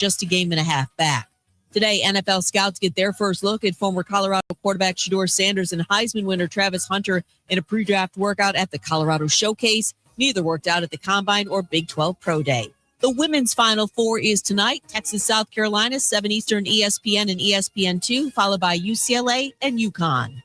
just a game and a half back. Today, NFL scouts get their first look at former Colorado quarterback Shedeur Sanders and Heisman winner Travis Hunter in a pre-draft workout at the Colorado Showcase. Neither worked out at the Combine or Big 12 Pro Day. The women's Final Four is tonight. Texas, South Carolina, 7 Eastern, ESPN and ESPN2, followed by UCLA and UConn.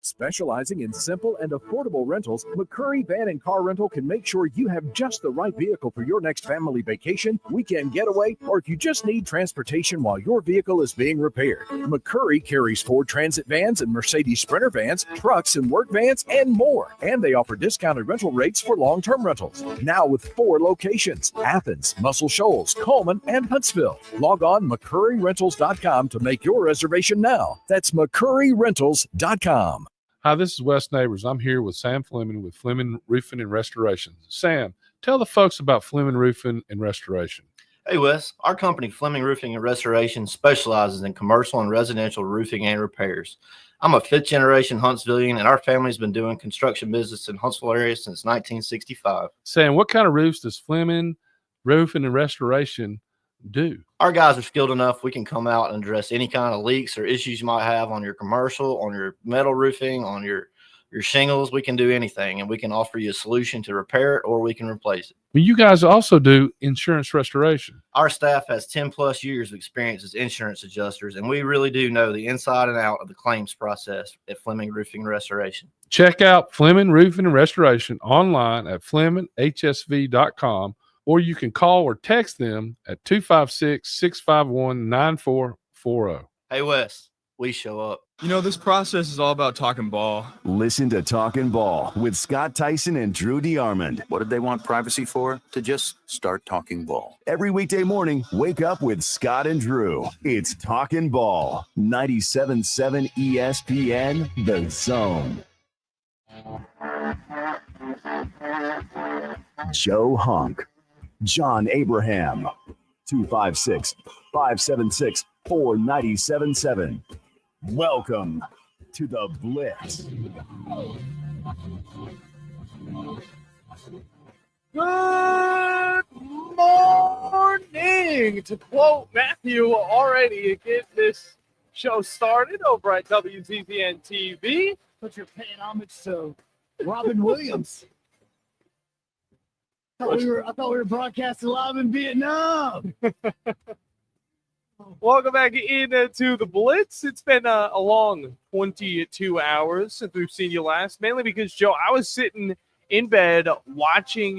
Specializing in simple and affordable rentals, McCurry Van and Car Rental can make sure you have just the right vehicle for your next family vacation, weekend getaway, or if you just need transportation while your vehicle is being repaired. McCurry carries Ford Transit vans and Mercedes Sprinter vans, trucks and work vans, and more. And they offer discounted rental rates for long-term rentals. Now with 4 locations: Athens, Muscle Shoals, Coleman, and Huntsville. Log on McCurryRentals.com to make your reservation now. That's McCurryRentals.com. Hi, this is Wes Neighbors. I'm here with Sam Fleming with Fleming Roofing and Restoration. Sam, tell the folks about Fleming Roofing and Restoration. Hey, Wes. Our company, Fleming Roofing and Restoration, specializes in commercial and residential roofing and repairs. I'm a 5th-generation Huntsvillian, and our family's been doing construction business in Huntsville area since 1965. Sam, what kind of roofs does Fleming Roofing and Restoration do? Our guys are skilled enough. We can come out and address any kind of leaks or issues you might have on your commercial, on your metal roofing, on your shingles. We can do anything, and we can offer you a solution to repair it, or we can replace it. Well, you guys also do insurance restoration. Our staff has 10+ years of experience as insurance adjusters, and we really do know the inside and out of the claims process at Fleming Roofing and Restoration. Check out Fleming Roofing and Restoration online at FlemingHSV.com, or you can call or text them at 256-651-9440. Hey, Wes, we show up. You know, this process is all about talking ball. Listen to Talkin' Ball with Scott Tyson and Drew DeArmond. What did they want privacy for? To just start talking ball. Every weekday morning, wake up with Scott and Drew. It's Talkin' Ball. 97.7 ESPN, The Zone. Joe Hunk. John Abraham, 256-576-4977. Welcome to the Blitz. Good morning, to quote Matthew already, to get this show started over at WZZN TV. But you're paying homage to Robin Williams. I thought we were broadcasting live in Vietnam. Welcome back into the Blitz. It's been a long 22 hours since we've seen you last, mainly because, Joe, I was sitting in bed watching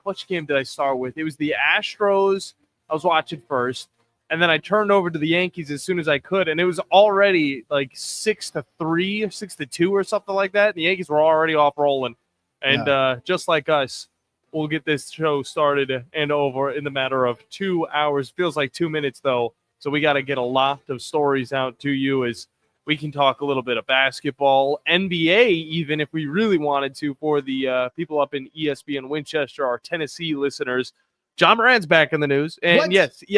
which game did I start with? It was the Astros. I was watching first, and then I turned over to the Yankees as soon as I could, and it was already like 6-3 or 6-2 or something like that. The Yankees were already off rolling, and just like us, we'll get this show started and over in the matter of 2 hours. Feels like 2 minutes, though, so we got to get a lot of stories out to you as we can talk a little bit of basketball, NBA, even if we really wanted to, for the people up in ESPN Winchester, our Tennessee listeners. John Moran's back in the news. And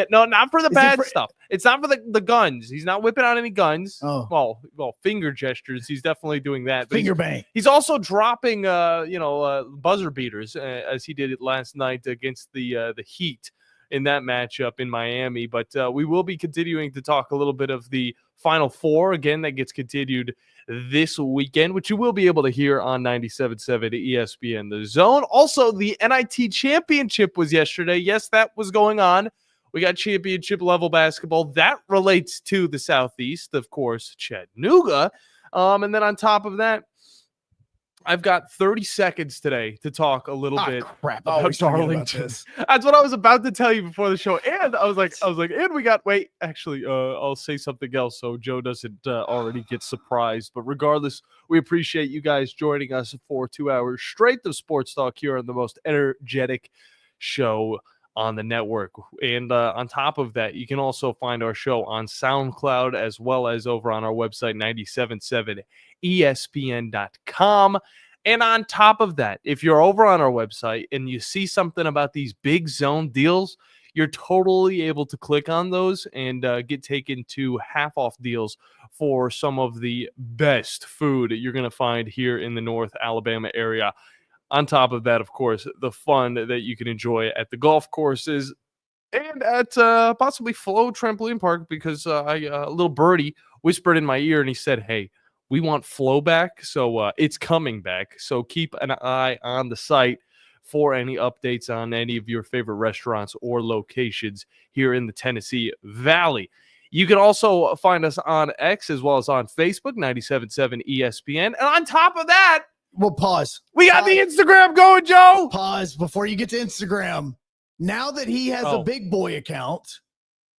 no, not for the bad stuff. It's not for the guns. He's not whipping out any guns. Oh. Well, finger gestures. He's definitely doing that. But Finger bang. He's also dropping, buzzer beaters as he did it last night against the Heat in that matchup in Miami. But we will be continuing to talk a little bit of the Final Four. Again, that gets continued this weekend, which you will be able to hear on 97.7 ESPN The Zone. Also, the NIT Championship was yesterday. Yes, that was going on. We got championship level basketball. That relates to the Southeast, of course, Chattanooga. And then on top of that, I've got 30 seconds today to talk a little bit about Darlington. That's what I was about to tell you before the show. And I was like, and we got, I'll say something else so Joe doesn't already get surprised. But regardless, we appreciate you guys joining us for 2 hours straight of sports talk here on the most energetic show on the network. And on top of that, you can also find our show on SoundCloud as well as over on our website, 977ESPN.com. And on top of that, if you're over on our website and you see something about these big zone deals, you're totally able to click on those and get taken to half off deals for some of the best food you're going to find here in the North Alabama area. On top of that, of course, the fun that you can enjoy at the golf courses and at possibly Flow Trampoline Park, because a little birdie whispered in my ear and he said, hey, we want Flow back. So it's coming back. So keep an eye on the site for any updates on any of your favorite restaurants or locations here in the Tennessee Valley. You can also find us on X as well as on Facebook, 97.7 ESPN. And on top of that, Well, pause. we got the Instagram going, Joe. Pause before you get to Instagram. Now that he has a big boy account,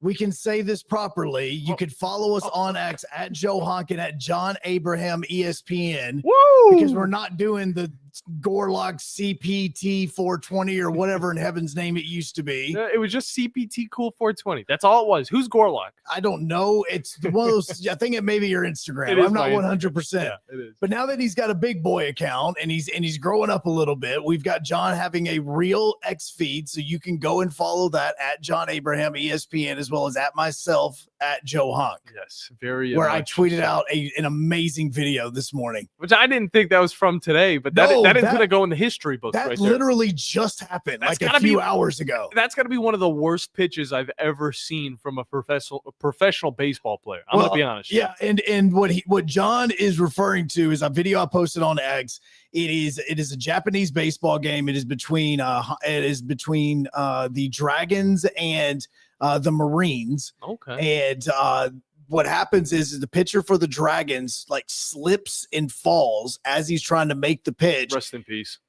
we can say this properly. You could follow us on X at Joe Hunk and at John Abraham ESPN. Woo! Because we're not doing the Gorlock CPT 420 or whatever in heaven's name it used to be. It was just CPT Cool 420. That's all it was. Who's Gorlock? I don't know. It's one of those. I think it may be your Instagram. I'm not 100%. Yeah, it is. But now that he's got a big boy account and he's growing up a little bit, we've got John having a real X feed, so you can go and follow that at John Abraham ESPN as well as at myself at Joe Hunk. Yes, very. Where I tweeted out an amazing video this morning, which I didn't think that was from today, but that is going to go in the history books. That right there. literally just happened That's like a few hours ago. That's got to be one of the worst pitches I've ever seen from a professional baseball player. I'm going to be honest. Yeah, and what John is referring to is a video I posted on X. It is a Japanese baseball game. It is between the Dragons and the Marines. Okay. And what happens is the pitcher for the Dragons like slips and falls as he's trying to make the pitch. Rest in peace.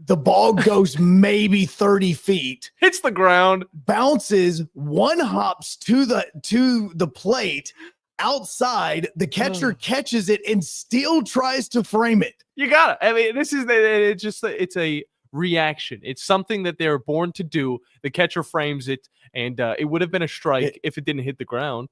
The ball goes maybe 30 feet, hits the ground, bounces, one hops to the plate outside. The catcher catches it and still tries to frame it. You got it. I mean, it's a reaction. It's something that they're born to do. The catcher frames it, and it would have been a strike if it didn't hit the ground.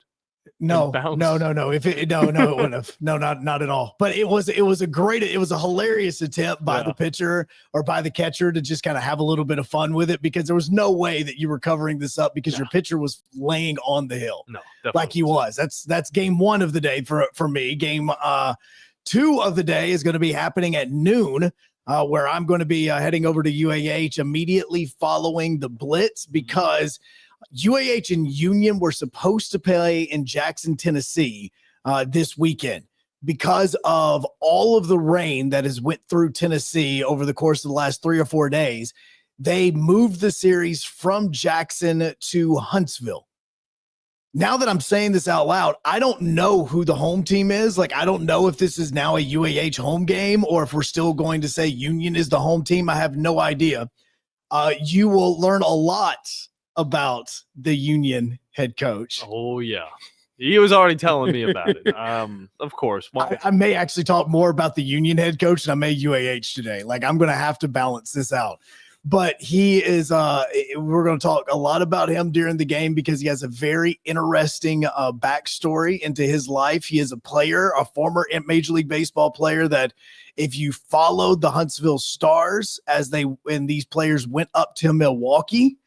No. If it wouldn't have. No, not at all. But it was a hilarious attempt by the pitcher or by the catcher to just kind of have a little bit of fun with it, because there was no way that you were covering this up because your pitcher was laying on the hill. No, like he was. That's game one of the day for me. Game 2 of the day is going to be happening at noon. Where I'm going to be heading over to UAH immediately following the Blitz, because UAH and Union were supposed to play in Jackson, Tennessee this weekend. Because of all of the rain that has went through Tennessee over the course of the last 3 or 4 days, they moved the series from Jackson to Huntsville. Now that I'm saying this out loud, I don't know who the home team is. Like, I don't know if this is now a UAH home game or if we're still going to say Union is the home team. I have no idea. You will learn a lot about the Union head coach. Oh, yeah. He was already telling me about it. Of course. I may actually talk more about the Union head coach than I may UAH today. Like, I'm going to have to balance this out. But he is, we're going to talk a lot about him during the game because he has a very interesting backstory into his life. He is a player, a former Major League Baseball player that if you followed the Huntsville Stars when these players went up to Milwaukee,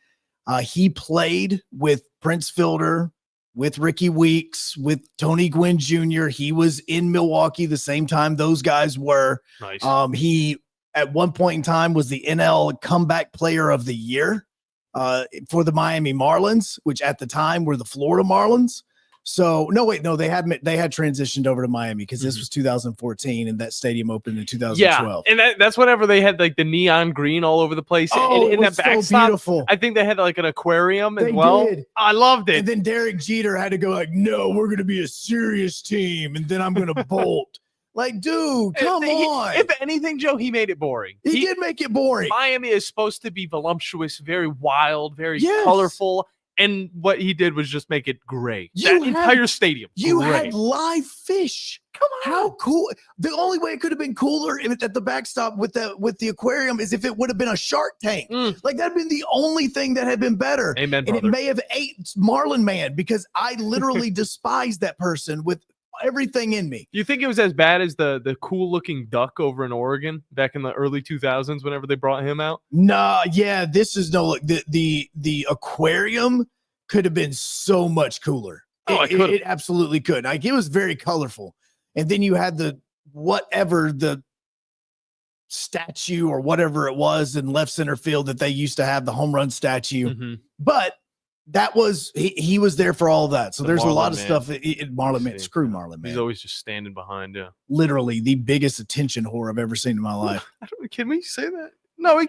he played with Prince Fielder, with Ricky Weeks, with Tony Gwynn Jr. He was in Milwaukee the same time those guys were. Nice. He, at one point in time, was the NL Comeback Player of the Year for the Miami Marlins, which at the time were the Florida Marlins. So, they had transitioned over to Miami because this was 2014 and that stadium opened in 2012. Yeah, and that's whenever they had like the neon green all over the place. Oh, and it was that so backstop, beautiful. I think they had like an aquarium as They well. did. I loved it. And then Derek Jeter had to go like, no, we're going to be a serious team. And then I'm going to bolt. Like, dude, come on. If anything, Joe, he made it boring. He did make it boring. Miami is supposed to be voluptuous, very wild, very colorful. And what he did was just make it gray. Entire stadium. You gray. had live fish. Come on. How cool. The only way it could have been cooler at the backstop with the aquarium is if it would have been a Shark Tank. Like, that'd been the only thing that had been better. Amen, and brother. it may have ate Marlin Man because I literally despise that person with everything in me. You think it was as bad as the cool looking duck over in Oregon back in the early 2000s whenever they brought him out? No, yeah, this is no the aquarium could have been so much cooler. It absolutely could. Like, it was very colorful. And then you had the statue or whatever it was in left center field that they used to have, the home run statue. Mm-hmm. But that was he was there for all that. So there's a lot of Man. stuff. Marlon Man, screw Marlon Man. He's always just standing behind. Yeah, literally the biggest attention whore I've ever seen in my life. Can we say that? No,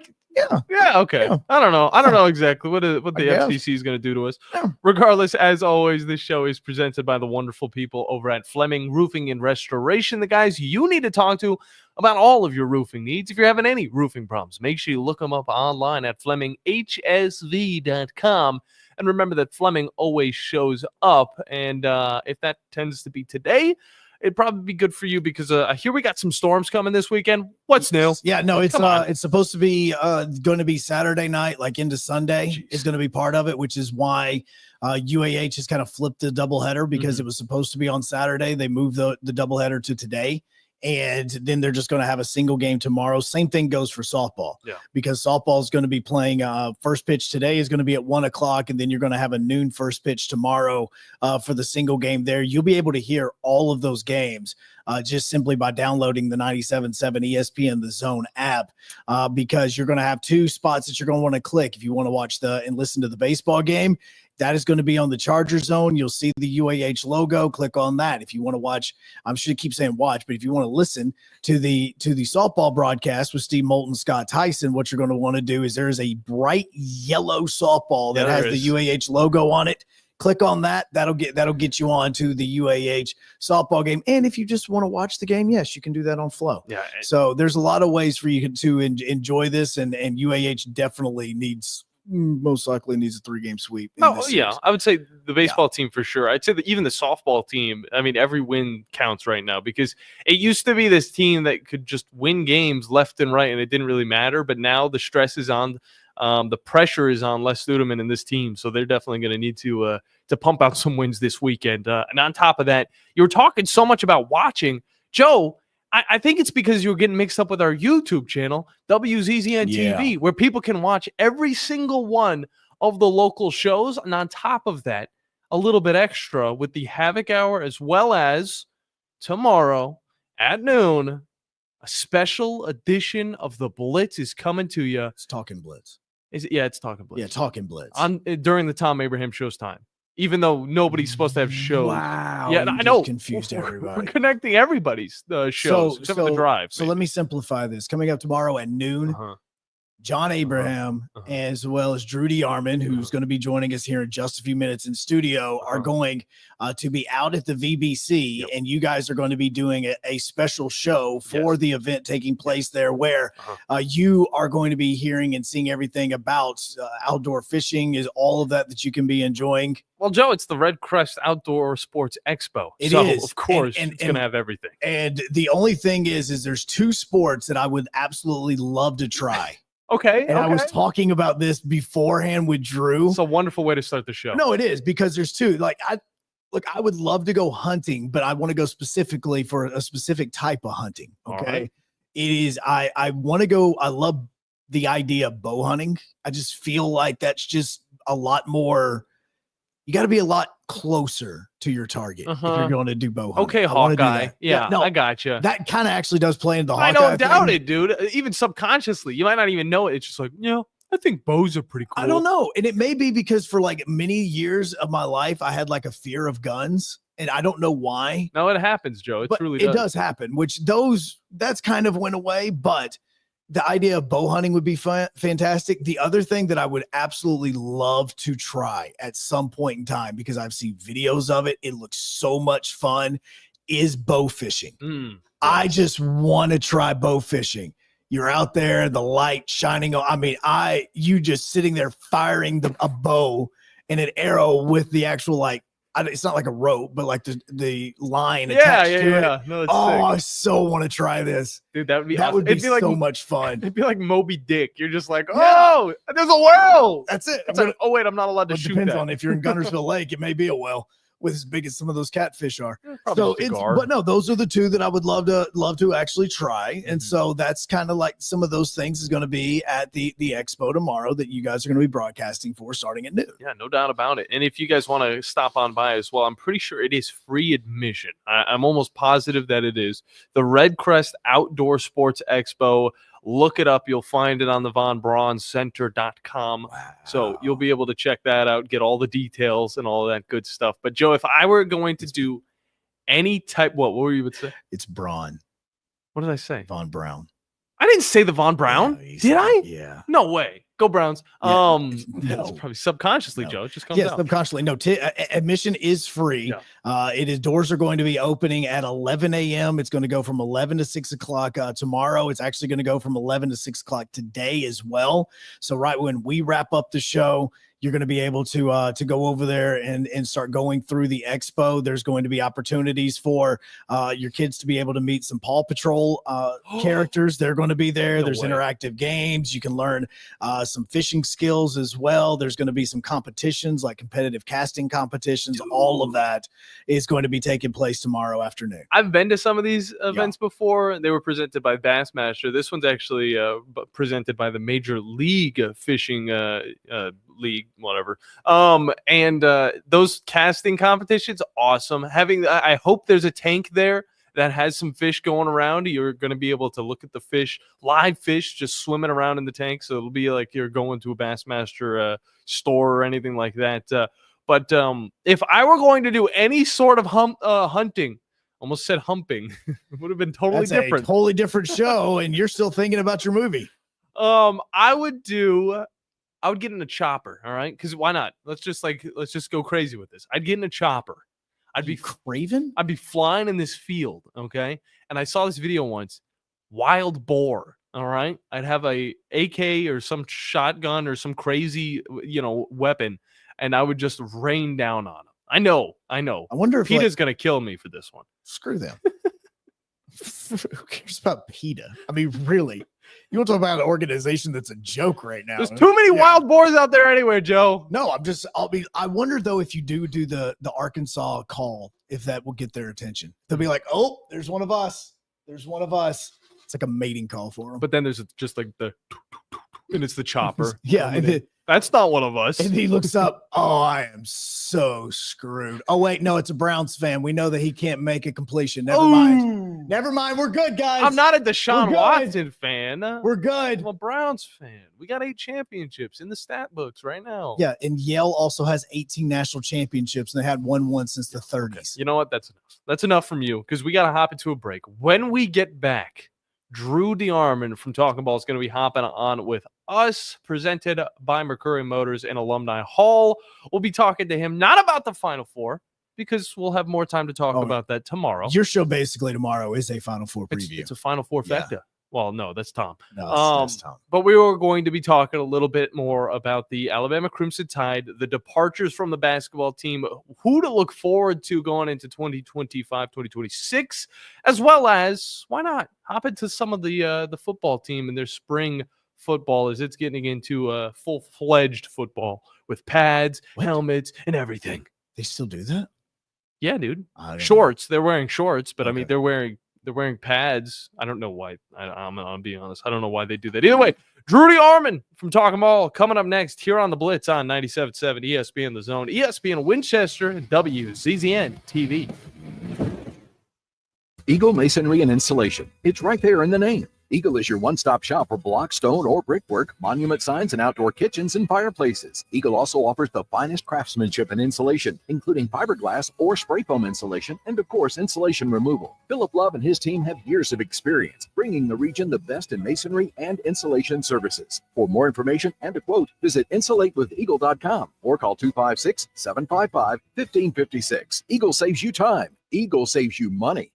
yeah, okay. Yeah. I don't know exactly what the FCC is going to do to us. Yeah. Regardless, as always, this show is presented by the wonderful people over at Fleming Roofing and Restoration, the guys you need to talk to about all of your roofing needs. If you're having any roofing problems, make sure you look them up online at FlemingHSV.com. And remember that Fleming always shows up. And if that tends to be today, it'd probably be good for you because I hear we got some storms coming this weekend. What's new? Yeah, no, it's supposed to be going to be Saturday night, like into Sunday. Jeez. Is going to be part of it, which is why UAH has kind of flipped the doubleheader because it was supposed to be on Saturday. They moved the doubleheader to today. And then they're just going to have a single game tomorrow. Same thing goes for softball. Yeah. Because softball is going to be playing first pitch today is going to be at 1:00. And then you're going to have a noon first pitch tomorrow for the single game there. You'll be able to hear all of those games just simply by downloading the 97.7 ESPN The Zone app because you're going to have two spots that you're going to want to click if you want to watch and listen to the baseball game. That is going to be on the Charger Zone. You'll see the UAH logo. Click on that. If you want to watch, I'm sure you keep saying watch, but if you want to listen to the softball broadcast with Steve Moulton, Scott Tyson, what you're going to want to do is there is a bright yellow softball that has the UAH logo on it. Click on that. That'll get you on to the UAH softball game. And if you just want to watch the game, yes, you can do that on Flow. Yeah. So there's a lot of ways for you to enjoy this, and UAH definitely most likely needs a 3-game sweep. Oh, yeah. I would say the baseball team for sure. I'd say that even the softball team, I mean, every win counts right now because it used to be this team that could just win games left and right and it didn't really matter. But now the stress is on, the pressure is on Les Studeman and this team. So they're definitely going to need to pump out some wins this weekend. And on top of that, you were talking so much about watching. Joe, I think it's because you're getting mixed up with our YouTube channel, WZZN TV, where people can watch every single one of the local shows. And on top of that, a little bit extra with the Havoc Hour, as well as tomorrow at noon, a special edition of the Blitz is coming to you. It's Talking Blitz. It's Talking Blitz. Yeah, Talking Blitz. During the Tom Abraham show's time. Even though nobody's supposed to have shows. Wow. Yeah, I know. Confused everybody. We're connecting everybody's shows except for the drive. So let me simplify this. Coming up tomorrow at noon, John Abraham, as well as Drew DeArmond, who's going to be joining us here in just a few minutes in studio, are going to be out at the VBC, and you guys are going to be doing a special show for the event taking place there where you are going to be hearing and seeing everything about outdoor fishing, is all of that you can be enjoying. Well, Joe, it's the Red Crest Outdoor Sports Expo. It so, is. Of course, it's going to have everything. And the only thing is there's two sports that I would absolutely love to try. Okay. And I was talking about this beforehand with Drew. It's a wonderful way to start the show. No, it is, because there's two. I would love to go hunting, but I want to go specifically for a specific type of hunting. Okay. Right. It is, I want to go. I love the idea of bow hunting. I just feel like that's just a lot more. You got to be a lot closer to your target if you're going to do bow hunting. Okay, Hawkeye. Yeah, no, I gotcha. That kind of actually does play into the Hawkeye. I don't doubt it, dude. Even subconsciously, you might not even know it. It's just like, I think bows are pretty cool. I don't know. And it may be because for like many years of my life, I had like a fear of guns, and I don't know why. No, it happens, Joe. It truly does. It does happen, which that's kind of went away, but the idea of bow hunting would be fantastic. The other thing that I would absolutely love to try at some point in time, because I've seen videos of it, it looks so much fun, is bow fishing. I just want to try bow fishing. You're out there, the light shining on. I mean, you just sitting there firing a bow and an arrow with the actual it's not like a rope, but like the line attached to it. No, I so want to try this. Dude, that would be awesome. Would be so much fun. It'd be like Moby Dick. You're just like, oh, there's a well. That's it. It's like, oh, wait, I'm not allowed to shoot depends that. on if you're in Gunnersville Lake, it may be a well. with as big as some of those catfish are. Probably But no, those are the two that I would love to actually try. And so that's kind of like some of those things is going to be at the expo tomorrow that you guys are going to be broadcasting for starting at noon. Yeah, no doubt about it. And if you guys want to stop on by as well, I'm pretty sure it is free admission. I'm almost positive that it is. The Red Crest Outdoor Sports Expo. Look it up. You'll find it on the vonbrauncenter.com. Wow. So you'll be able to check that out, get all the details and all that good stuff. But, Joe, if I were going to do any type, what were you would say? It's Braun. What did I say? Von Braun. I didn't say the Von Braun. Yeah, Did I? Yeah. No way. Go Browns. No. That's probably subconsciously, No. Joe. It just comes out. Subconsciously. No, admission is free. Yeah. Doors are going to be opening at 11 a.m. It's going to go from 11 to 6 o'clock tomorrow. It's actually going to go from 11 to 6 o'clock today as well. So right when we wrap up the show, you're going to be able to go over there and start going through the expo. There's going to be opportunities for your kids to be able to meet some Paw Patrol characters. They're going to be there. There's interactive games. You can learn some fishing skills as well. There's going to be some competitions like competitive casting competitions. All of that is going to be taking place tomorrow afternoon. I've been to some of these events before. They were presented by Bassmaster. This one's actually presented by the Major League Fishing League, whatever. And those casting competitions, awesome. I hope there's a tank there that has some fish going around. You're going to be able to look at the fish, live fish, just swimming around in the tank. So it'll be like you're going to a Bassmaster store or anything like that. But if I were going to do any sort of hunting, almost said humping, it would have been totally different. A totally different show, and you're still thinking about your movie. I would get in a chopper, all right? Because why not? Let's just go crazy with this. I'd get in a chopper. I'd be craven. I'd be flying in this field, okay? And I saw this video once, wild boar, all right? I'd have a AK or some shotgun or some crazy, weapon, and I would just rain down on them. I know. I wonder if PETA's gonna kill me for this one. Screw them. Who cares about PETA? I mean, really? You want to talk about an organization that's a joke right now? There's too many wild boars out there anyway, Joe. No, I wonder though if you do the Arkansas call, if that will get their attention. They'll be like, oh, there's one of us. There's one of us. It's like a mating call for them. But then there's just like and it's the chopper. Yeah. And that's not one of us. And he looks up. Oh, I am so screwed. Oh, wait. No, it's a Browns fan. We know that he can't make a completion. Never mind. Never mind. We're good, guys. I'm not a Deshaun Watson fan. We're good. I'm a Browns fan. We got 8 championships in the stat books right now. Yeah. And Yale also has 18 national championships, and they had won since the 30s. Okay. You know what? That's enough. That's enough from you because we got to hop into a break. When we get back, Drew DeArmond from Talking Ball is going to be hopping on with us, presented by Mercury Motors and Alumni Hall. We'll be talking to him, not about the Final Four, because we'll have more time to talk about that tomorrow. Your show basically tomorrow is a Final Four preview. It's a Final Four facta. Yeah. Well, no, that's Tom. No, that's Tom. But we were going to be talking a little bit more about the Alabama Crimson Tide, the departures from the basketball team, who to look forward to going into 2025, 2026, as well as, why not, hop into some of the football team and their spring football as it's getting into full-fledged football with pads, helmets, and everything. They still do that? Yeah, dude. Shorts. They're wearing shorts, but I mean, they're wearing pads. I don't know why. I'm being honest. I don't know why they do that. Either way, Drew DeArmond from Talking Ball coming up next here on the Blitz on 97.7 ESPN The Zone, ESPN Winchester, and WZZN TV. Eagle Masonry and Installation. It's right there in the name. Eagle is your one-stop shop for block, stone, or brickwork, monument signs, and outdoor kitchens and fireplaces. Eagle also offers the finest craftsmanship and insulation, including fiberglass or spray foam insulation, and of course, insulation removal. Philip Love and his team have years of experience, bringing the region the best in masonry and insulation services. For more information and a quote, visit insulatewitheagle.com or call 256-755-1556. Eagle saves you time. Eagle saves you money.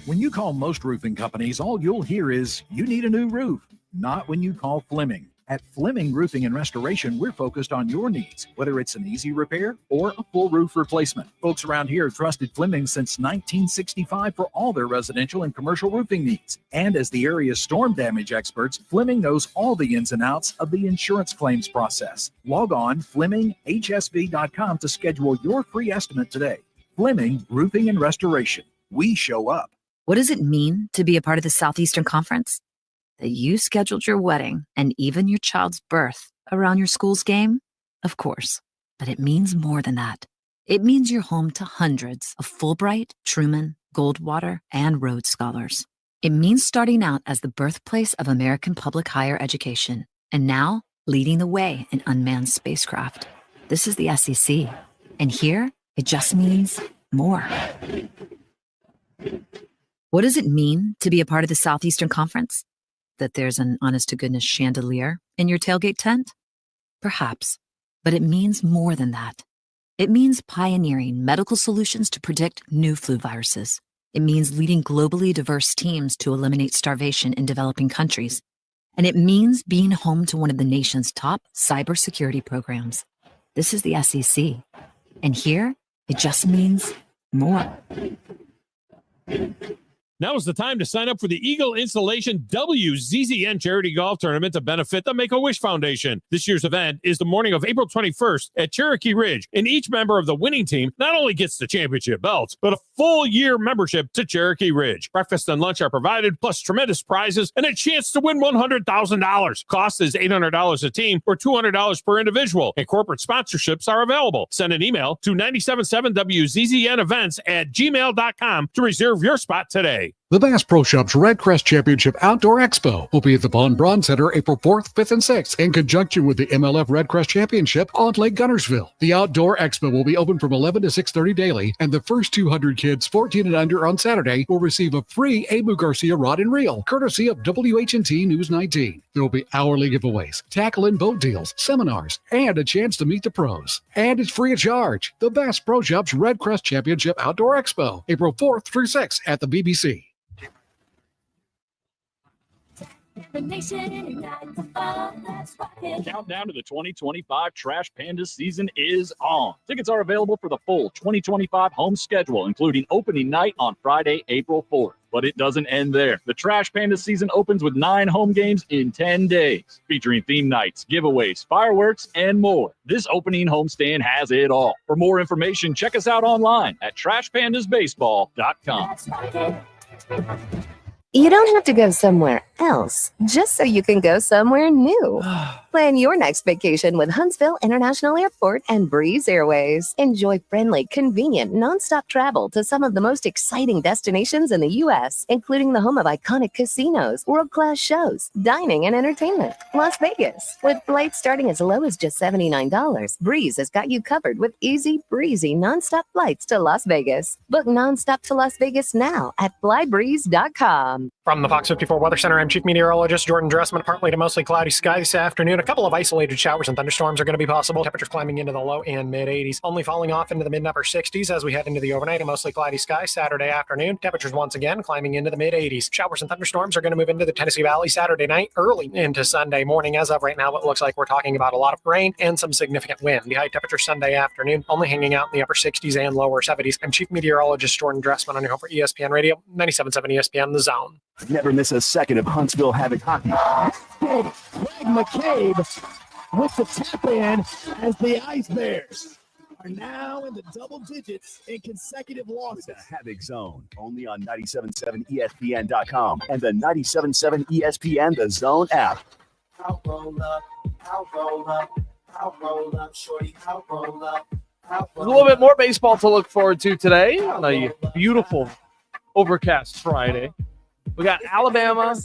When you call most roofing companies, all you'll hear is, you need a new roof. Not when you call Fleming. At Fleming Roofing and Restoration, we're focused on your needs, whether it's an easy repair or a full roof replacement. Folks around here have trusted Fleming since 1965 for all their residential and commercial roofing needs. And as the area's storm damage experts, Fleming knows all the ins and outs of the insurance claims process. Log on FlemingHSV.com to schedule your free estimate today. Fleming Roofing and Restoration. We show up. What does it mean to be a part of the Southeastern Conference? That you scheduled your wedding and even your child's birth around your school's game? Of course. But it means more than that. It means you're home to hundreds of Fulbright, Truman, Goldwater, and Rhodes Scholars. It means starting out as the birthplace of American public higher education, and now leading the way in unmanned spacecraft. This is the SEC. And here, it just means more. What does it mean to be a part of the Southeastern Conference? That there's an honest-to-goodness chandelier in your tailgate tent? Perhaps. But it means more than that. It means pioneering medical solutions to predict new flu viruses. It means leading globally diverse teams to eliminate starvation in developing countries. And it means being home to one of the nation's top cybersecurity programs. This is the SEC. And here, it just means more. Now is the time to sign up for the Eagle Installation WZZN Charity Golf Tournament to benefit the Make-A-Wish Foundation. This year's event is the morning of April 21st at Cherokee Ridge, and each member of the winning team not only gets the championship belts, but a full year membership to Cherokee Ridge. Breakfast and lunch are provided, plus tremendous prizes and a chance to win $100,000. Cost is $800 a team or $200 per individual, and corporate sponsorships are available. Send an email to 977WZZNevents@gmail.com to reserve your spot today. The Bass Pro Shops Red Crest Championship Outdoor Expo will be at the Von Braun Center April 4th, 5th, and 6th in conjunction with the MLF Red Crest Championship on Lake Gunnersville. The Outdoor Expo will be open from 11 to 6:30 daily, and the first 200 kids 14 and under on Saturday will receive a free Abu Garcia rod and reel, courtesy of WHNT News 19. There will be hourly giveaways, tackle and boat deals, seminars, and a chance to meet the pros. And it's free of charge. The Bass Pro Shops Red Crest Championship Outdoor Expo, April 4th through 6th at the BBC. Countdown to the 2025 Trash Panda season is on. Tickets are available for the full 2025 home schedule, including opening night on Friday, April 4th. But it doesn't end there. The Trash Panda season opens with 9 home games in 10 days, featuring theme nights, giveaways, fireworks, and more. This opening homestand has it all. For more information, check us out online at trashpandasbaseball.com. You don't have to go somewhere else just so you can go somewhere new. Plan your next vacation with Huntsville International Airport and Breeze Airways. Enjoy friendly, convenient, nonstop travel to some of the most exciting destinations in the U.S., including the home of iconic casinos, world-class shows, dining, and entertainment. Las Vegas. With flights starting as low as just $79, Breeze has got you covered with easy, breezy, nonstop flights to Las Vegas. Book nonstop to Las Vegas now at flybreeze.com. From the Fox 54 Weather Center, I'm Chief Meteorologist Jordan Dressman. Partly to mostly cloudy sky this afternoon. A couple of isolated showers and thunderstorms are going to be possible. Temperatures climbing into the low and mid 80s. Only falling off into the mid upper 60s as we head into the overnight. A mostly cloudy sky Saturday afternoon. Temperatures once again climbing into the mid 80s. Showers and thunderstorms are going to move into the Tennessee Valley Saturday night, early into Sunday morning. As of right now, it looks like we're talking about a lot of rain and some significant wind. The high temperature Sunday afternoon only hanging out in the upper 60s and lower 70s. I'm Chief Meteorologist Jordan Dressman on your home for ESPN Radio, 97.7 ESPN The Zone. Never miss a second of Huntsville Havoc hockey. Greg McCabe with the tap in as the Ice Bears are now in the double digits in consecutive losses. The Havoc Zone, only on 97.7 ESPN.com and the 97.7 ESPN The Zone app. I'll roll up, I'll roll up, I'll roll up, shorty, I'll roll up. There's a little bit more baseball to look forward to today on a beautiful overcast Friday. We got Alabama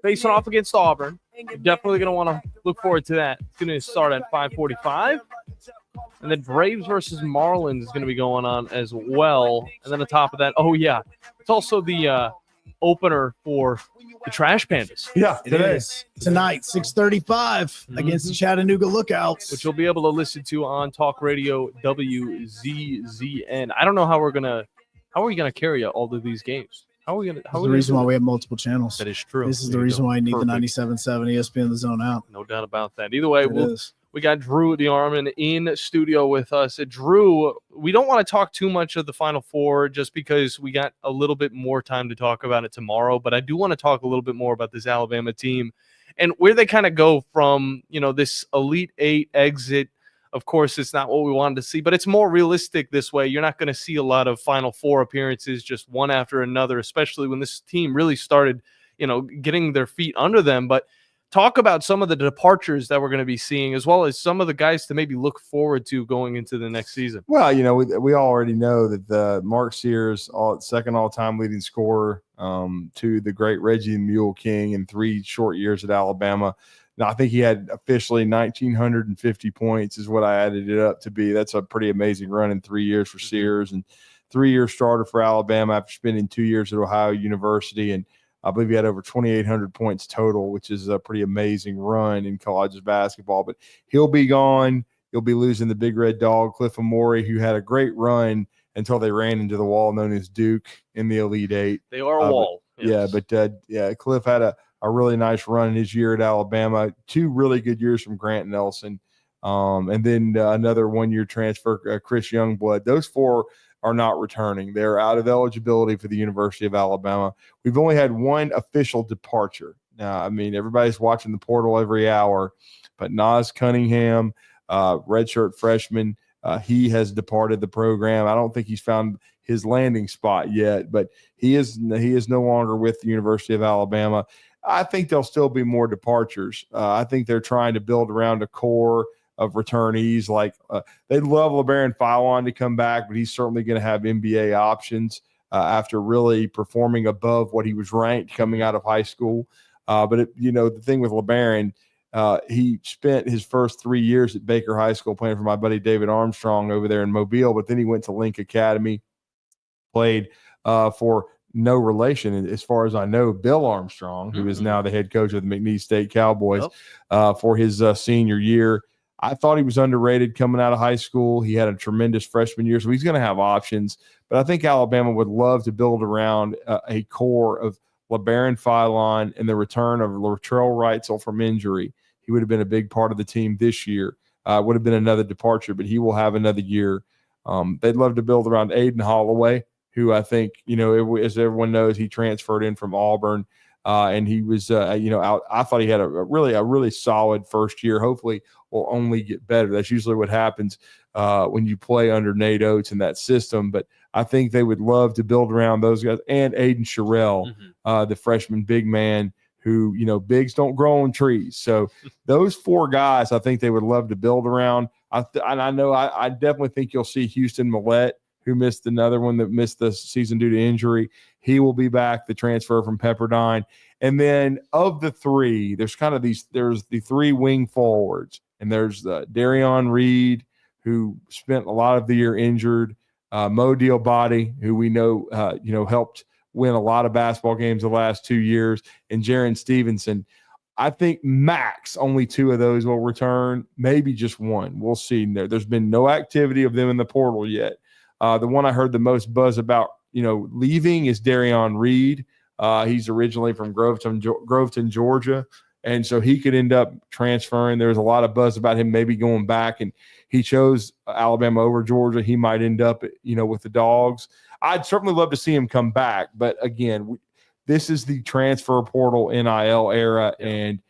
facing off against Auburn. You're definitely going to want to look forward to that. It's going to start at 5:45. And then Braves versus Marlins is going to be going on as well. And then on top of that, it's also the opener for the Trash Pandas. Yeah, it is. Tonight, 6:35 against the Chattanooga Lookouts. Which you'll be able to listen to on Talk Radio WZZN. I don't know how are we going to carry all of these games? How are we going to? That's the reason why we have multiple channels. That is true. This is the reason why you need the 97.7 ESPN The Zone out. No doubt about that. Either way, we got Drew DeArmond in studio with us. Drew, we don't want to talk too much of the Final Four just because we got a little bit more time to talk about it tomorrow. But I do want to talk a little bit more about this Alabama team and where they kind of go from, this Elite Eight exit Of course, it's not what we wanted to see, but it's more realistic this way. You're not going to see a lot of Final Four appearances just one after another, especially when this team really started, getting their feet under them. But talk about some of the departures that we're going to be seeing, as well as some of the guys to maybe look forward to going into the next season. Well, we already know that the Mark Sears, second all-time leading scorer, to the great Reggie the Mule King in 3 short years at Alabama. Now, I think he had officially 1,950 points is what I added it up to be. That's a pretty amazing run in 3 years for Sears, and 3-year starter for Alabama after spending 2 years at Ohio University. And I believe he had over 2,800 points total, which is a pretty amazing run in college basketball. But he'll be gone. You'll be losing the big red dog, Cliff Amore, who had a great run until they ran into the wall known as Duke in the Elite Eight. They are a wall. Yes. Cliff had a really nice run in his year at Alabama. 2 really good years from Grant Nelson. And then another 1-year transfer, Chris Youngblood. Those 4 are not returning. They're out of eligibility for the University of Alabama. We've only had 1 official departure. Now, I mean, everybody's watching the portal every hour, but Nas Cunningham, redshirt freshman, he has departed the program. I don't think he's found his landing spot yet, but he is no longer with the University of Alabama. I think there'll still be more departures. I think they're trying to build around a core of returnees. Like they'd love LeBaron Fallon to come back, but he's certainly going to have NBA options after really performing above what he was ranked coming out of high school. But the thing with LeBaron, he spent his first 3 years at Baker High School playing for my buddy David Armstrong over there in Mobile, but then he went to Link Academy, played for no relation, as far as I know, Bill Armstrong, who is now the head coach of the McNeese State Cowboys, for his senior year. I thought he was underrated coming out of high school. He had a tremendous freshman year, so he's going to have options. But I think Alabama would love to build around a core of LeBaron Fallon and the return of Latrell Wrightsell from injury. He would have been a big part of the team this year. Would have been another departure, but he will have another year. They'd love to build around Aiden Holloway, who I think, as everyone knows, he transferred in from Auburn, and he was, out. I thought he had a really solid first year. Hopefully, will only get better. That's usually what happens when you play under Nate Oates in that system. But I think they would love to build around those guys and Aiden Sherrill, the freshman big man, who, bigs don't grow on trees. So those 4 guys, I think they would love to build around. I definitely think you'll see Houston Millett, who missed another one that missed the season due to injury. He will be back, the transfer from Pepperdine. And then of the 3, there's the 3 wing forwards. And there's Darion Reed, who spent a lot of the year injured. Mo Diabate, who we know, helped win a lot of basketball games the last 2 years. And Jaron Stevenson. I think max only 2 of those will return, maybe just 1. We'll see. There's been no activity of them in the portal yet. The one I heard the most buzz about, leaving is Darion Reed. He's originally from Groveton, Georgia. And so he could end up transferring. There's a lot of buzz about him maybe going back, and he chose Alabama over Georgia. He might end up, with the Dogs. I'd certainly love to see him come back. But again, this is the transfer portal NIL era. And,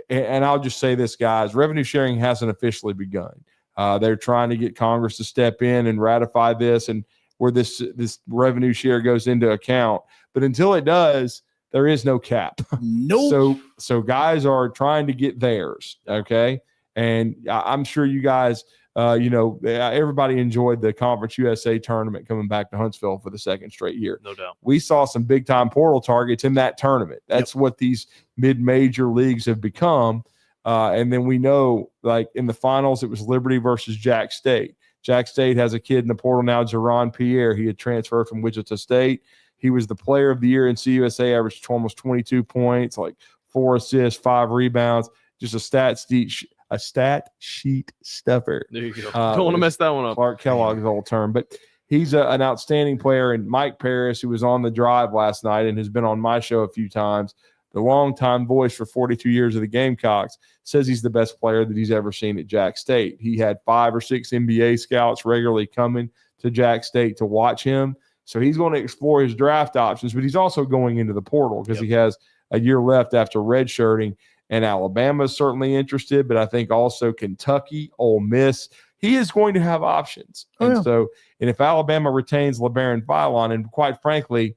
and I'll just say this, guys, revenue sharing hasn't officially begun. They're trying to get Congress to step in and ratify this, and where this revenue share goes into account. But until it does, there is no cap. Nope. So guys are trying to get theirs. Okay. And I'm sure you guys, everybody enjoyed the Conference USA tournament coming back to Huntsville for the 2nd straight year. No doubt. We saw some big time portal targets in that tournament. That's what these mid-major leagues have become. And then we know, like in the finals, it was Liberty versus Jack State. Jack State has a kid in the portal now, Jerron Pierre. He had transferred from Wichita State. He was the player of the year in CUSA, averaged almost 22 points, like 4 assists, 5 rebounds, just a stat sheet stuffer. There you go. Don't want to mess that one up. Clark Kellogg's old term. But he's an outstanding player. And Mike Parris, who was on the drive last night and has been on my show a few times, the longtime voice for 42 years of the Gamecocks, says he's the best player that he's ever seen at Jack State. He had 5 or 6 NBA scouts regularly coming to Jack State to watch him. So he's going to explore his draft options, but he's also going into the portal because he has a year left after redshirting. and Alabama is certainly interested, but I think also Kentucky, Ole Miss, he is going to have options. And if Alabama retains LeBaron Philon, and quite frankly,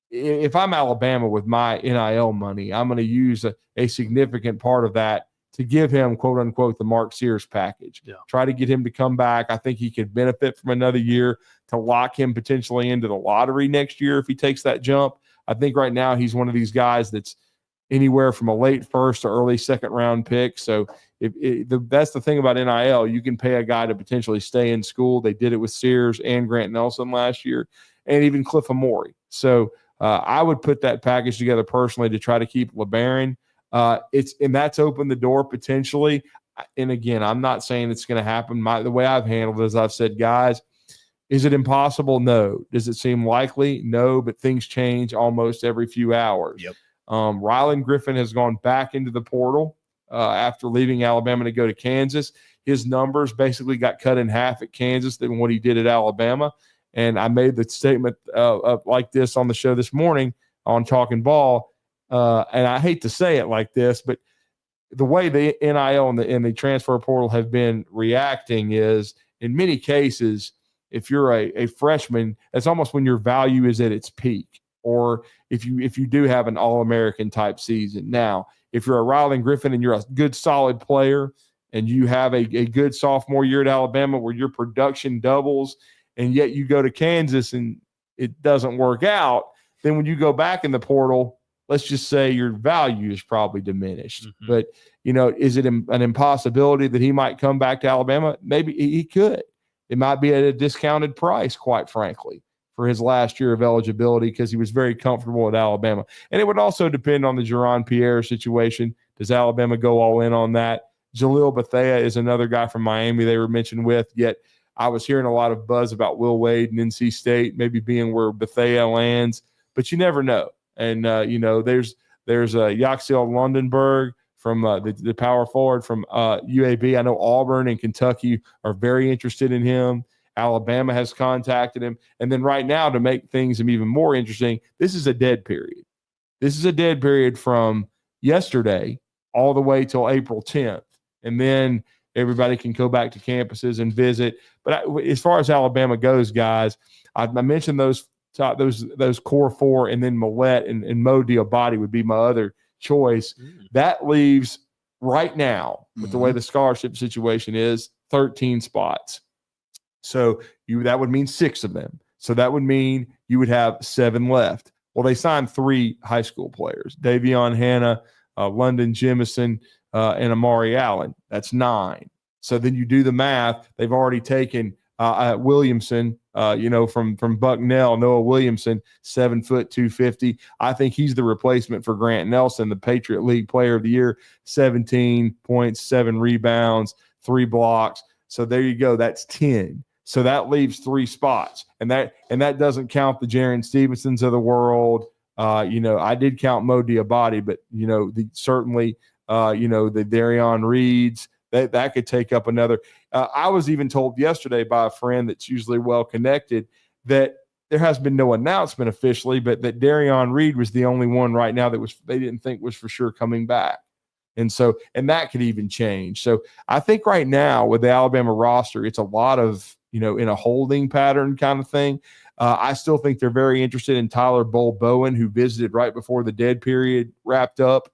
if I'm Alabama with my NIL money, I'm going to use a significant part of that to give him, quote unquote, the Mark Sears package. Try to get him to come back. I think he could benefit from another year to lock him potentially into the lottery next year if he takes that jump. I think right now he's one of these guys that's anywhere from a late first to early second round pick. So that's the thing about NIL. You can pay a guy to potentially stay in school. They did it with Sears and Grant Nelson last year, and even Cliff Amore. So I would put that package together personally to try to keep LeBaron. And that's opened the door potentially. And again, I'm not saying it's going to happen. The way I've handled it is I've said, guys, is it impossible? No. Does it seem likely? No, but things change almost every few hours. Rylan Griffin has gone back into the portal after leaving Alabama to go to Kansas. His numbers basically got cut in half at Kansas than what he did at Alabama. And I made the statement like this on the show this morning on Talking Ball. And I hate to say it like this, but the way the NIL and the transfer portal have been reacting is, in many cases, if you're a freshman, it's almost when your value is at its peak, or if you do have an All-American type season. Now, if you're a Rylan Griffin and you're a good, solid player, and you have a good sophomore year at Alabama where your production doubles, and yet you go to Kansas and it doesn't work out, then when you go back in the portal, let's just say your value is probably diminished. But, is it an impossibility that he might come back to Alabama? Maybe he could. It might be at a discounted price, quite frankly, for his last year of eligibility, because he was very comfortable at Alabama. And it would also depend on the Jaron Pierre situation. Does Alabama go all in on that? Jalil Bethea is another guy from Miami they were mentioned with, yet I was hearing a lot of buzz about Will Wade and NC State maybe being where Bethea lands, but you never know. And, there's Yaxiel Lundenberg from the power forward from UAB. I know Auburn and Kentucky are very interested in him. Alabama has contacted him. And then right now, to make things even more interesting, this is a dead period. This is a dead period from yesterday all the way till April 10th. And then everybody can go back to campuses and visit. But as far as Alabama goes, guys, I mentioned those core four, and then Millette and Mo Diabate would be my other choice. That leaves right now, with the way the scholarship situation is, 13 spots. So that would mean 6 of them. So that would mean you would have 7 left. Well, they signed 3 high school players: Davion Hannah, London Jemison, and Amari Allen. That's 9. So then you do the math. They've already taken Williamson, from Bucknell, Noah Williamson, 7 foot, 250. I think he's the replacement for Grant Nelson, the Patriot League Player of the Year, 17 points, 7 rebounds, 3 blocks. So there you go. That's 10. So that leaves 3 spots, and that doesn't count the Jaron Stevensons of the world. I did count Mo Diabate, but certainly the Darion Reeds. That could take up another. I was even told yesterday by a friend that's usually well connected that there has been no announcement officially, but that Darion Reed was the only one right now that they didn't think was for sure coming back. And that could even change. So I think right now with the Alabama roster, it's a lot of, in a holding pattern kind of thing. I still think they're very interested in Tyler Bowen, who visited right before the dead period wrapped up.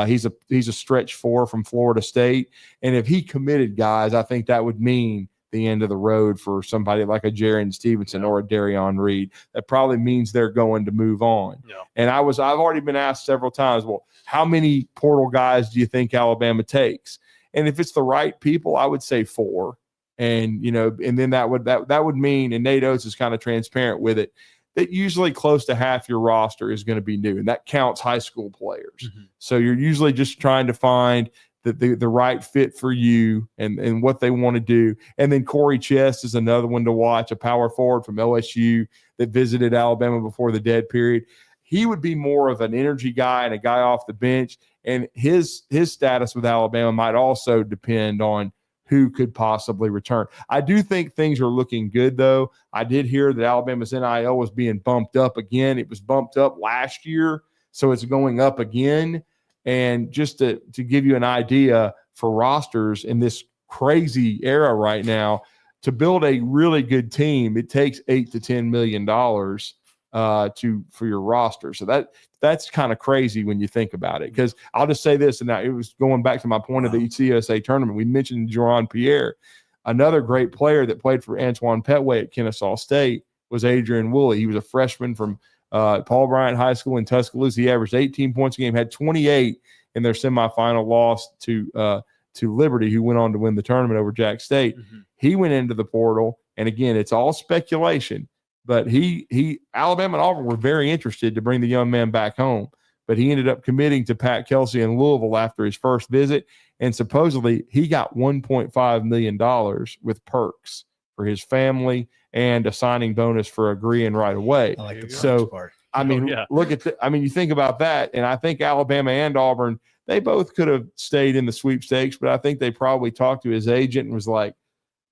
He's a stretch 4 from Florida State. And if he committed, guys, I think that would mean the end of the road for somebody like a Jaron Stevenson or a Darion Reed. That probably means they're going to move on. And I've already been asked several times, well, how many portal guys do you think Alabama takes? And if it's the right people, I would say 4. And, and then that would mean, and Nate Oates is kind of transparent with it, that usually close to half your roster is going to be new, and that counts high school players. So you're usually just trying to find the right fit for you and what they want to do. And then Corey Chest is another one to watch, a power forward from LSU that visited Alabama before the dead period. He would be more of an energy guy and a guy off the bench, and his status with Alabama might also depend on who could possibly return. I do think things are looking good, though. I did hear that Alabama's NIL was being bumped up again. It was bumped up last year, so it's going up again. And just to give you an idea for rosters in this crazy era right now, to build a really good team, it takes $8 to $10 million for your roster. So that's kind of crazy when you think about it. Because I'll just say this, and now it was going back to my point of the CUSA tournament. We mentioned Jerron Pierre. Another great player that played for Antoine Petway at Kennesaw State was Adrian Woolley. He was a freshman from Paul Bryant High School in Tuscaloosa. He averaged 18 points a game, had 28 in their semifinal loss to Liberty, who went on to win the tournament over Jack State. Mm-hmm. He went into the portal, and again, it's all speculation, but Alabama and Auburn were very interested to bring the young man back home, but he ended up committing to Pat Kelsey in Louisville after his first visit, and supposedly he got $1.5 million with perks for his family and a signing bonus for agreeing right away. I like the so part. I mean, look at you think about that, and I think Alabama and Auburn, they both could have stayed in the sweepstakes, but I think they probably talked to his agent and was like,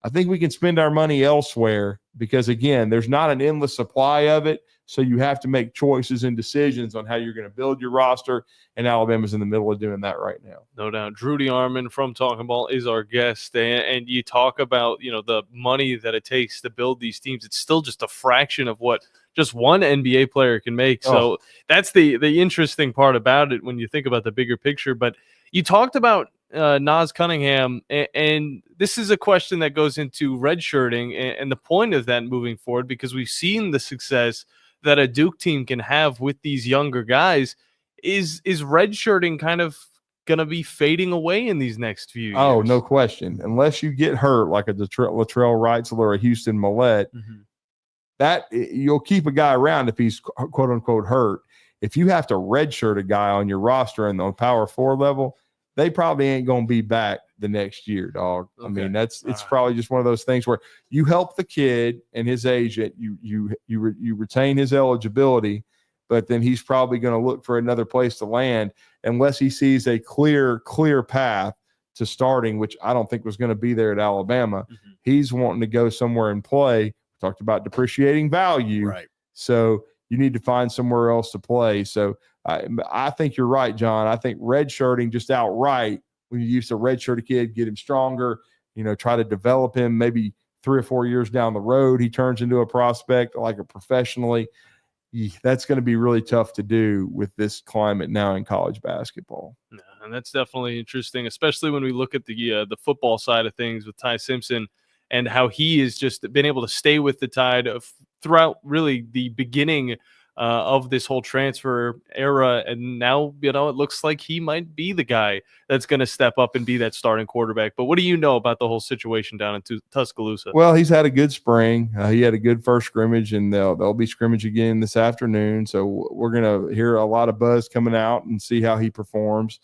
I think we can spend our money elsewhere because, again, there's not an endless supply of it, so you have to make choices and decisions on how you're going to build your roster, and Alabama's in the middle of doing that right now. No doubt. Drudy Armand from Talking Ball is our guest, and you talk about, the money that it takes to build these teams. It's still just a fraction of what just one NBA player can make. So that's the interesting part about it when you think about the bigger picture. But you talked about Nas Cunningham, and this is a question that goes into redshirting and the point of that moving forward, because we've seen the success that a Duke team can have with these younger guys. Is redshirting kind of going to be fading away in these next few years? Oh, no question. Unless you get hurt like a Latrell Wrightsell or a Houston Millette, that you'll keep a guy around if he's quote unquote hurt. If you have to redshirt a guy on your roster and on Power 4 level, they probably ain't going to be back the next year, dog. Okay. I mean, it's probably just one of those things where you help the kid and his agent, you retain his eligibility, but then he's probably going to look for another place to land unless he sees a clear path to starting, which I don't think was going to be there at Alabama. He's wanting to go somewhere and play. We talked about depreciating value. Right. So you need to find somewhere else to play. So I think you're right, John. I think redshirting just outright, when you used to redshirt a kid, get him stronger, try to develop him, maybe 3 or 4 years down the road, he turns into a prospect like a professionally. That's going to be really tough to do with this climate now in college basketball. Yeah, and that's definitely interesting, especially when we look at the football side of things with Ty Simpson and how he has just been able to stay with the Tide throughout really the beginning of this whole transfer era. And now, it looks like he might be the guy that's going to step up and be that starting quarterback. But what do you know about the whole situation down in Tuscaloosa? Well, he's had a good spring. He had a good first scrimmage, and they'll be scrimmage again this afternoon. So we're going to hear a lot of buzz coming out and see how he performs.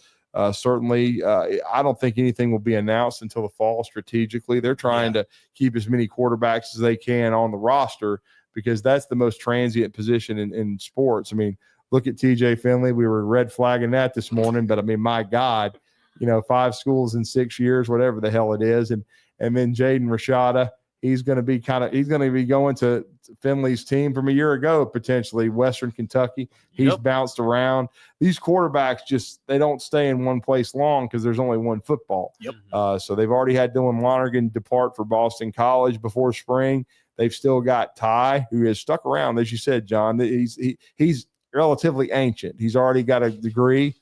Certainly, I don't think anything will be announced until the fall strategically. They're trying to keep as many quarterbacks as they can on the roster, because that's the most transient position in sports. I mean, look at TJ Finley. We were red flagging that this morning, but I mean, my God, 5 schools in 6 years, whatever the hell it is. And then Jaden Rashada, he's going to be going to Finley's team from a year ago, potentially Western Kentucky. He's bounced around. These quarterbacks they don't stay in one place long because there's only one football. So they've already had Dylan Lonergan depart for Boston College before spring. They've still got Ty, who has stuck around, as you said, John. He's relatively ancient. He's already got a degree.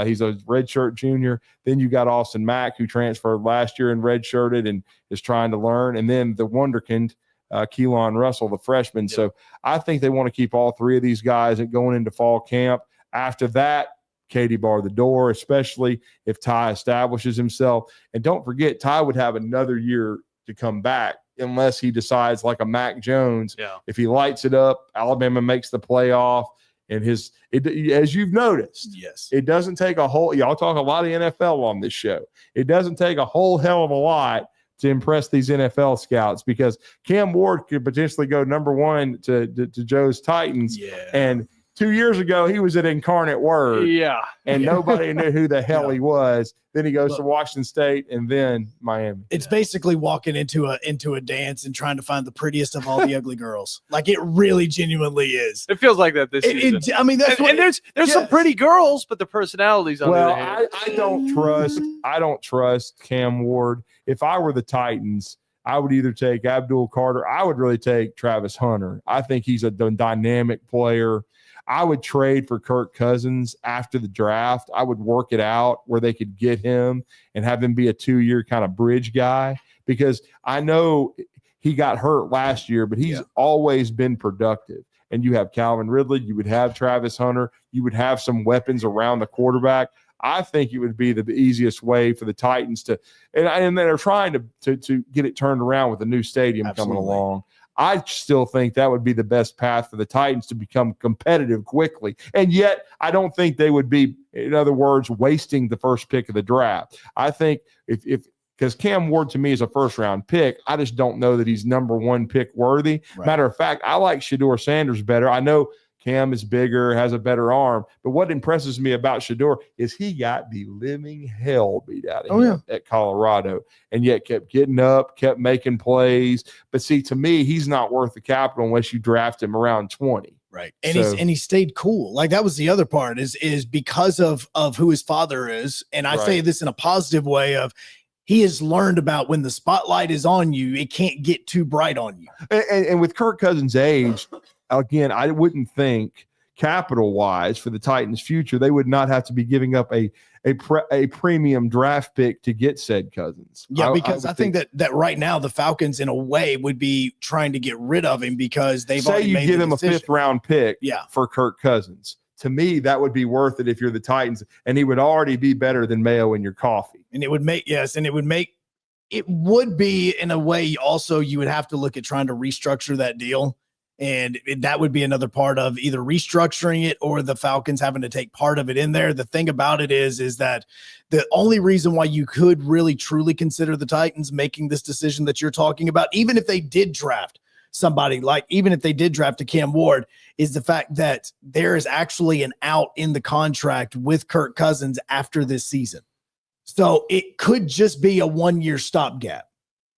He's a redshirt junior. Then you got Austin Mack, who transferred last year and redshirted and is trying to learn. And then the wonderkind, Keelan Russell, the freshman. So I think they want to keep all 3 of these guys going into fall camp. After that, Katie bar the door, especially if Ty establishes himself. And don't forget, Ty would have another year to come back unless he decides, like a Mac Jones, if he lights it up, Alabama makes the playoff. And as you've noticed, it doesn't take a whole – y'all talk a lot of NFL on this show. It doesn't take a whole hell of a lot to impress these NFL scouts, because Cam Ward could potentially go number 1 to Joe's Titans. And 2 years ago, he was at Incarnate Word. Yeah. And nobody knew who the hell he was. Then he goes Look, to Washington State and then Miami. It's basically walking into a dance and trying to find the prettiest of all the ugly girls. Like it really genuinely is. It feels like that this season. I mean, that's and there's some pretty girls, but the personalities on the other hand. I don't trust Cam Ward. If I were the Titans, I would either take Abdul Carter. I would really take Travis Hunter. I think he's a dynamic player. I would trade for Kirk Cousins after the draft. I would work it out where they could get him and have him be a 2-year kind of bridge guy, because I know he got hurt last year, but he's always been productive. And you have Calvin Ridley, you would have Travis Hunter, you would have some weapons around the quarterback. I think it would be the easiest way for the Titans to, and they're trying to get it turned around with a new stadium coming along. I still think that would be the best path for the Titans to become competitive quickly. And yet I don't think they would be, in other words, wasting the first pick of the draft. I think because Cam Ward to me is a first round pick, I just don't know that he's number one pick worthy. Right. Matter of fact, I like Shedeur Sanders better. I know Cam is bigger, has a better arm, but what impresses me about Shedeur is he got the living hell beat out of him at Colorado, and yet kept getting up, kept making plays. But see, to me, he's not worth the capital unless you draft him around 20. Right. And he stayed cool. Like that was the other part is because of who his father is. And I say this in a positive way of he has learned about when the spotlight is on you, it can't get too bright on you. And with Kirk Cousins' age, again, I wouldn't think capital-wise for the Titans' future, they would not have to be giving up a premium draft pick to get said Cousins. Yeah, because I think that right now the Falcons, in a way, would be trying to get rid of him because they've already made the decision. Say you give him a fifth-round pick for Kirk Cousins. To me, that would be worth it if you're the Titans, and he would already be better than Mayo in your coffee. And it would make it would be, in a way, also you would have to look at trying to restructure that deal. And that would be another part of either restructuring it or the Falcons having to take part of it in there. The thing about it is that the only reason why you could really truly consider the Titans making this decision that you're talking about, even if they did draft somebody, like even if they did draft a Cam Ward, is the fact that there is actually an out in the contract with Kirk Cousins after this season. So it could just be a 1-year stopgap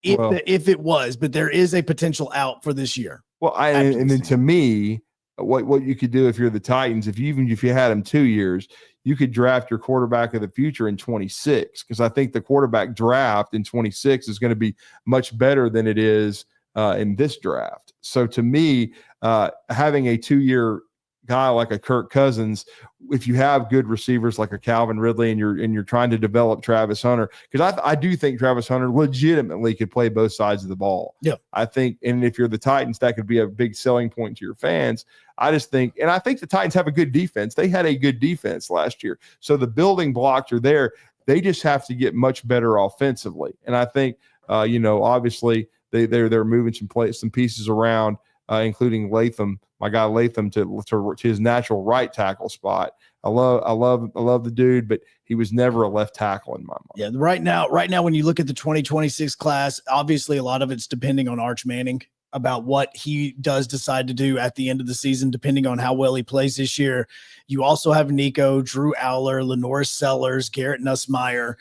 if it was, but there is a potential out for this year. Well, and then to me, what you could do if you're the Titans, if you had them 2 years, you could draft your quarterback of the future in 26, because I think the quarterback draft in 26 is going to be much better than it is in this draft. So to me, having a 2-year guy like a Kirk Cousins, if you have good receivers like a Calvin Ridley and you're trying to develop Travis Hunter, because I do think Travis Hunter legitimately could play both sides of the ball. Yeah, I think, and if you're the Titans, that could be a big selling point to your fans. I think the Titans have a good defense. They had a good defense last year, so the building blocks are there. They just have to get much better offensively, and I think obviously they're moving some pieces around, including Latham. My guy Latham to his natural right tackle spot. I love the dude, but he was never a left tackle in my mind. Yeah, right now, when you look at the 2026 class, obviously a lot of it's depending on Arch Manning about what he does decide to do at the end of the season, depending on how well he plays this year. You also have Nico, DrewOwler, Lenore Sellers, Garrett Nussmeier,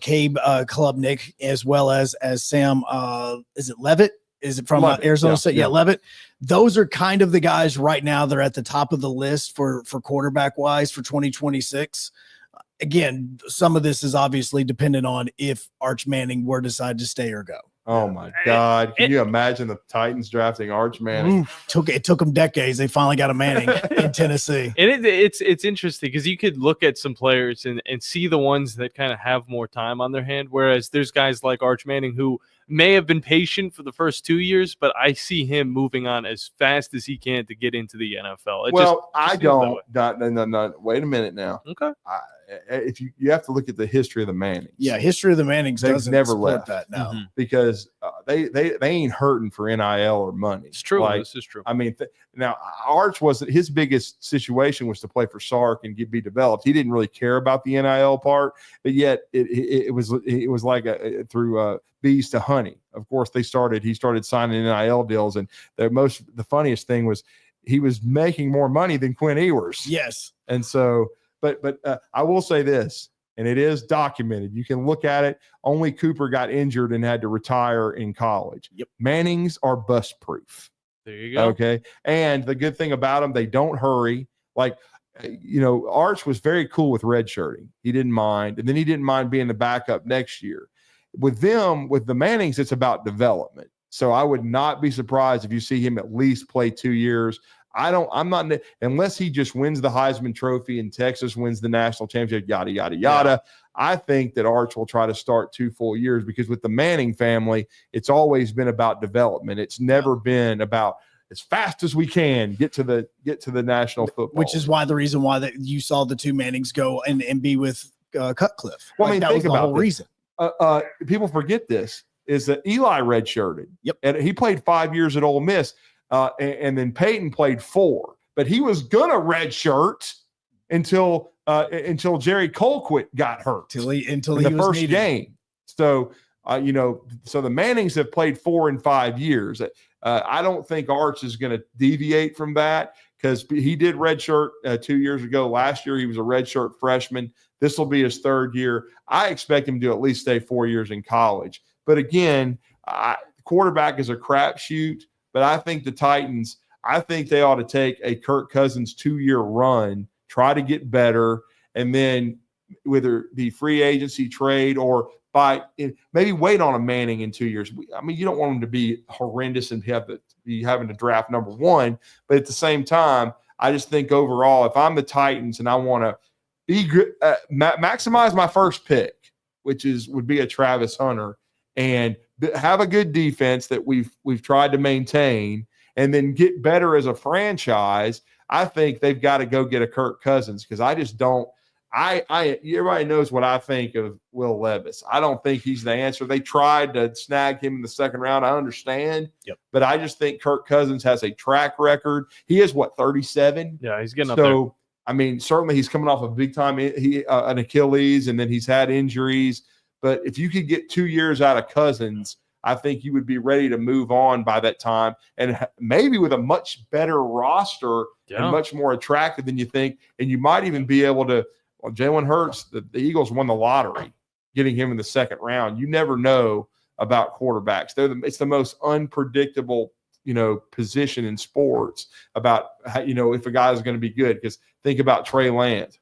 Cabe Klubnik, as well as Sam. Is it Levitt? Is it from Arizona State? Yeah, Levitt. Those are kind of the guys right now. They're at the top of the list for quarterback wise for 2026. Again, some of this is obviously dependent on if Arch Manning were to decide to stay or go. Oh my God! Can you imagine the Titans drafting Arch Manning? It took them decades. They finally got a Manning in Tennessee. And it's interesting because you could look at some players and see the ones that kind of have more time on their hand, whereas there's guys like Arch Manning who may have been patient for the first 2 years, but I see him moving on as fast as he can to get into the NFL. I don't. No. Wait a minute now. Okay. If you have to look at the history of the Mannings. Yeah, history of the Mannings doesn't never support left that now because they ain't hurting for NIL or money. It's true. This is true. I mean, now Arch wasn't his biggest situation was to play for Sark and be developed. He didn't really care about the NIL part, but yet it was like through bees to honey. Of course, he started signing NIL deals, and the funniest thing was he was making more money than Quinn Ewers. Yes. And so, but I will say this, and it is documented. You can look at it. Only Cooper got injured and had to retire in college. Yep. Mannings are bust proof. There you go. Okay. And the good thing about them, they don't hurry. Like, Arch was very cool with redshirting. He didn't mind. And then he didn't mind being the backup next year. With the Mannings, it's about development. So I would not be surprised if you see him at least play 2 years. I'm not, unless he just wins the Heisman Trophy and Texas wins the national championship, yada, yada, yada. Yeah. I think that Arch will try to start 2 full years, because with the Manning family, it's always been about development. It's never been about as fast as we can get to the national football. Which is why the reason why that you saw the two Mannings go and be with Cutcliffe. Well, I mean, that think was the about whole this. reason. People forget this, is that Eli redshirted. Yep. And he played 5 years at Ole Miss. And then Peyton played 4, but he was gonna redshirt until Jerry Colquitt got hurt until he the was first needed. game. So so the Mannings have played 4 and 5 years. I don't think Arch is going to deviate from that, because he did redshirt 2 years ago. Last year he was a redshirt freshman. This will be his 3rd year. I expect him to at least stay 4 years in college. But again, quarterback is a crapshoot. But I think the Titans, they ought to take a Kirk Cousins 2-year run, try to get better, and then whether the free agency trade or maybe wait on a Manning in 2 years. I mean, you don't want him to be horrendous and be having to draft number 1. But at the same time, I just think overall, if I'm the Titans and I want to be good, maximize my first pick, which would be a Travis Hunter, and have a good defense that we've tried to maintain, and then get better as a franchise, I think they've got to go get a Kirk Cousins, because I just don't. Everybody knows what I think of Will Levis. I don't think he's the answer. They tried to snag him in the 2nd round. I understand, but I just think Kirk Cousins has a track record. He is 37. Yeah, he's getting up there. So I mean, certainly he's coming off a big time an Achilles, and then he's had injuries. But if you could get 2 years out of Cousins, I think you would be ready to move on by that time, and maybe with a much better roster and much more attractive than you think. And you might even be able to. Well, Jalen Hurts, the Eagles won the lottery, getting him in the 2nd round. You never know about quarterbacks. It's the most unpredictable, position in sports about how, if a guy is going to be good. Because think about Trey Lance.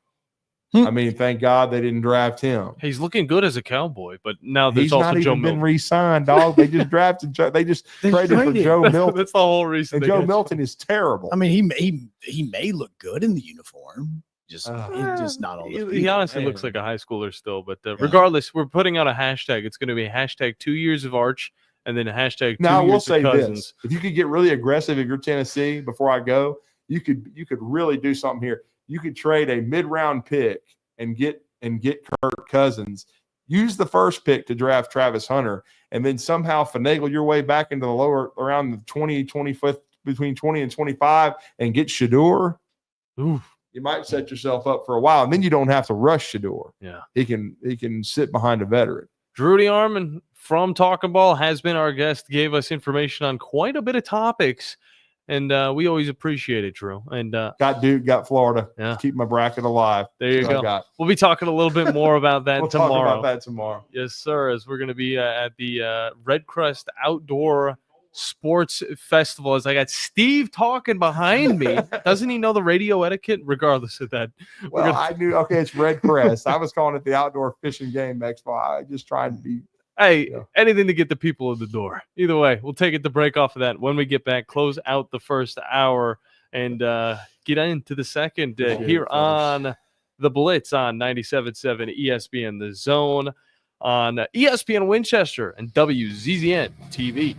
I mean, thank God they didn't draft him. He's looking good as a Cowboy, but now there's He's also not Joe even Milton. been re-signed, dog. They just drafted. They just traded for Joe Milton. That's the whole reason. And Joe Milton is terrible. I mean, he may look good in the uniform. Just not all. He honestly looks like a high schooler still, but regardless, we're putting out a hashtag. It's going to be hashtag 2 years of Arch, and then a hashtag 2 now, I will years say of Cousins. this: if you could get really aggressive, if you're Tennessee, before I go, you could really do something here. You could trade a mid-round pick and get Kirk Cousins. Use the first pick to draft Travis Hunter, and then somehow finagle your way back into the lower around the 25th, between 20 and 25, and get Shador. Ooh. You might set yourself up for a while, and then you don't have to rush Shador. Yeah, he can sit behind a veteran. Drudy Armand from Talking Ball has been our guest. Gave us information on quite a bit of topics, and we always appreciate it, Drew. And got Duke, got Florida. Yeah, keep my bracket alive. There you go. We'll be talking a little bit more about that tomorrow. Talk about that tomorrow. Yes, sir. As we're going to be at the Red Crest Outdoor Sports Festival, as I got Steve talking behind me. Doesn't he know the radio etiquette? Regardless of that, well, I knew. Okay, it's Red Crest. I was calling it the Outdoor Fishing Game Expo. I just tried to be. Hey, anything to get the people in the door. Either way, we'll take it to break off of that. When we get back, close out the first hour and get into the second here on the Blitz on 97.7 ESPN The Zone, on ESPN Winchester and WZZN TV.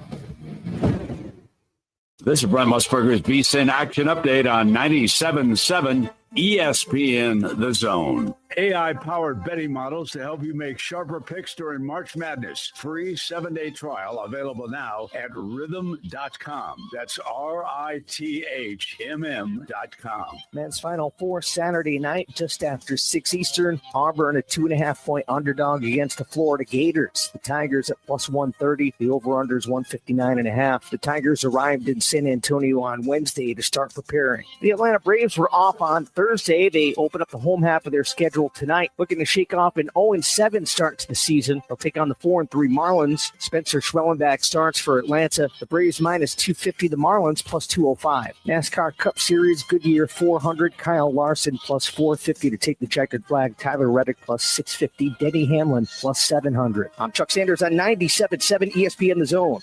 This is Brent Musburger's VSiN Action Update on 97.7 ESPN The Zone. AI-powered betting models to help you make sharper picks during March Madness. Free 7-day trial available now at rhythm.com. That's RITHMM.com. Men's Final Four Saturday night, just after 6 Eastern. Auburn, a 2.5-point underdog against the Florida Gators. The Tigers at plus 130. The over-under is 159.5. The Tigers arrived in San Antonio on Wednesday to start preparing. The Atlanta Braves were off on Thursday. They open up the home half of their schedule tonight, looking to shake off an 0-7 start to the season. They'll take on the 4-3 Marlins. Spencer Schwellenbach starts for Atlanta. The Braves minus 250, the Marlins plus 205. NASCAR Cup Series, Goodyear 400, Kyle Larson plus 450 to take the checkered flag. Tyler Reddick plus 650. Denny Hamlin plus 700. I'm Chuck Sanders on 97.7 ESPN The Zone.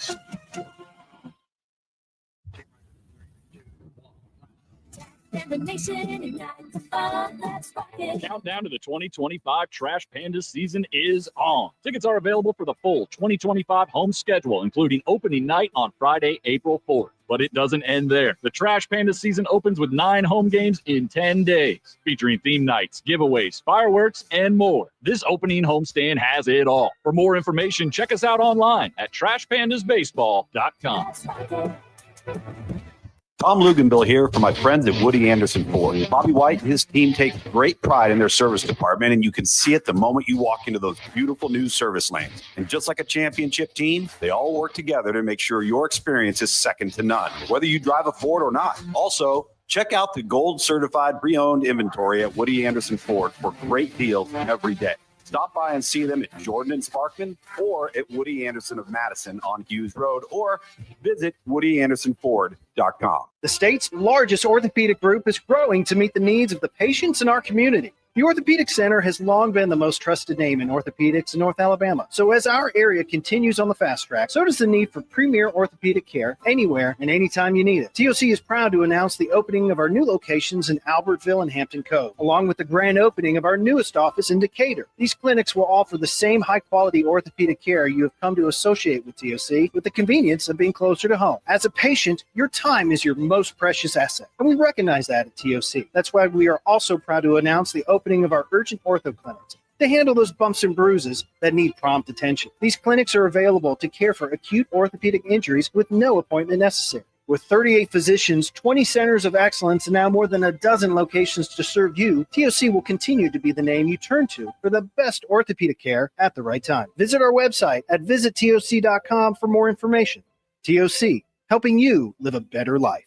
Countdown to the 2025 Trash Pandas season is on. Tickets are available for the full 2025 home schedule, including opening night on Friday, April 4th. But it doesn't end there. The Trash Pandas season opens with 9 home games in 10 days, featuring theme nights, giveaways, fireworks, and more. This opening homestand has it all. For more information, check us out online at trashpandasbaseball.com. Tom Luganville here for my friends at Woody Anderson Ford. Bobby White and his team take great pride in their service department, and you can see it the moment you walk into those beautiful new service lanes. And just like a championship team, they all work together to make sure your experience is second to none, whether you drive a Ford or not. Also, check out the gold certified pre-owned inventory at Woody Anderson Ford for great deals every day. Stop by and see them at Jordan and Sparkman or at Woody Anderson of Madison on Hughes Road, or visit WoodyAndersonFord.com. The state's largest orthopedic group is growing to meet the needs of the patients in our community. The Orthopedic Center has long been the most trusted name in orthopedics in North Alabama. So as our area continues on the fast track, so does the need for premier orthopedic care anywhere and anytime you need it. TOC is proud to announce the opening of our new locations in Albertville and Hampton Cove, along with the grand opening of our newest office in Decatur. These clinics will offer the same high-quality orthopedic care you have come to associate with TOC, with the convenience of being closer to home. As a patient, your time is your most precious asset, and we recognize that at TOC. That's why we are also proud to announce the opening of our urgent ortho clinics to handle those bumps and bruises that need prompt attention. These clinics are available to care for acute orthopedic injuries with no appointment necessary. With 38 physicians, 20 centers of excellence, and now more than a dozen locations to serve you, TOC will continue to be the name you turn to for the best orthopedic care at the right time. Visit our website at visittoc.com for more information. TOC, helping you live a better life.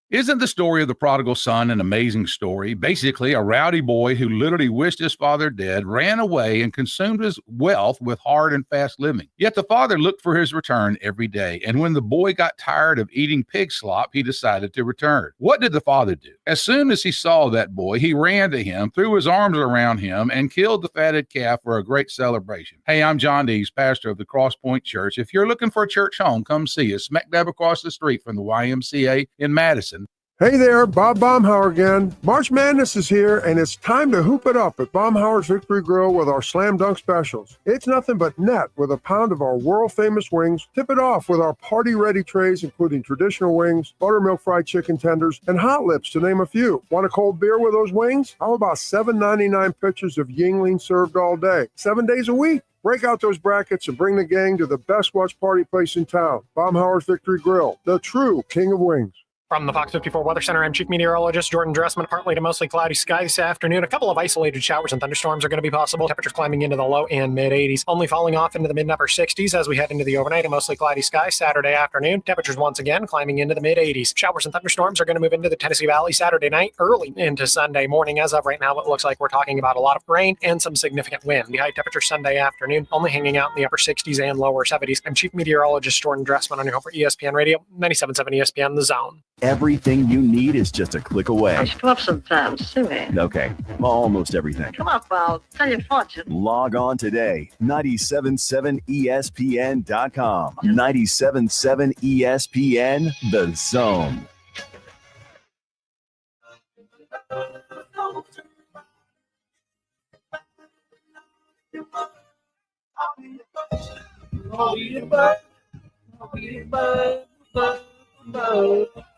Isn't the story of the prodigal son an amazing story? Basically, a rowdy boy who literally wished his father dead, ran away, and consumed his wealth with hard and fast living. Yet the father looked for his return every day, and when the boy got tired of eating pig slop, he decided to return. What did the father do? As soon as he saw that boy, he ran to him, threw his arms around him, and killed the fatted calf for a great celebration. Hey, I'm John Dees, pastor of the Cross Point Church. If you're looking for a church home, come see us, smack dab across the street from the YMCA in Madison. Hey there, Bob Baumhauer again. March Madness is here, and it's time to hoop it up at Baumhauer's Victory Grill with our Slam Dunk specials. It's nothing but net with a pound of our world-famous wings. Tip it off with our party-ready trays, including traditional wings, buttermilk fried chicken tenders, and hot lips, to name a few. Want a cold beer with those wings? How about $7.99 pitchers of Yingling served all day, 7 days a week? Break out those brackets and bring the gang to the best watch party place in town, Baumhauer's Victory Grill, the true king of wings. From the Fox 54 Weather Center, I'm Chief Meteorologist Jordan Dressman. Partly to mostly cloudy sky this afternoon. A couple of isolated showers and thunderstorms are going to be possible. Temperatures climbing into the low and mid 80s. Only falling off into the mid upper 60s as we head into the overnight. A mostly cloudy sky Saturday afternoon. Temperatures once again climbing into the mid 80s. Showers and thunderstorms are going to move into the Tennessee Valley Saturday night, early into Sunday morning. As of right now, it looks like we're talking about a lot of rain and some significant wind. The high temperature Sunday afternoon only hanging out in the upper 60s and lower 70s. I'm Chief Meteorologist Jordan Dressman on your home for ESPN Radio, 97.7 ESPN The Zone. Everything you need is just a click away. I should come up sometimes, see me. Okay, almost everything. Come up, I'll tell you a fortune. Log on today, 977ESPN.com. 977 ESPN, The Zone.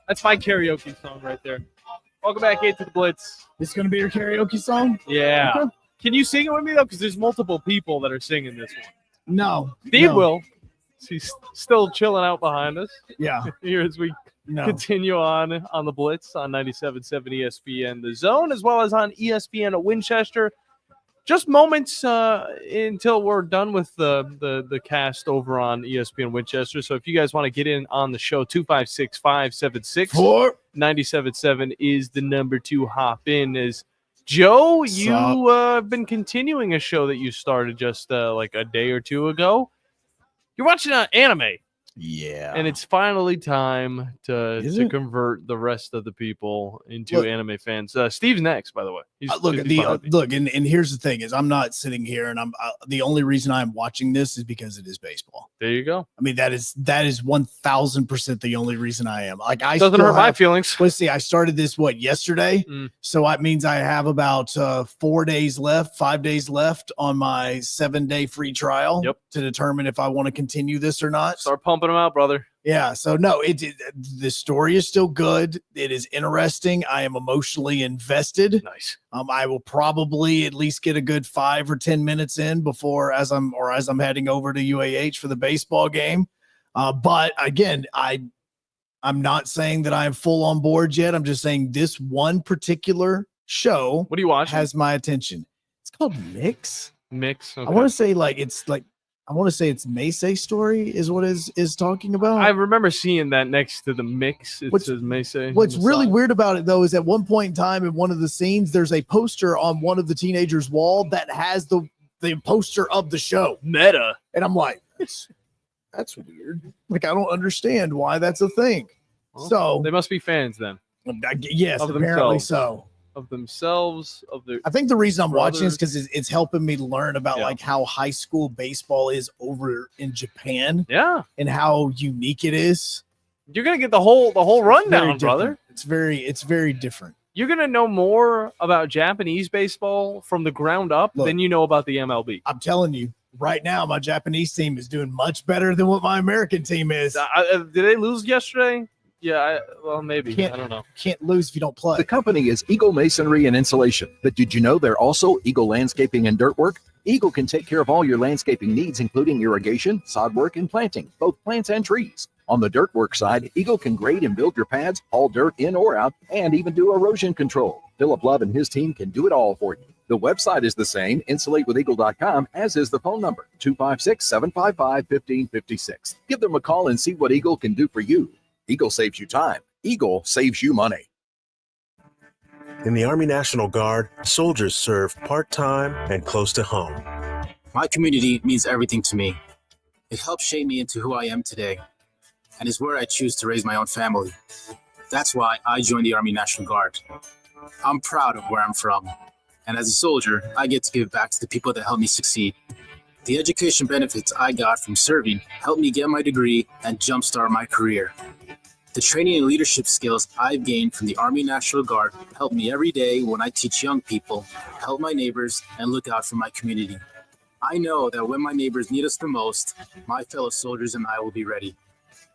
That's my karaoke song right there. Welcome back into the Blitz. This is going to be your karaoke song? Yeah. Okay. Can you sing it with me, though? Because there's multiple people that are singing this one. No. Steve no. will. He's still chilling out behind us. Yeah. Here as we No. continue on the Blitz on 97.7 ESPN The Zone, as well as on ESPN at Winchester. Just moments until we're done with the cast over on ESPN Winchester. So if you guys want to get in on the show, 256-576-97.7 is the number to hop in. As Joe, you have been continuing a show that you started just like a day or two ago. You're watching anime. Yeah. And it's finally time to convert the rest of the people into anime fans. Steve's next, by the way. And here's the thing: is I'm not sitting here, and I'm the only reason I'm watching this is because it is baseball. There you go. I mean, that is 1,000% the only reason I am. Like, I doesn't hurt my feelings. Let's see, I started this yesterday, so that means I have about 5 days left on my 7-day free trial. Yep. To determine if I want to continue this or not. Start pumping them out, brother. Yeah. So no, the story is still good. It is interesting. I am emotionally invested. Nice. I will probably at least get a good 5 or 10 minutes in before as I'm heading over to UAH for the baseball game. But again, I'm not saying that I am full on board yet. I'm just saying this one particular show. What do you watch? Has my attention. It's called Mix. Mix. Okay. I want to say it's Macy's story is what is talking about. I remember seeing that next to the Mix. It says Macy's. What's really weird about it, though, is at one point in time in one of the scenes, there's a poster on one of the teenagers' wall that has the poster of the show. Meta. And I'm like, that's weird. Like, I don't understand why that's a thing. Well, so they must be fans then. Yes, apparently so. Of themselves, of their. I think the reason I'm watching is brothers. because it's helping me learn about like how high school baseball is over in Japan. Yeah. And how unique it is. You're gonna get the whole rundown, brother. It's very different. You're gonna know more about Japanese baseball from the ground up than you know about the MLB. I'm telling you, right now, my Japanese team is doing much better than what my American team is. Did they lose yesterday? Yeah, maybe. I don't know. Can't lose if you don't play. The company is Eagle Masonry and Insulation, but did you know they're also Eagle Landscaping and Dirt Work? Eagle can take care of all your landscaping needs, including irrigation, sod work, and planting, both plants and trees. On the dirt work side, Eagle can grade and build your pads, haul dirt in or out, and even do erosion control. Philip Love and his team can do it all for you. The website is the same, insulatewitheagle.com, as is the phone number, 256-755-1556. Give them a call and see what Eagle can do for you. Eagle saves you time. Eagle saves you money. In the Army National Guard, soldiers serve part-time and close to home. My community means everything to me. It helps shape me into who I am today, and is where I choose to raise my own family. That's why I joined the Army National Guard. I'm proud of where I'm from, and as a soldier, I get to give back to the people that helped me succeed. The education benefits I got from serving helped me get my degree and jumpstart my career. The training and leadership skills I've gained from the Army National Guard help me every day when I teach young people, help my neighbors, and look out for my community. I know that when my neighbors need us the most, my fellow soldiers and I will be ready.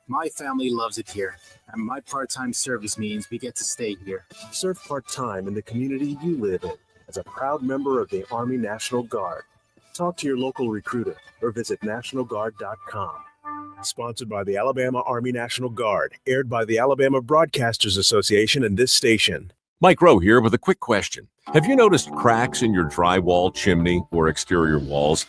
My family loves it here, and my part-time service means we get to stay here. Serve part-time in the community you live in as a proud member of the Army National Guard. Talk to your local recruiter or visit nationalguard.com. Sponsored by the Alabama Army National Guard, aired by the Alabama Broadcasters Association and this station. Mike Rowe here with a quick question. Have you noticed cracks in your drywall, chimney, or exterior walls?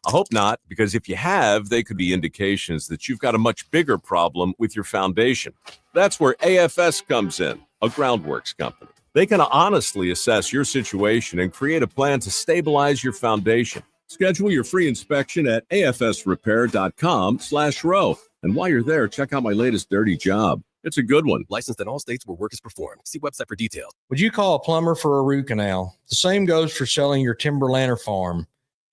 I hope not, because if you have, they could be indications that you've got a much bigger problem with your foundation. That's where AFS comes in, a groundworks company. They can honestly assess your situation and create a plan to stabilize your foundation. Schedule your free inspection at afsrepair.com/row. And while you're there, check out my latest dirty job. It's a good one. Licensed in all states where work is performed. See website for details. Would you call a plumber for a root canal? The same goes for selling your timberland or farm.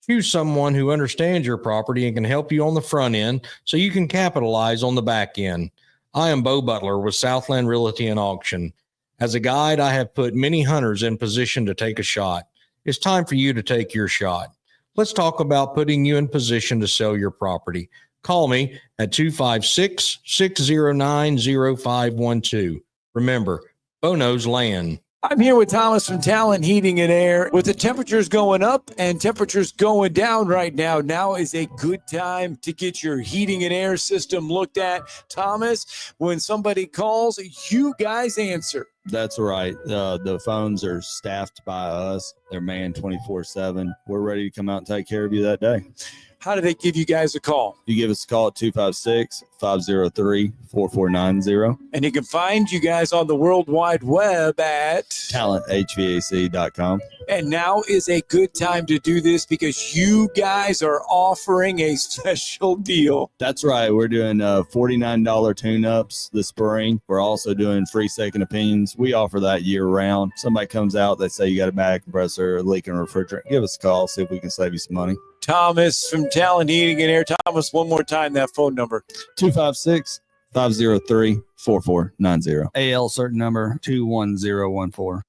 Choose someone who understands your property and can help you on the front end so you can capitalize on the back end. I am Bo Butler with Southland Realty and Auction. As a guide, I have put many hunters in position to take a shot. It's time for you to take your shot. Let's talk about putting you in position to sell your property. Call me at 256-609-0512. Remember, Bo knows land. I'm here with Thomas from Talent Heating and Air. With the temperatures going up and temperatures going down right now, now is a good time to get your heating and air system looked at. Thomas, when somebody calls, you guys answer. That's right. The phones are staffed by us. They're manned 24/7. We're ready to come out and take care of you that day. How do they give you guys a call? You give us a call at 256-503-4490. And you can find you guys on the World Wide Web at talenthvac.com. And now is a good time to do this because you guys are offering a special deal. That's right. We're doing $49 tune-ups this spring. We're also doing free second opinions. We offer that year-round. Somebody comes out, they say you got a bad compressor, a leaking refrigerant. Give us a call, see if we can save you some money. Thomas from Talent Heating and Air. Thomas, one more time, that phone number. 256-503-4490. AL certain number 21014.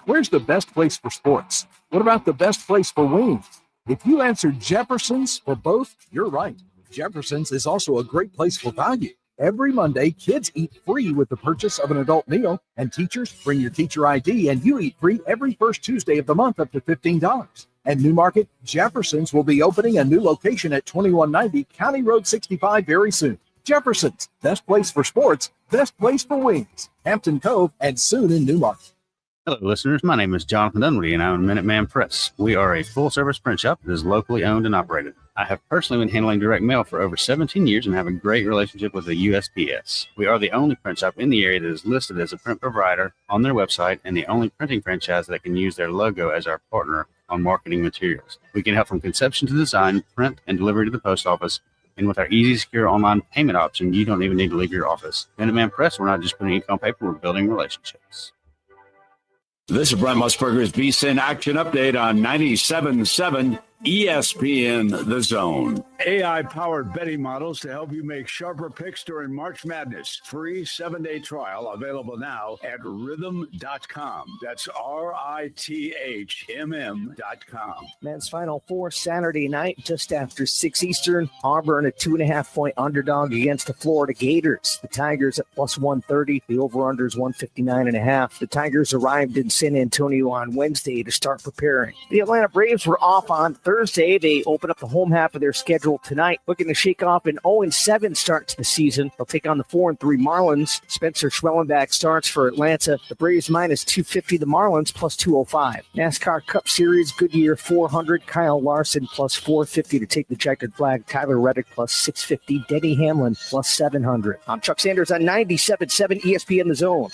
Where's the best place for sports? What about the best place for wings? If you answered Jefferson's for both, you're right. Jefferson's is also a great place for value. Every Monday, kids eat free with the purchase of an adult meal, and teachers bring your teacher ID, and you eat free every first Tuesday of the month up to $15. At Newmarket, Jefferson's will be opening a new location at 2190 County Road 65 very soon. Jefferson's, best place for sports, best place for wings. Hampton Cove, and soon in Newmarket. Hello, listeners. My name is Jonathan Dunwoody, and I'm Minuteman Press. We are a full-service print shop that is locally owned and operated. I have personally been handling direct mail for over 17 years and have a great relationship with the USPS. We are the only print shop in the area that is listed as a print provider on their website and the only printing franchise that can use their logo as our partner on marketing materials. We can help from conception to design, print, and delivery to the post office. And with our easy, secure online payment option, you don't even need to leave your office. Minuteman Press, we're not just putting ink on paper, we're building relationships. This is Brent Musburger's VSIN Action Update on 97.7 ESPN The Zone. AI-powered betting models to help you make sharper picks during March Madness. Free 7-day trial available now at rhythm.com. That's RITHMM.com. Men's Final Four Saturday night, just after 6 Eastern. Auburn a 2.5-point underdog against the Florida Gators. The Tigers at plus 130. The over-under is 159.5. The Tigers arrived in San Antonio on Wednesday to start preparing. The Atlanta Braves were off on Thursday. They open up the home half of their schedule tonight, looking to shake off an 0-7 start to the season. They'll take on the 4-3 Marlins. Spencer Schwellenbach starts for Atlanta. The Braves minus 250, the Marlins plus 205. NASCAR Cup Series, Goodyear 400, Kyle Larson plus 450 to take the checkered flag. Tyler Reddick plus 650, Denny Hamlin plus 700. I'm Chuck Sanders on 97.7 ESPN The Zone.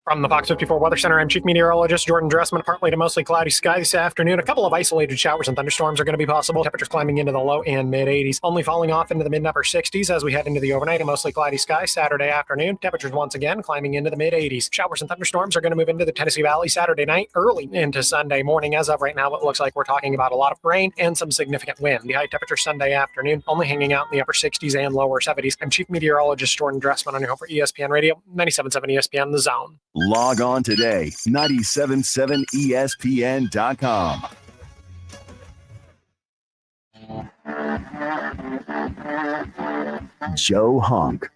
From the Fox 54 Weather Center, I'm Chief Meteorologist Jordan Dressman. Partly to mostly cloudy sky this afternoon. A couple of isolated showers and thunderstorms are going to be possible. Temperatures climbing into the low and mid-80s. Only falling off into the mid-upper 60s as we head into the overnight. A mostly cloudy sky Saturday afternoon. Temperatures once again climbing into the mid-80s. Showers and thunderstorms are going to move into the Tennessee Valley Saturday night, early into Sunday morning. As of right now, it looks like we're talking about a lot of rain and some significant wind. The high temperature Sunday afternoon only hanging out in the upper 60s and lower 70s. I'm Chief Meteorologist Jordan Dressman on your home for ESPN Radio, 97.7 ESPN The Zone. Log on today, 977ESPN.com. Joe Hunk,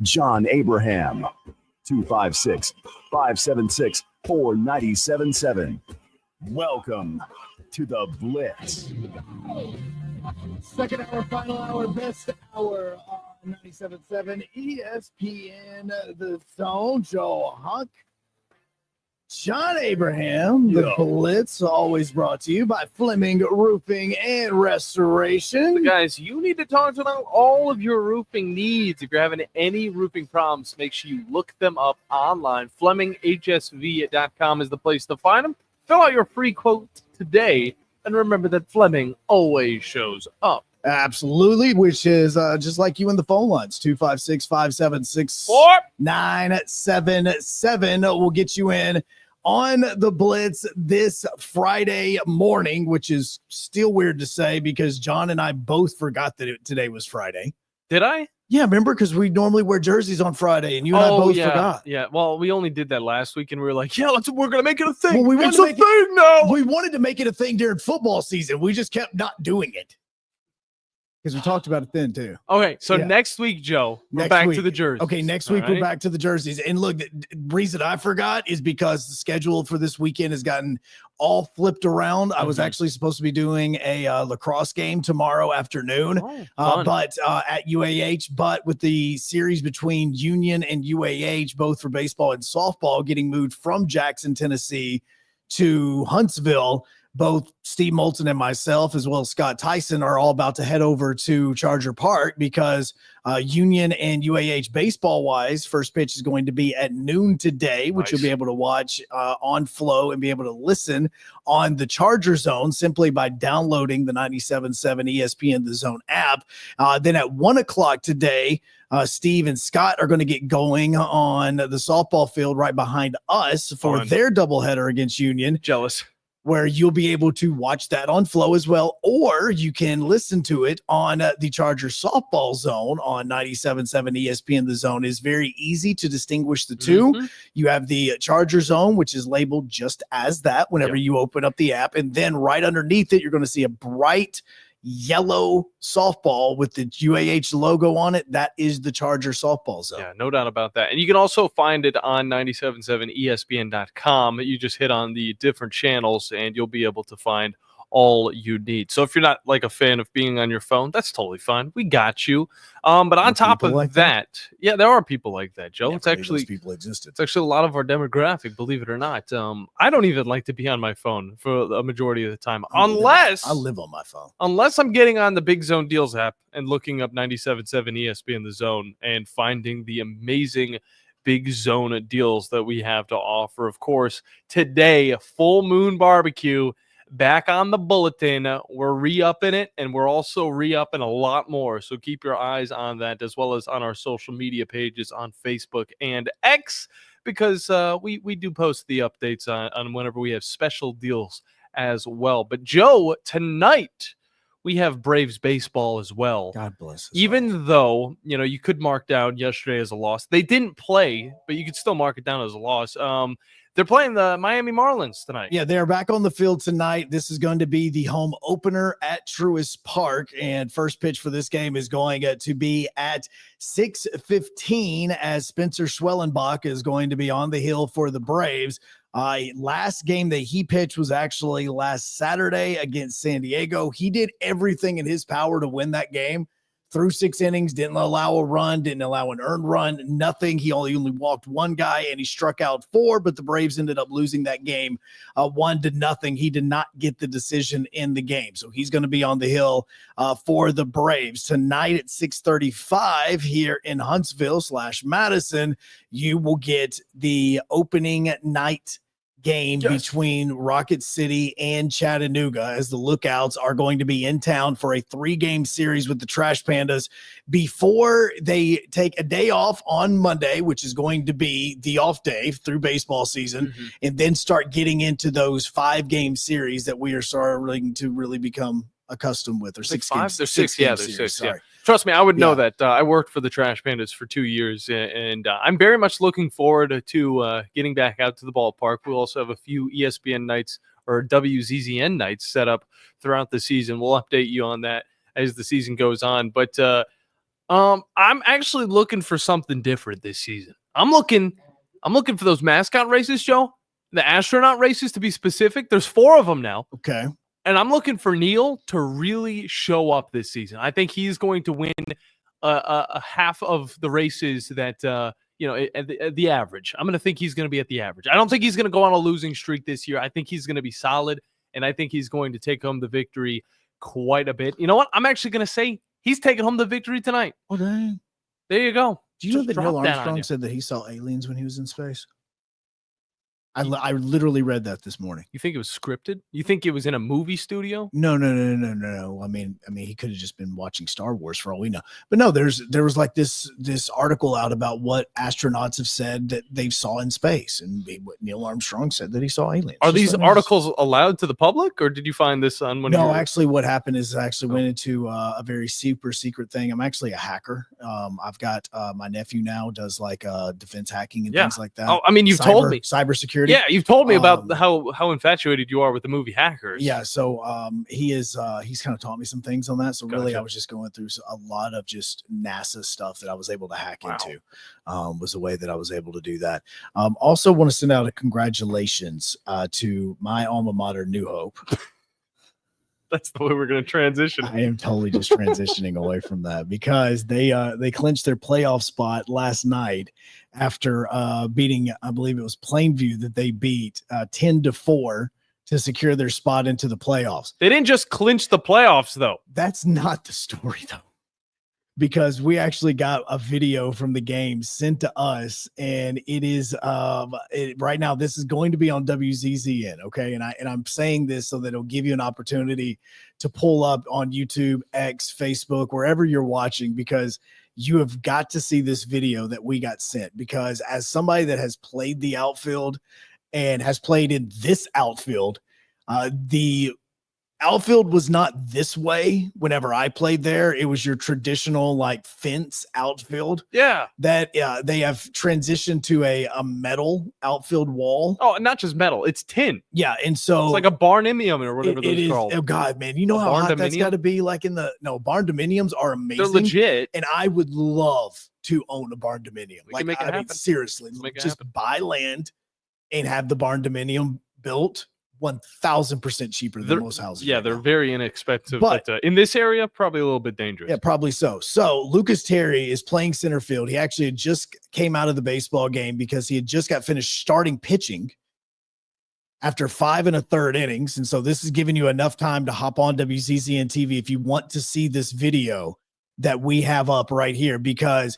John Abraham, 256-576-4977. Welcome to the Blitz. Second hour, final hour, best hour on 97.7 ESPN The Zone. Joe Hunk, John Abraham, the Blitz, always brought to you by Fleming Roofing and Restoration. But guys, you need to talk about all of your roofing needs. If you're having any roofing problems, make sure you look them up online. FlemingHSV.com is the place to find them. Fill out your free quote today, and remember that Fleming always shows up. Absolutely, which is just like you in the phone lines, 256-576-977 will get you in on the Blitz this Friday morning, which is still weird to say because John and I both forgot that today was Friday. Did I? Yeah, remember? Because we normally wear jerseys on Friday, and you and I both forgot. Yeah, well, we only did that last week, and we were like, yeah, we're going to make it a thing. Well, we it's a thing now. We wanted to make it a thing during football season. We just kept not doing it. because we talked about it then too. Okay, so Yeah. next week, Joe, we're Next back week. to the jerseys. Okay, next All week we're right? back to the jerseys. And look, the reason I forgot is because the schedule for this weekend has gotten all flipped around. I was actually supposed to be doing a lacrosse game tomorrow afternoon, fun. but at UAH. But with the series between Union and UAH, both for baseball and softball, getting moved from Jackson, Tennessee to Huntsville, both Steve Moulton and myself, as well as Scott Tyson, are all about to head over to Charger Park because Union and UAH baseball wise, first pitch is going to be at noon today, which you'll be able to watch on Flow and be able to listen on the Charger Zone simply by downloading the 97.7 ESPN The Zone app. Then at 1 o'clock today, Steve and Scott are going to get going on the softball field right behind us for their doubleheader against Union. Jealous. Where you'll be able to watch that on Flow as well, or you can listen to it on the Charger Softball Zone on 97.7 ESPN. The Zone is very easy to distinguish the two. You have the Charger Zone, which is labeled just as that whenever you open up the app, and then right underneath it, you're going to see a bright yellow softball with the UAH logo on it. That is the Charger Softball Zone. Yeah, no doubt about that. And you can also find it on 977ESPN.com. You just hit on the different channels and you'll be able to find all you need. So if you're not like a fan of being on your phone, that's totally fine. We got you. But on top of that, yeah, there are people like that, Joe. It's actually those people existed. It's actually a lot of our demographic, believe it or not. I don't even like to be on my phone for a majority of the time, unless I live on my phone. Unless I'm getting on the Big Zone Deals app and looking up 97.7 ESPN The Zone and finding the amazing Big Zone deals that we have to offer. Of course, today, Full Moon Barbecue back on the bulletin. We're re-upping it, and we're also re-upping a lot more. So keep your eyes on that, as well as on our social media pages on Facebook and X, because we do post the updates on whenever we have special deals as well. But Joe, tonight we have Braves baseball as well. God bless us. Even though, you could mark down yesterday as a loss. They didn't play, but you could still mark it down as a loss. They're playing the Miami Marlins tonight. Yeah, they're back on the field tonight. This is going to be the home opener at Truist Park, and first pitch for this game is going to be at 6:15 as Spencer Schwellenbach is going to be on the hill for the Braves. Last game that he pitched was actually last Saturday against San Diego. He did everything in his power to win that game. Through 6 innings, didn't allow a run, didn't allow an earned run, nothing. He only walked one guy and he struck out 4, but the Braves ended up losing that game 1-0. He did not get the decision in the game. So he's going to be on the hill for the Braves. Tonight at 6:35 here in Huntsville/Madison, you will get the opening night game between Rocket City and Chattanooga, as the Lookouts are going to be in town for a 3-game series with the Trash Pandas before they take a day off on Monday, which is going to be the off day through baseball season, and then start getting into those 5-game series that we are starting to really become accustomed with, or 6 games. They're 6. Yeah, they're 6. Yeah. Trust me, I would know that. I worked for the Trash Pandas for 2 years, and I'm very much looking forward to getting back out to the ballpark. We'll also have a few ESPN nights or WZZN nights set up throughout the season. We'll update you on that as the season goes on. But I'm actually looking for something different this season. I'm looking for those mascot races, Joe. The astronaut races, to be specific. There's 4 of them now. Okay. And I'm looking for Neil to really show up this season. I think he's going to win a half of the races that, at the average. I'm going to think he's going to be at the average. I don't think he's going to go on a losing streak this year. I think he's going to be solid, and I think he's going to take home the victory quite a bit. You know what? I'm actually going to say he's taking home the victory tonight. Oh, dang. There you go. Do you know that Neil Armstrong said that he saw aliens when he was in space? I literally read that this morning. You think it was scripted? You think it was in a movie studio? No. I mean, he could have just been watching Star Wars for all we know. But no, there was like this article out about what astronauts have said that they saw in space, and what Neil Armstrong said that he saw aliens. Are these articles allowed to the public, or did you find this on one? No, actually, what happened is I actually went into a very super secret thing. I'm actually a hacker. I've got my nephew now does like defense hacking and things like that. Oh, I mean, you've told me cybersecurity. security. Yeah, you've told me about how infatuated you are with the movie Hackers. Yeah, so he's kind of taught me some things on that. So really, Gotcha. I was just going through a lot of just NASA stuff that I was able to hack into. Was a way that I was able to do that. Also, want to send out a congratulations to my alma mater, New Hope. That's the way we're going to transition. I am totally just transitioning away from that because they clinched their playoff spot last night after beating, I believe it was Plainview that they beat 10-4 to secure their spot into the playoffs. They didn't just clinch the playoffs, though. That's not the story, though, because we actually got a video from the game sent to us, and it is right now. This is going to be on WZZN, okay? And I'm saying this so that it'll give you an opportunity to pull up on YouTube, X, Facebook, wherever you're watching, because you have got to see this video that we got sent. Because as somebody that has played the outfield and has played in this outfield, the outfield was not this way whenever I played there. It was your traditional like fence outfield. Yeah. That they have transitioned to a metal outfield wall. Oh, not just metal. It's tin. Yeah. And so it's like a barndominium or whatever it is called. Oh God, man. You know how hot that's got to be like in the barn dominiums are amazing. They're legit. And I would love to own a barn dominium. We can make it happen. Seriously, Make it just happen. buy land and have the barn dominium built 1,000% cheaper than most houses. Yeah, right they're now. very inexpensive, But- but in this area, probably a little bit dangerous. Yeah, probably so. So Lucas Terry is playing center field. He actually had just came out of the baseball game because he had just got finished starting pitching after 5 1/3 innings. And so this is giving you enough time to hop on WCCN TV if you want to see this video that we have up right here, because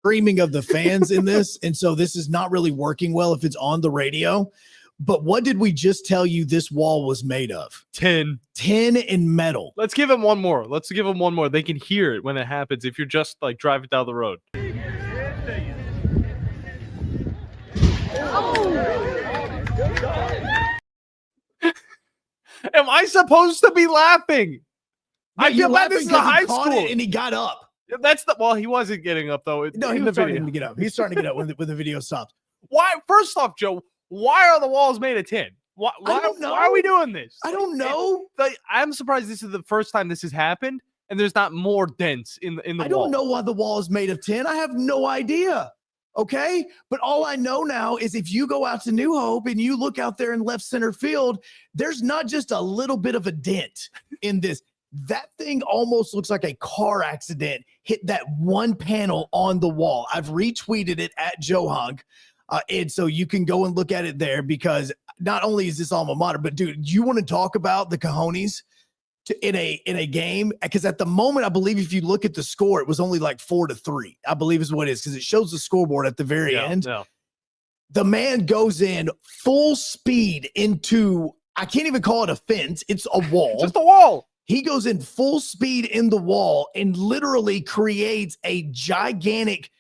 screaming of the fans in this. And so this is not really working well if it's on the radio. But what did we just tell you this wall was made of? Tin and metal. Let's give him one more. Let's give him one more. They can hear it when it happens if you're just like driving down the road. Am I supposed to be laughing? I feel bad. This is a high school. And he got up. That's the well. He wasn't getting up though. No, he in was the starting video. to get up. He's starting to get up when the video stops. Why? First off, Joe, why are the walls made of tin? Why are we doing this? I don't know. I'm surprised this is the first time this has happened, and there's not more dents in the I wall. don't know why the wall is made of tin. I have no idea. Okay. But all I know now is if you go out to New Hope and you look out there in left center field, there's not just a little bit of a dent in this. That thing almost looks like a car accident hit that one panel on the wall. I've retweeted it at Joe Hunk. And so you can go and look at it there, because not only is this alma mater, but dude, you want to talk about the cojones in a game? Because at the moment, I believe if you look at the score, it was only like 4-3, I believe is what it is, because it shows the scoreboard at the very end. Yeah. The man goes in full speed into, I can't even call it a fence. It's a wall. Just a wall. He goes in full speed in the wall and literally creates a gigantic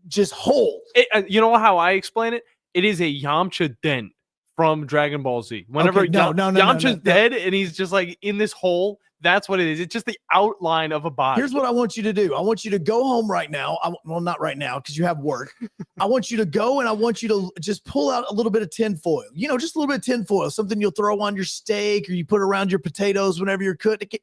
just hole. You know how I explain it? It is a Yamcha dent from Dragon Ball Z. Whenever Okay, no, Yamcha's dead and he's just like in this hole, that's what it is. It's just the outline of a body. Here's what I want you to do. I want you to go home right now. Well, not right now because you have work. I want you to go and I want you to just pull out a little bit of tin foil. You know, just a little bit of tin foil, something you'll throw on your steak or you put around your potatoes whenever you're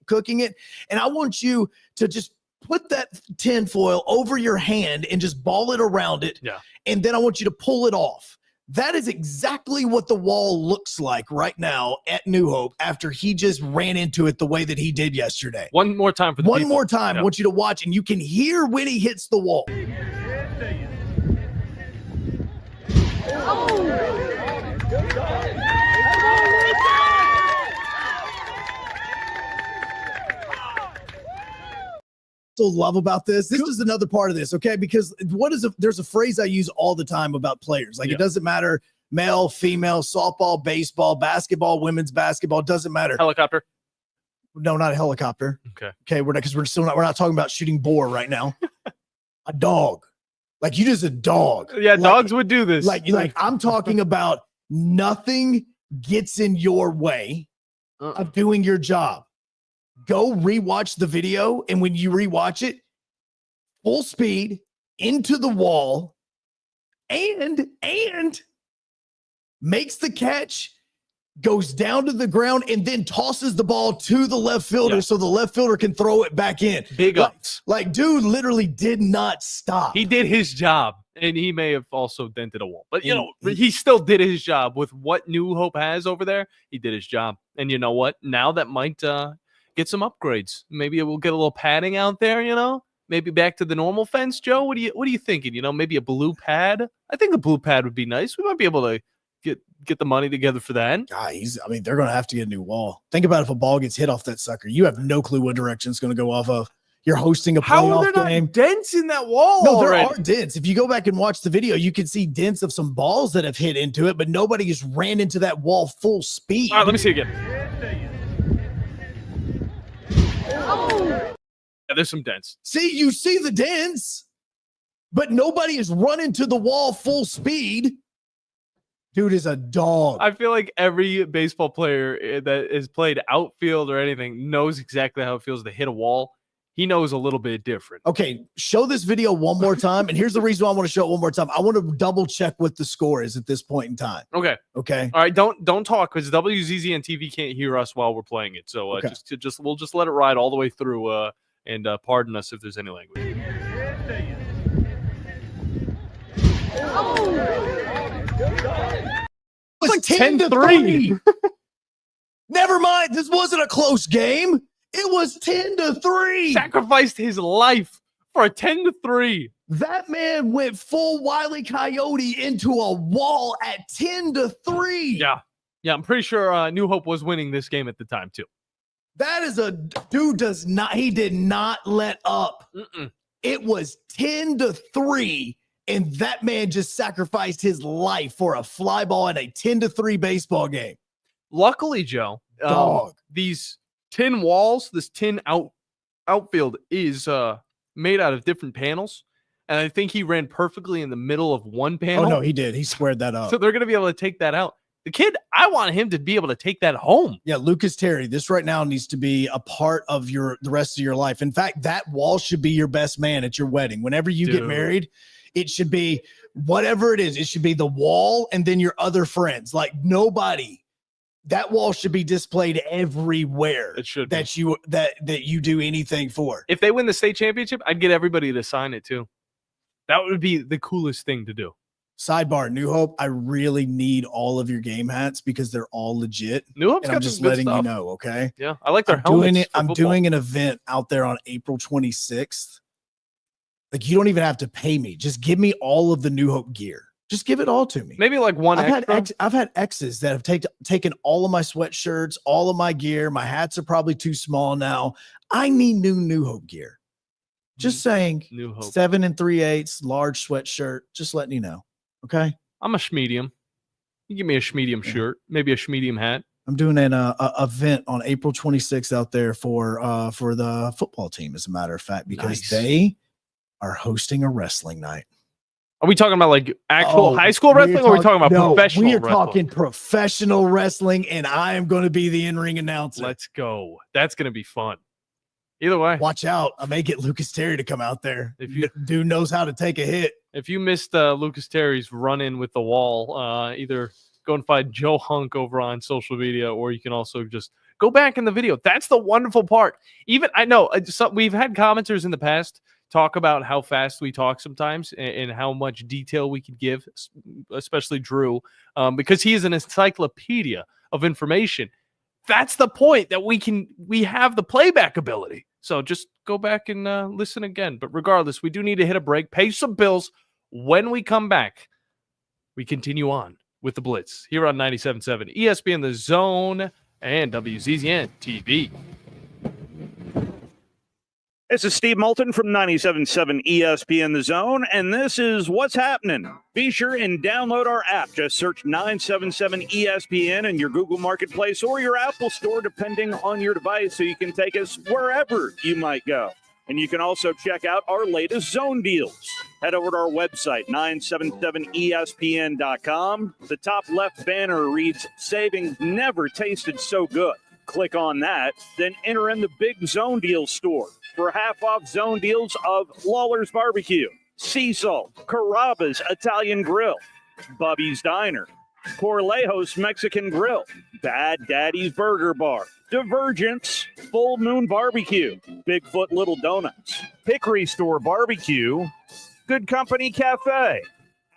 cooking it. And I want you to just put that tin foil over your hand and just ball it around it. Yeah. And then I want you to pull it off. That is exactly what the wall looks like right now at New Hope after he just ran into it the way that he did yesterday. One more time for the One people. more time. Yeah. I want you to watch, and you can hear when he hits the wall. Love about this is another part of this, okay? Because there's a phrase I use all the time about players. Like, it doesn't matter male, female, softball, baseball, basketball, women's basketball, it doesn't matter. Helicopter. No, not a helicopter. Okay. We're not talking about shooting boar right now. A dog. Like, you just a dog. Yeah, dogs would do this. Like I'm talking about nothing gets in your way of doing your job, go rewatch the video. And when you rewatch it, full speed into the wall and makes the catch, goes down to the ground, and then tosses the ball to the left fielder so the left fielder can throw it back in. Big ups. Like, dude literally did not stop. He did his job, and he may have also dented a wall. But, he still did his job with what New Hope has over there. He did his job. And you know what? Now that might get some upgrades. Maybe we'll get a little padding out there, Maybe back to the normal fence, Joe. What are you thinking? Maybe a blue pad? I think the blue pad would be nice. We might be able to get the money together for that. Guys, they're going to have to get a new wall. Think about if a ball gets hit off that sucker. You have no clue what direction it's going to go off of. You're hosting a playoff How are there game. not dents in that wall? No, already? there are dents. If you go back and watch the video, you can see dents of some balls that have hit into it, but nobody has ran into that wall full speed. All right, let me see again. Yeah, there's some dents. See, you see the dents, but nobody has run into the wall full speed. Dude is a dog. I feel like every baseball player that has played outfield or anything knows exactly how it feels to hit a wall. He knows a little bit different. Okay, show this video one more time. And here's the reason why I want to show it one more time. I want to double check what the score is at this point in time. Okay. Okay. All right. Don't talk because WZZ and TV can't hear us while we're playing it. So Okay. we'll just let it ride all the way through. And pardon us if there's any language. It was 10-3. Never mind. This wasn't a close game. It was 10-3. Sacrificed his life for a 10-3. That man went full Wile E. Coyote into a wall at 10-3. Yeah. I'm pretty sure New Hope was winning this game at the time too. That is a dude he did not let up. It was 10-3. And that man just sacrificed his life for a fly ball in a 10-3 baseball game. Luckily, Joe, these tin walls, this tin outfield is made out of different panels. And I think he ran perfectly in the middle of one panel. Oh, no, he did. He squared that up. So they're going to be able to take that out. The kid, I want him to be able to take that home. Yeah, Lucas Terry, this right now needs to be a part of the rest of your life. In fact, that wall should be your best man at your wedding. Whenever you get married, it should be whatever it is. It should be the wall and then your other friends. Like nobody. That wall should be displayed everywhere. It should that you do anything for. If they win the state championship, I'd get everybody to sign it too. That would be the coolest thing to do. Sidebar, New Hope, I really need all of your game hats because they're all legit. New Hope's and got I'm just some good letting you stuff. know, okay? Yeah, I like their helmets. I'm doing an event out there on April 26th. Like, you don't even have to pay me. Just give me all of the New Hope gear. Just give it all to me. Maybe like one extra. I've had exes that have taken all of my sweatshirts, all of my gear. My hats are probably too small now. I need New Hope gear. Just saying. New Hope. 7 3/8 large sweatshirt. Just letting you know. Okay. I'm a schmedium. You give me a schmedium shirt, maybe a schmedium hat. I'm doing an event on April 26th out there for the football team, as a matter of fact, because they are hosting a wrestling night. Are we talking about like actual high school wrestling, or are we talking about professional we are wrestling? talking professional wrestling, and I am going to be the in-ring announcer. Let's go. That's going to be fun. Either way. Watch out. I may get Lucas Terry to come out there. Dude knows how to take a hit. If you missed Lucas Terry's run-in with the wall, either go and find Joe Hunk over on social media, or you can also just go back in the video. That's the wonderful part. Even I know we've had commenters in the past talk about how fast we talk sometimes and how much detail we can give, especially Drew, because he is an encyclopedia of information. That's the point, that we have the playback ability. So just go back and listen again. But regardless, we do need to hit a break, pay some bills. When we come back, we continue on with the Blitz here on 97.7 ESPN The Zone and WZZN TV. This is Steve Moulton from 97.7 ESPN The Zone, and this is What's Happening. Be sure and download our app. Just search 977 ESPN in your Google Marketplace or your Apple Store, depending on your device, so you can take us wherever you might go. And you can also check out our latest zone deals. Head over to our website, 977ESPN.com. The top left banner reads, "Savings never tasted so good." Click on that, then enter in the Big Zone Deals store for half-off zone deals of Lawler's Barbecue, Sea Salt, Carrabba's Italian Grill, Bubby's Diner, Corlejos Mexican Grill, Bad Daddy's Burger Bar, Divergence, Full Moon Barbecue, Bigfoot Little Donuts, Hickory Store Barbecue, Good Company Cafe,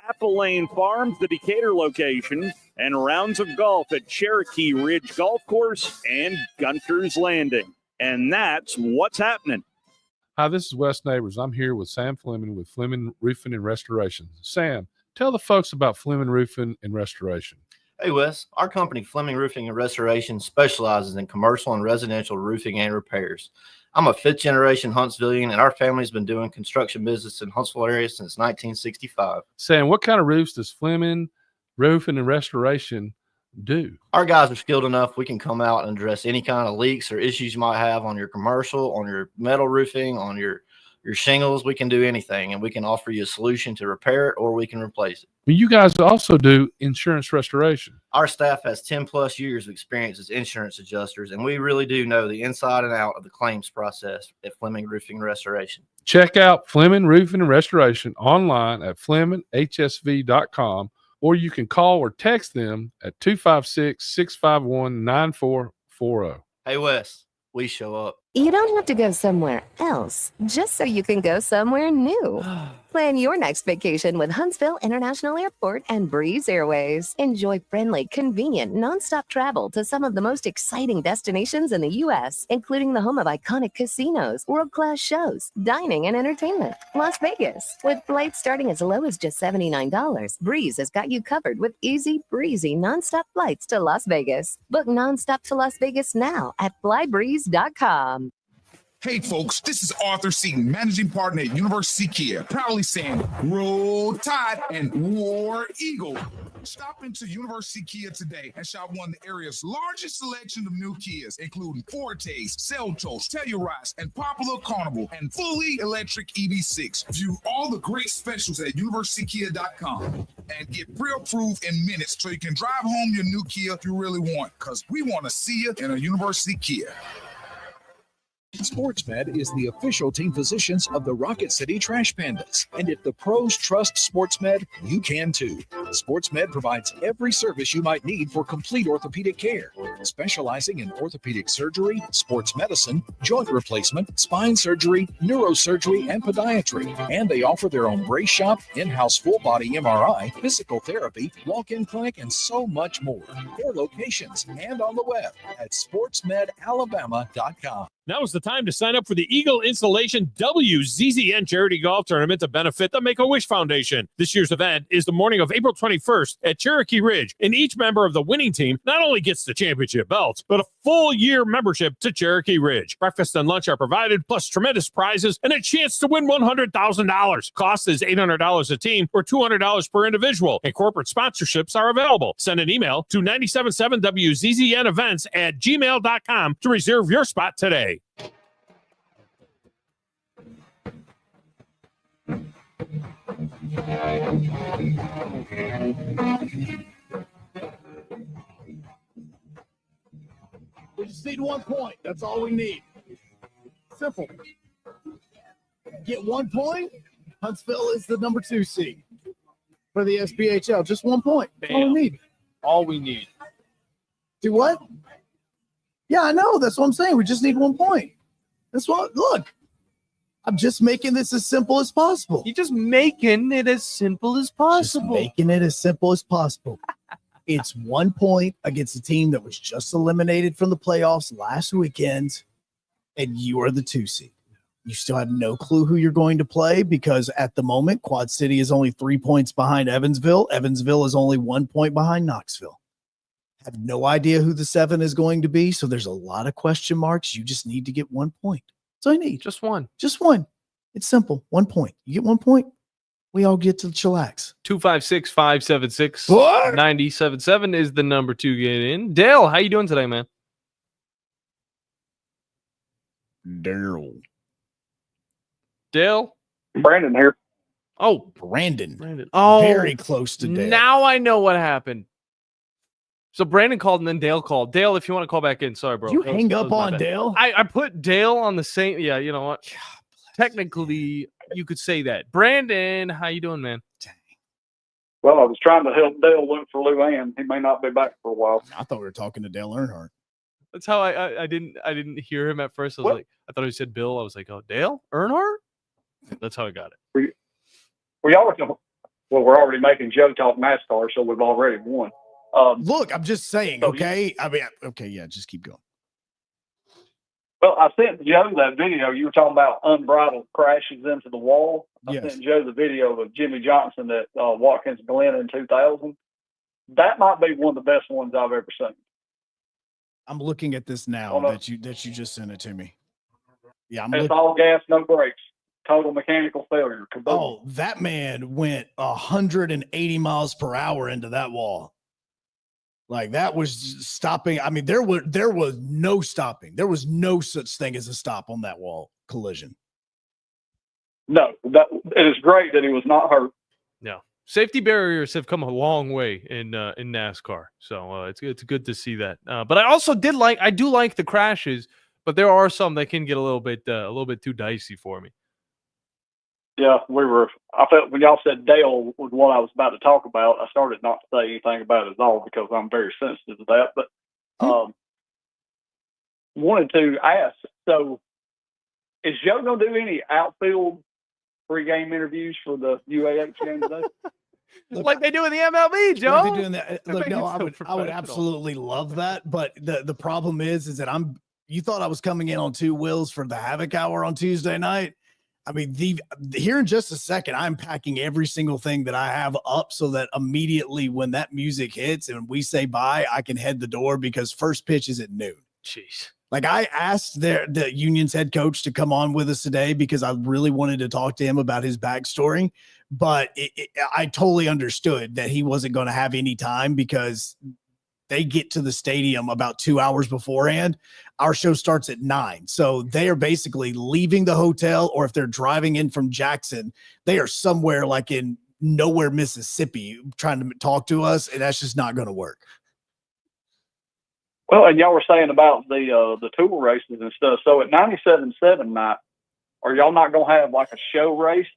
Apple Lane Farms, the Decatur location, and rounds of golf at Cherokee Ridge Golf Course and Gunter's Landing. And that's what's happening. Hi, this is Wes Neighbors. I'm here with Sam Fleming with Fleming Roofing and Restoration. Sam, tell the folks about Fleming Roofing and Restoration. Hey, Wes. Our company, Fleming Roofing and Restoration, specializes in commercial and residential roofing and repairs. I'm a fifth-generation Huntsvillian, and our family's been doing construction business in Huntsville area since 1965. Sam, what kind of roofs does Fleming Roofing and Restoration do? Our guys are skilled enough. We can come out and address any kind of leaks or issues you might have on your commercial, on your metal roofing, on your shingles. We can do anything, and we can offer you a solution to repair it, or we can replace it. You guys also do insurance restoration. Our staff has 10 plus years of experience as insurance adjusters, and we really do know the inside and out of the claims process at Fleming Roofing and Restoration. Check out Fleming Roofing and Restoration online at FlemingHSV.com, or you can call or text them at 256-651-9440. Hey, Wes, we show up. You don't have to go somewhere else just so you can go somewhere new. Plan your next vacation with Huntsville International Airport and Breeze Airways. Enjoy friendly, convenient, nonstop travel to some of the most exciting destinations in the U.S., including the home of iconic casinos, world-class shows, dining, and entertainment. Las Vegas. With flights starting as low as just $79, Breeze has got you covered with easy, breezy, nonstop flights to Las Vegas. Book nonstop to Las Vegas now at flybreeze.com. Hey folks, this is Arthur Seaton, managing partner at University Kia, proudly saying Roll Tide and War Eagle. Stop into University Kia today and shop one of the area's largest selection of new Kias, including Fortes, Seltos, Telluride, and Popular Carnival, and fully electric EV6. View all the great specials at universitykia.com and get pre-approved in minutes so you can drive home your new Kia you really want, because we want to see you in a University Kia. SportsMed is the official team physicians of the Rocket City Trash Pandas. And if the pros trust SportsMed, you can too. SportsMed provides every service you might need for complete orthopedic care, specializing in orthopedic surgery, sports medicine, joint replacement, spine surgery, neurosurgery, and podiatry. And they offer their own brace shop, in-house full-body MRI, physical therapy, walk-in clinic, and so much more. 4 locations and on the web at sportsmedalabama.com. Now is the time to sign up for the Eagle Installation WZZN Charity Golf Tournament to benefit the Make-A-Wish Foundation. This year's event is the morning of April 21st at Cherokee Ridge, and each member of the winning team not only gets the championship belt, but a full-year membership to Cherokee Ridge. Breakfast and lunch are provided, plus tremendous prizes and a chance to win $100,000. Cost is $800 a team or $200 per individual, and corporate sponsorships are available. Send an email to 977WZZNevents@gmail.com to reserve your spot today. We just need 1 point. That's all we need. Simple. Get 1 point. Huntsville is the number 2 seed for the SPHL. Just 1 point. That's all we need. All we need. Do what? Yeah, I know. That's what I'm saying. We just need 1 point. That's what. Look, I'm just making this as simple as possible. You're just making it as simple as possible. Just making it as simple as possible. It's 1 point against a team that was just eliminated from the playoffs last weekend, and you are the 2 seed. You still have no clue who you're going to play because at the moment, Quad City is only 3 points behind Evansville. Evansville is only 1 point behind Knoxville. Have no idea who the 7 is going to be, so there's a lot of question marks. You just need to get 1 point. That's all you need. Just one. Just one. It's simple. 1 point. You get 1 point, we all get to chillax. 256-576-977 is the number to get in. Dale, how you doing today, man? Dale? Brandon here. Oh, Brandon. Oh, very close to Dale. Now I know what happened. So Brandon called and then Dale called. Dale, if you want to call back in, sorry, bro. You That was- hang that up was my on bad. Dale? I put Dale on the same. Yeah, you know what? Technically, you could say that. Brandon, how you doing, man? Well, I was trying to help Dale look for Luann. He may not be back for a while. I thought we were talking to Dale Earnhart. That's how I didn't hear him at first. I was like, I thought he said Bill. I was like, oh, Dale Earnhardt. That's how I got it. We already, well, we're already making Joe talk NASCAR, so we've already won. Look, I'm just saying, okay? I mean, okay, yeah, just keep going. Well, I sent Joe that video. You were talking about unbridled crashes into the wall. I sent Joe the video of Jimmy Johnson at Watkins Glen in 2000. That might be one of the best ones I've ever seen. I'm looking at this now that you just sent it to me. Yeah, It's all gas, no brakes. Total mechanical failure. Kaboom. Oh, that man went 180 miles per hour into that wall. Like that was stopping. I mean, there was no stopping. There was no such thing as a stop on that wall collision. No, it is great that he was not hurt. No, safety barriers have come a long way in NASCAR, so it's good to see that. But I do like the crashes, but there are some that can get a little bit too dicey for me. Yeah, I felt when y'all said Dale was what I was about to talk about, I started not to say anything about it at all because I'm very sensitive to that. But wanted to ask, so is Joe going to do any outfield pregame interviews for the UAH game today? Like they do in the MLB, Joe. Like they do in the, look, no, I would absolutely love that. But the problem is that you thought I was coming in on two wheels for the Havoc Hour on Tuesday night. I mean, here in just a second, I'm packing every single thing that I have up so that immediately when that music hits and we say bye, I can head the door because first pitch is at noon. Jeez. Like I asked the Union's head coach to come on with us today because I really wanted to talk to him about his backstory, but I totally understood that he wasn't going to have any time because they get to the stadium about 2 hours beforehand. Our show starts at 9. So they are basically leaving the hotel, or if they're driving in from Jackson, they are somewhere like in nowhere, Mississippi, trying to talk to us. And that's just not going to work. Well, and y'all were saying about the tour races and stuff. So at 97.7 night, are y'all not going to have like a show race,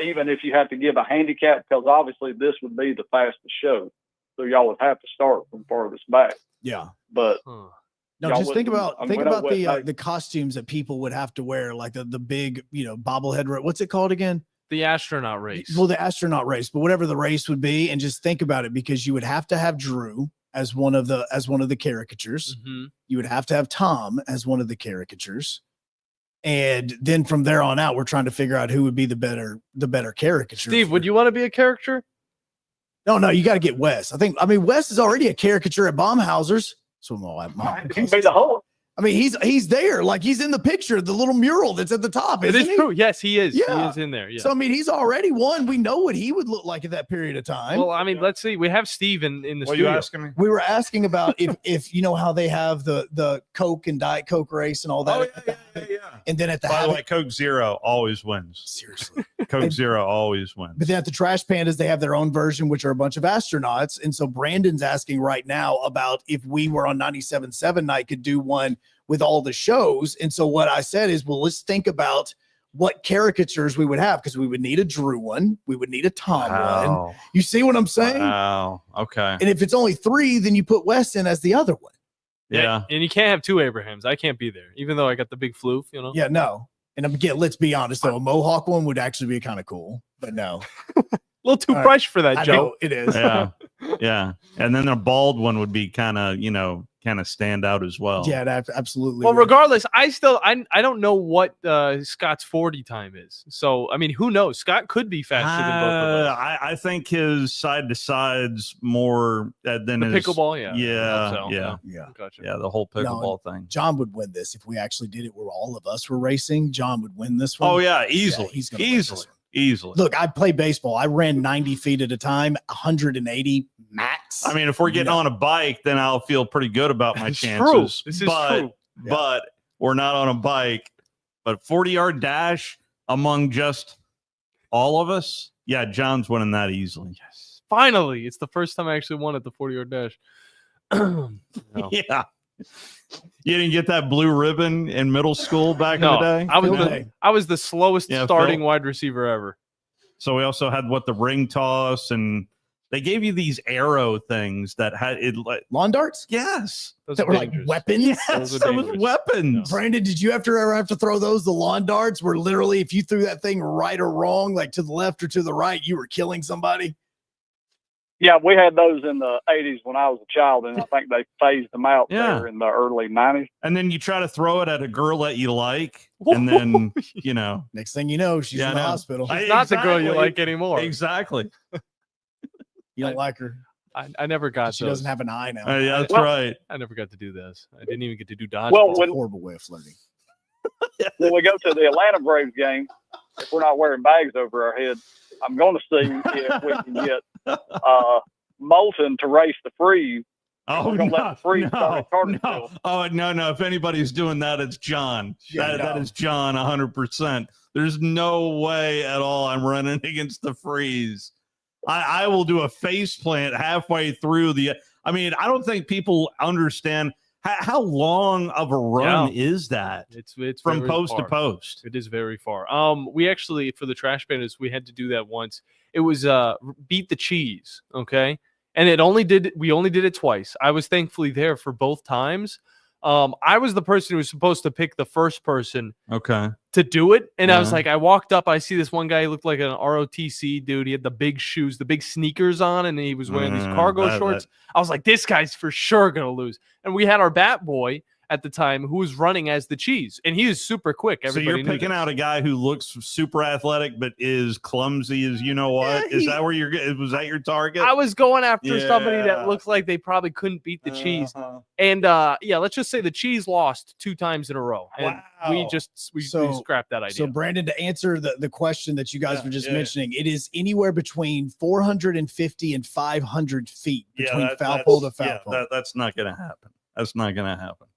even if you have to give a handicap? Because obviously this would be the fastest show. So y'all would have to start from farthest back. Yeah. But no, just think about the costumes that people would have to wear, like the big, bobblehead. What's it called again? The astronaut race. Well, the astronaut race, but whatever the race would be, and just think about it because you would have to have Drew as one of the caricatures. Mm-hmm. You would have to have Tom as one of the caricatures. And then from there on out, we're trying to figure out who would be the better caricature. Steve, would you want to be a caricature? No, you got to get Wes. Wes is already a caricature at Baumhauser's. So he'd be the Hulk. I mean, he's there, like he's in the picture, the little mural that's at the top. It is true. Yes, he is. Yeah. He is in there. Yeah. So I mean, he's already won. We know what he would look like at that period of time. Well, I mean, let's see. We have Steve in the What are studio. you asking me? We were asking about if you know how they have the Coke and Diet Coke race and all that. Oh, yeah. And then at the By the way, Coke Zero always wins. Seriously. Coke Zero always wins. But then at the Trash Pandas, they have their own version, which are a bunch of astronauts. And so Brandon's asking right now about if we were on 97.7 night could do one with all the shows. And so what I said is, well, let's think about what caricatures we would have, because we would need a Drew one. We would need a Tom one. You see what I'm saying? Wow. Okay. And if it's only 3, then you put Wes in as the other one. Yeah. And you can't have 2 Abrahams. I can't be there, even though I got the big floof, Yeah, no. And again, let's be honest, though, a Mohawk one would actually be kind of cool, but no. A little too fresh for that, I Joe. know, it is. Yeah. Yeah. And then a bald one would be kind of stand out as well. Yeah, that absolutely. Well, regardless, I don't know what Scott's 40 time is. So, I mean, who knows? Scott could be faster than both of us. I think his side to sides more than The his pickleball, yeah. Yeah. Gotcha. Yeah, the whole pickleball thing. John would win this if we actually did it where all of us were racing. John would win this one. Oh yeah, easily. Yeah, he's gonna win this one. Easily. Look, I play baseball. I ran 90 feet at a time, 180 max. I mean, if we're getting on a bike, then I'll feel pretty good about my It's chances. true. This is true. But we're not on a bike. But 40-yard dash among just all of us, yeah, John's winning that easily. Yes. Finally, it's the first time I actually won at the 40-yard dash. No. Yeah. You didn't get that blue ribbon in middle school back in the day? I was the slowest Yeah, starting Phil. wide receiver ever. So we also had the ring toss, and they gave you these arrow things that had it like lawn darts. Yes, That were like weapons. Yes, that was weapons. Brandon, did you ever have to throw those? The lawn darts were literally, if you threw that thing right or wrong, like to the left or to the right, you were killing somebody. Yeah, we had those in the 80s when I was a child, and I think they phased them out Yeah. there in the early 90s. And then you try to throw it at a girl that you like, and then Next thing you know, she's in the hospital. She's not the girl you like anymore. Exactly. You don't like her. I never got. She doesn't have an eye now. Yeah, that's right. I never got to do this. I didn't even get to do dodgeball. Well, It's a horrible way of flirting. When we go to the Atlanta Braves game, if we're not wearing bags over our head, I'm going to see if we can get Moulton to race the freeze. Oh, We're gonna let the freeze start at Cartersville. Oh, no. If anybody's doing that, it's John. Yeah, That is John 100%. There's no way at all I'm running against the freeze. I will do a face plant halfway through the. I mean, I don't think people understand how long of a run is that. It's from very post to far. post. It is very far. We actually, for the Trash Bandits, we had to do that once. It was beat the cheese, okay? And we only did it twice. I was thankfully there for both times. I was the person who was supposed to pick the first person Okay. to do it. And I was Yeah. like, I walked up, I see this one guy, he looked like an ROTC dude. He had the big shoes, the big sneakers on, and he was wearing these cargo shorts. I was like, this guy's for sure going to lose. And we had our bat boy at the time who was running as the cheese, and he is super quick. So Everybody you're knew picking this. out a guy who looks super athletic but is clumsy as you know what? Is that where was that your target? I was going after somebody Yeah. that looked like they probably couldn't beat the cheese. And yeah, let's just say the cheese lost 2 times in a row. And we scrapped that idea. So, Brandon, to answer the question that you guys were just mentioning, it is anywhere between 450 and 500 feet between foul pole to foul pole. That's not going to happen. That's not going to happen.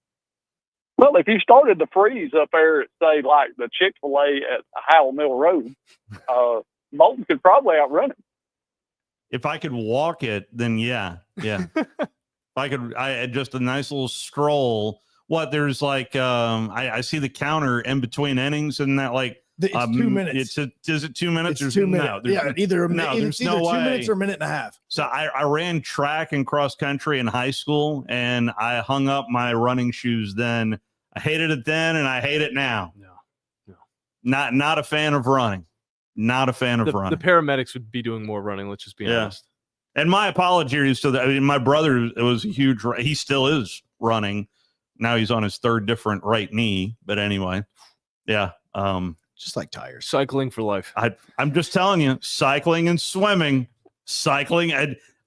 Well, if you started the freeze up there at, say, like the Chick-fil-A at Howell Mill Road, Moulton could probably outrun him. If I could walk it, then yeah. If I could, I had just a nice little stroll. What there's like, I see the counter in between innings, and that like It's 2 minutes. Is it 2 minutes? It's 2 minutes. There's Either there's 2 no way. minutes or a minute and a half. So I ran track and cross country in high school, and I hung up my running shoes then. I hated it then, and I hate it now. No. Not a fan of running. Not a fan of running. The paramedics would be doing more running. Let's just be honest. And my apologies to that. I mean, my brother was a huge. He still is running. Now he's on his 3rd different right knee. But anyway, yeah. Just like tires. Cycling for life. I'm just telling you, cycling and swimming. Cycling.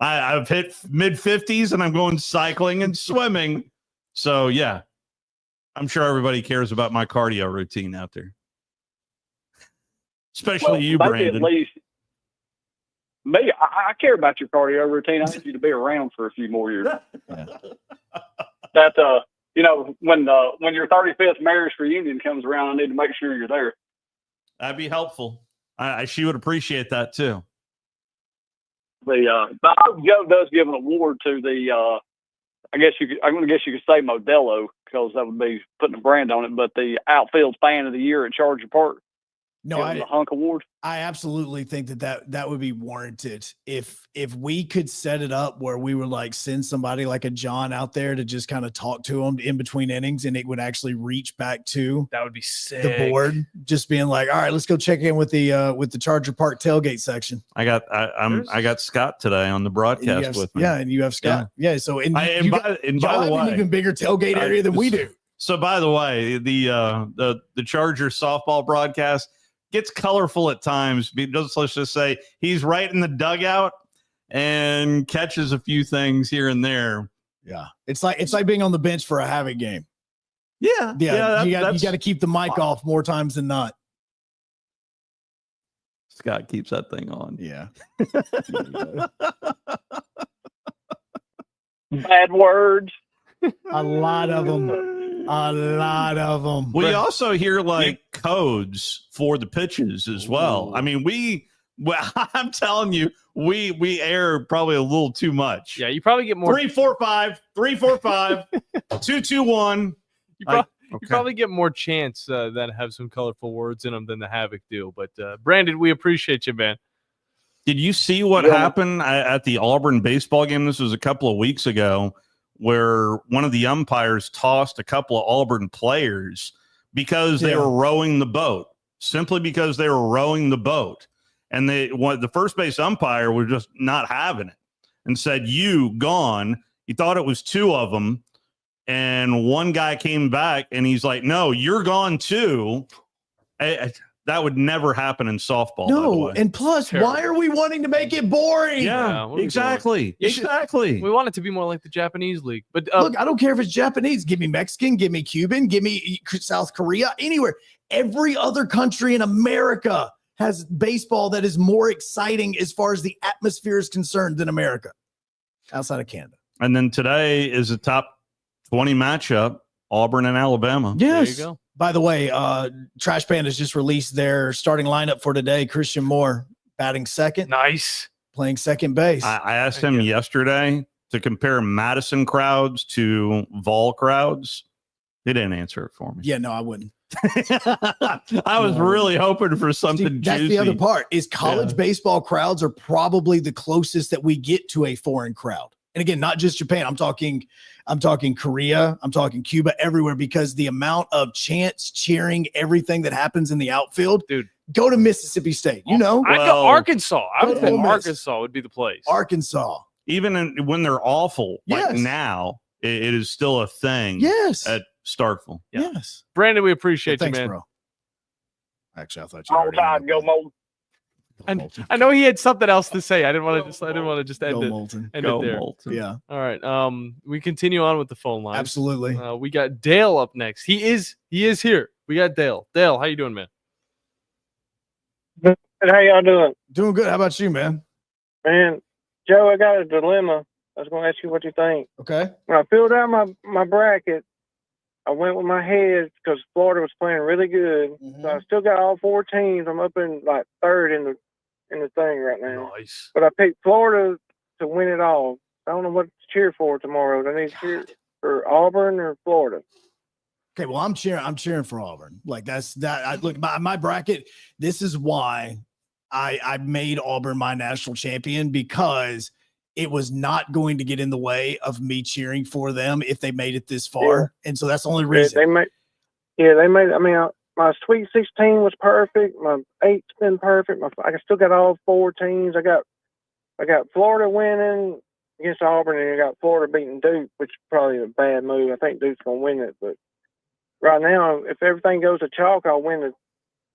I've hit mid 50s, and I'm going cycling and swimming. So yeah, I'm sure everybody cares about my cardio routine out there. Especially you, maybe Brandon. At least me, I care about your cardio routine. I need you to be around for a few more years. That when your 35th marriage reunion comes around, I need to make sure you're there. That'd be helpful. She would appreciate that too. But I hope Joe does give an award to the. I'm going to guess you could say Modelo, because that would be putting a brand on it. But the outfield fan of the year at Charger Park. No, the Hunk Award. I absolutely think that would be warranted if we could set it up where we would like send somebody like a John out there to just kind of talk to them in between innings, and it would actually reach back to that would be sick. The board, just being like, all right, let's go check in with the Charger Park tailgate section. I got Scott today on the broadcast with me. Yeah, and you have Scott. Yeah, so by the way, an even bigger tailgate area than we do. So by the way, the Charger softball broadcast gets colorful at times. Let's just say he's right in the dugout and catches a few things here and there. Yeah, it's like being on the bench for a Havoc game. Yeah. You got to keep the mic off more times than not. Scott keeps that thing on. Yeah. Bad words. A lot of them. We also hear like codes for the pitches as well. I mean, I'm telling you, we air probably a little too much. Yeah, you probably get more 345, 345, 221. You probably get more chants that have some colorful words in them than the Havoc do. But Brandon, we appreciate you, man. Did you see what happened at the Auburn baseball game? This was a couple of weeks ago, where one of the umpires tossed a couple of Auburn players because they were rowing the boat, simply because they were rowing the boat. And the first base umpire was just not having it and said, "You gone." He thought it was two of them. And one guy came back and he's like, "No, you're gone too." That would never happen in softball. No, and plus, why are we wanting to make it boring? Yeah, exactly. Exactly. We want it to be more like the Japanese league. But look, I don't care if it's Japanese. Give me Mexican, give me Cuban, give me South Korea, anywhere. Every other country in America has baseball that is more exciting as far as the atmosphere is concerned than America, outside of Canada. And then today is a top 20 matchup, Auburn and Alabama. Yes. There you go. By the way, Trash Band has just released their starting lineup for today. Christian Moore batting second. Nice. Playing second base. I asked him yesterday to compare Madison crowds to Vol crowds. He didn't answer it for me. Yeah, no, I wouldn't. I was really hoping for something That's juicy. the other part is college baseball crowds are probably the closest that we get to a foreign crowd. And again, not just Japan. I'm talking Korea. I'm talking Cuba, everywhere, because the amount of chants, cheering, everything that happens in the outfield. Dude, go to Mississippi State. You know, I go Arkansas. I would Go think Ole Miss. Arkansas would be the place. Arkansas. Even when they're awful, like Yes. now, it is still a thing. Yes. At Starkville. Yeah. Yes. Brandon, we appreciate Thanks, you, man. bro. Actually, I thought you All already time, go Molten. And I know he had something else to say. I didn't want to just end Go it. Molten. End Go it there. Molten. Yeah. All right. We continue on with the phone line. Absolutely. We got Dale up next. He is here. We got Dale. Dale, how you doing, man? How y'all doing? Doing good. How about you, man? Man, Joe, I got a dilemma. I was going to ask you what you think. Okay. When I filled out my bracket, I went with my head because Florida was playing really good. So I still got all four teams. I'm up in like third in the thing right now. Nice. But I picked Florida to win it all. I don't know what to cheer for tomorrow. Do I need to cheer for Auburn or Florida? Okay, well, I'm cheering for Auburn. Like that's that. I look my bracket. This is why I made Auburn my national champion, because it was not going to get in the way of me cheering for them if they made it this far. Yeah. And so that's the only reason. They made. I mean, my Sweet 16 was perfect. My 8's been perfect. I still got all four teams. I got Florida winning against Auburn, and I got Florida beating Duke, which is probably a bad move. I think Duke's gonna win it, but right now, if everything goes to chalk, I'll win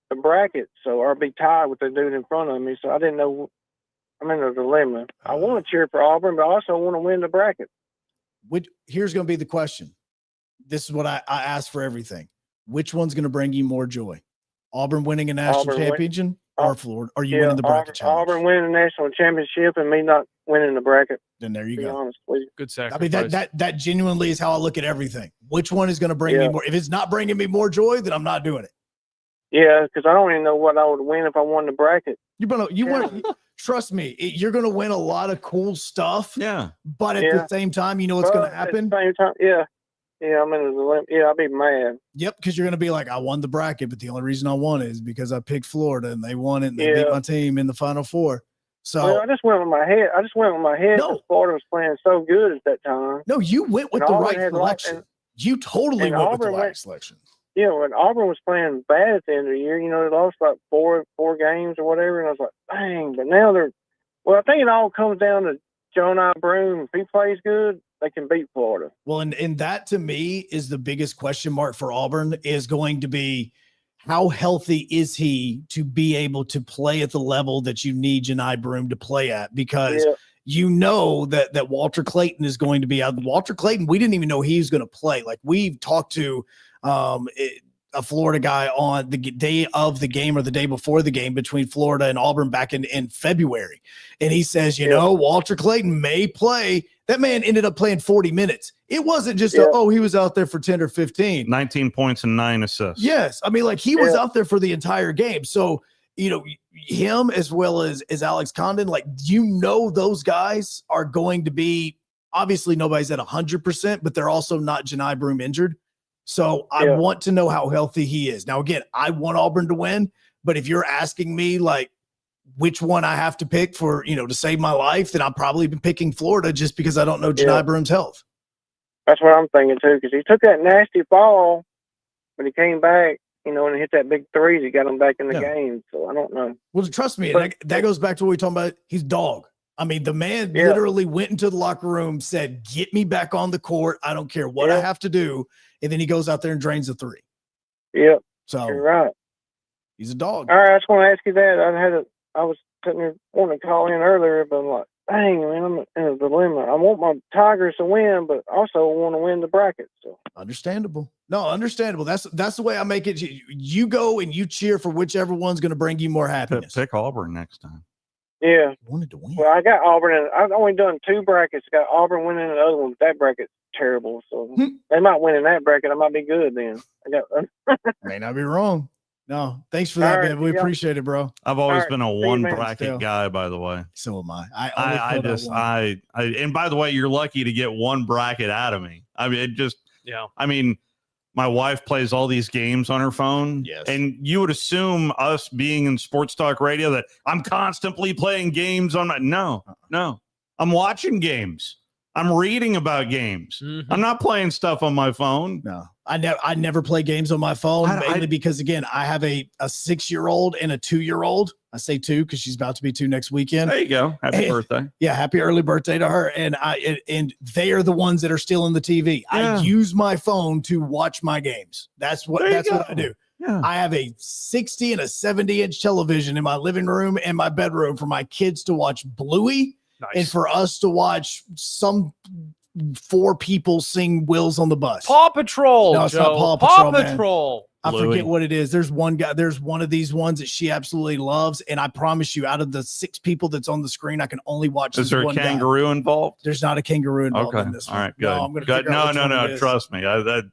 the bracket. So I'll be tied with the dude in front of me. So I didn't know. I'm in a dilemma. I want to cheer for Auburn, but I also want to win the bracket. Here's going to be the question. This is what I asked for everything. Which one's going to bring you more joy? Auburn winning a national championship or Florida? Are you winning the bracket challenge? Auburn winning the national championship and me not winning the bracket. Then there you to be go. honest with you. Good I sacrifice. mean, that genuinely is how I look at everything. Which one is going to bring me more? If it's not bringing me more joy, then I'm not doing it. Yeah, because I don't even know what I would win if I won the bracket. Trust me, you're going to win a lot of cool stuff. Yeah. But at the same time, you know what's going to happen? At the same time, yeah, I'm in a dilemma. Yeah, I'll be mad. Yep, because you're going to be like, I won the bracket, but the only reason I won it is because I picked Florida and they won it and they beat my team in the Final Four. So Well, I just went with my head. Because Florida was playing so good at that time. no, you went with And the Auburn right had selection. You totally and went with the Auburn right went- selection. Yeah, when Auburn was playing bad at the end of the year, they lost like four games or whatever, and I was like, dang. But now I think it all comes down to John I. Broom. If he plays good, they can beat Florida. Well, and that to me is the biggest question mark for Auburn is going to be how healthy is he to be able to play at the level that you need Janai Broom to play at? Because you know that Walter Clayton is going to be out. Walter Clayton, we didn't even know he was going to play. Like we've talked to a Florida guy on the day of the game or the day before the game between Florida and Auburn back in February. And he says, you know, Walter Clayton may play. That man ended up playing 40 minutes. It wasn't just, he was out there for 10 or 15. 19 points and 9 assists. Yes. I mean, like he was out there for the entire game. So, you know, him as well as Alex Condon, like, you know, those guys are going to be, obviously nobody's at 100%, but they're also not Janai Broom injured. So I want to know how healthy he is. Now, again, I want Auburn to win, but if you're asking me like which one I have to pick for, you know, to save my life, then I've probably been picking Florida just because I don't know Janai Broom's health. That's what I'm thinking too, because he took that nasty fall, but he came back, you know, and hit that big threes. He got him back in the game. So I don't know. Well, trust me, that goes back to what we talking about. He's dog. I mean, the man literally went into the locker room, said, get me back on the court. I don't care what I have to do. And then he goes out there and drains the three. Yep. So you're right. He's a dog. All right. I just want to ask you that. I was sitting there wanting to call in earlier, but I'm like, dang, man, I'm in a dilemma. I want my Tigers to win, but also want to win the bracket. So understandable. No, understandable. That's the way I make it. You go and you cheer for whichever one's going to bring you more happiness. Pick Auburn next time. Yeah. Wanted to win. Well, I got Auburn, and I've only done 2 brackets. Got Auburn winning the other one. That bracket's terrible. So they might win in that bracket. I might be good then. I got may not be wrong. No, thanks for that, man. We appreciate it, bro. I've always been a one bracket guy, by the way. So am I. I and by the way, you're lucky to get one bracket out of me. I mean, it just, I mean, my wife plays all these games on her phone. Yes. And you would assume us being in sports talk radio that I'm constantly playing games on my, no. I'm watching games. I'm reading about games. Mm-hmm. I'm not playing stuff on my phone. No, I never play games on my phone, mainly because, again, I have a 6-year-old and a 2-year-old. I say 2 because she's about to be 2 next weekend. There you go. Happy birthday. Yeah, happy early birthday to her. And they are the ones that are still in the TV. I use my phone to watch my games. That's what I do. Yeah. I have a 60 and a 70-inch television in my living room and my bedroom for my kids to watch Bluey. Nice. And for us to watch some 4 people sing Wheels on the Bus. Paw Patrol. No, it's not Paw Patrol. I forget what it is. There's one guy. There's one of these ones that she absolutely loves, and I promise you, out of the 6 people that's on the screen, I can only watch. Is there a kangaroo involved? There's not a kangaroo involved in this one. All right, good. No, I'm gonna good. No. Trust me. I'm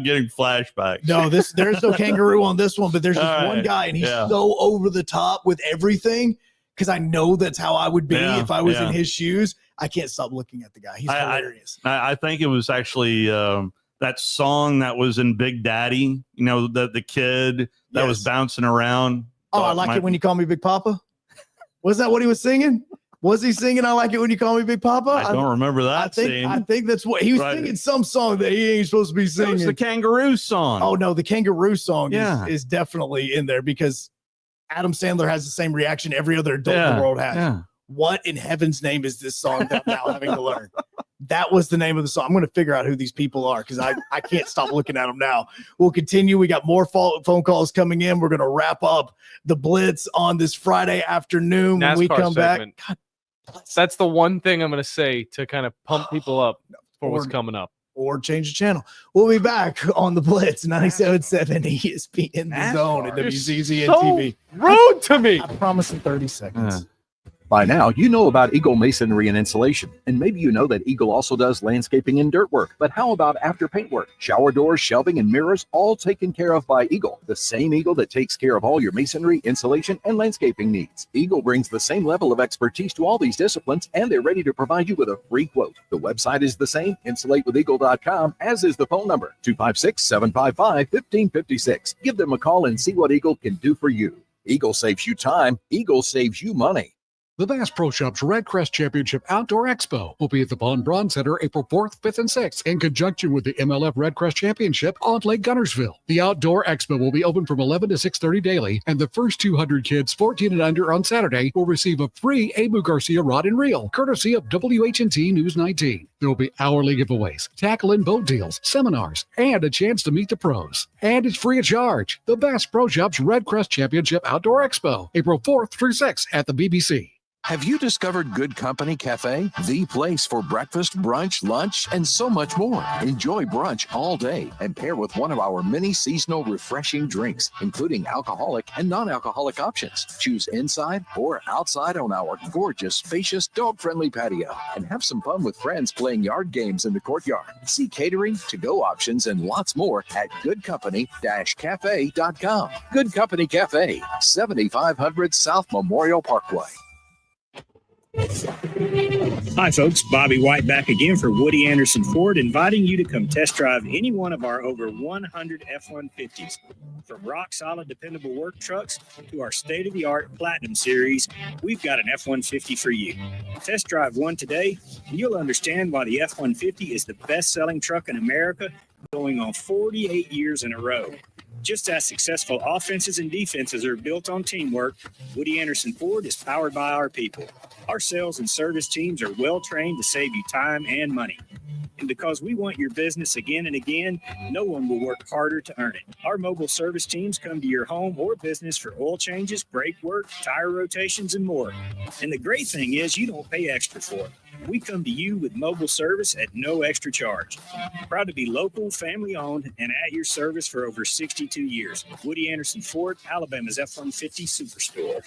getting flashbacks. No, there's no kangaroo on this one, but there's just one guy, and he's so over the top with everything. Because I know that's how I would be if I was in his shoes. I can't stop looking at the guy. He's hilarious. I think it was actually that song that was in Big Daddy. You know, the kid that was bouncing around. Oh, I like it when you call me Big Papa. Was that what he was singing? Was he singing I like it when you call me Big Papa? I don't remember that scene. I think that's what he was singing, some song that he ain't supposed to be singing. It was the kangaroo song. Oh, no, the kangaroo song is definitely in there because Adam Sandler has the same reaction every other adult in the world has. Yeah. What in heaven's name is this song that I'm now having to learn? That was the name of the song. I'm going to figure out who these people are because I can't stop looking at them now. We'll continue. We got more phone calls coming in. We're going to wrap up the Blitz on this Friday afternoon when we come segment. back. That's the one thing I'm going to say to kind of pump people up for what's coming up. Or change the channel. We'll be back on the Blitz 97.7 ESPN The Zone at WZZN TV. Rude to me. I promise in 30 seconds. By now, you know about Eagle Masonry and Insulation, and maybe you know that Eagle also does landscaping and dirt work. But how about after paint work? Shower doors, shelving, and mirrors, all taken care of by Eagle, the same Eagle that takes care of all your masonry, insulation, and landscaping needs. Eagle brings the same level of expertise to all these disciplines, and they're ready to provide you with a free quote. The website is the same, insulatewitheagle.com, as is the phone number, 256-755-1556. Give them a call and see what Eagle can do for you. Eagle saves you time. Eagle saves you money. The Bass Pro Shops Red Crest Championship Outdoor Expo will be at the Von Braun Center April 4th, 5th, and 6th in conjunction with the MLF Red Crest Championship on Lake Gunnersville. The Outdoor Expo will be open from 11 to 6:30 daily, and the first 200 kids 14 and under on Saturday will receive a free Abu Garcia rod and reel, courtesy of WHNT News 19. There will be hourly giveaways, tackle and boat deals, seminars, and a chance to meet the pros. And it's free of charge. The Bass Pro Shops Red Crest Championship Outdoor Expo, April 4th through 6th at the BBC. Have you discovered Good Company Cafe? The place for breakfast, brunch, lunch, and so much more. Enjoy brunch all day and pair with one of our many seasonal refreshing drinks, including alcoholic and non-alcoholic options. Choose inside or outside on our gorgeous, spacious, dog-friendly patio and have some fun with friends playing yard games in the courtyard. See catering, to-go options, and lots more at goodcompany-cafe.com. Good Company Cafe, 7500 South Memorial Parkway. Hi, folks. Bobby White back again for Woody Anderson Ford, inviting you to come test drive any one of our over 100 F-150s. From rock-solid, dependable work trucks to our state-of-the-art Platinum Series, we've got an F-150 for you. Test drive one today, and you'll understand why the F-150 is the best-selling truck in America, going on 48 years in a row. Just as successful offenses and defenses are built on teamwork, Woody Anderson Ford is powered by our people. Our sales and service teams are well trained to save you time and money. And because we want your business again and again, no one will work harder to earn it. Our mobile service teams come to your home or business for oil changes, brake work, tire rotations, and more. And the great thing is you don't pay extra for it. We come to you with mobile service at no extra charge. Proud to be local, family-owned, and at your service for over 62 years. Woody Anderson Ford, Alabama's F-150 Superstore.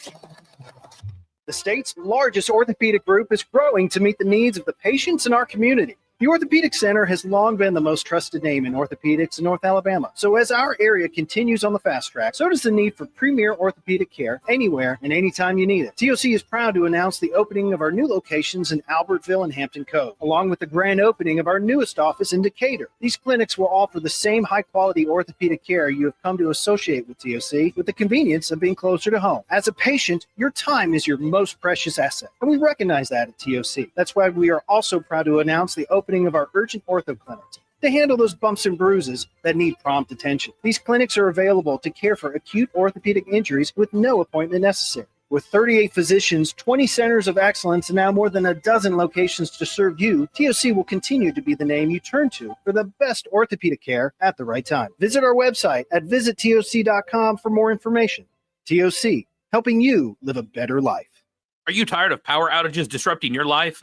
The state's largest orthopedic group is growing to meet the needs of the patients in our community. The Orthopedic Center has long been the most trusted name in orthopedics in North Alabama. So as our area continues on the fast track, so does the need for premier orthopedic care anywhere and anytime you need it. TOC is proud to announce the opening of our new locations in Albertville and Hampton Cove, along with the grand opening of our newest office in Decatur. These clinics will offer the same high-quality orthopedic care you have come to associate with TOC, with the convenience of being closer to home. As a patient, your time is your most precious asset, and we recognize that at TOC. That's why we are also proud to announce the opening of our urgent ortho clinics to handle those bumps and bruises that need prompt attention. These clinics are available to care for acute orthopedic injuries with no appointment necessary. With 38 physicians, 20 centers of excellence, and now more than a dozen locations to serve you, TOC will continue to be the name you turn to for the best orthopedic care at the right time. Visit our website at visittoc.com for more information. TOC, helping you live a better life. Are you tired of power outages disrupting your life?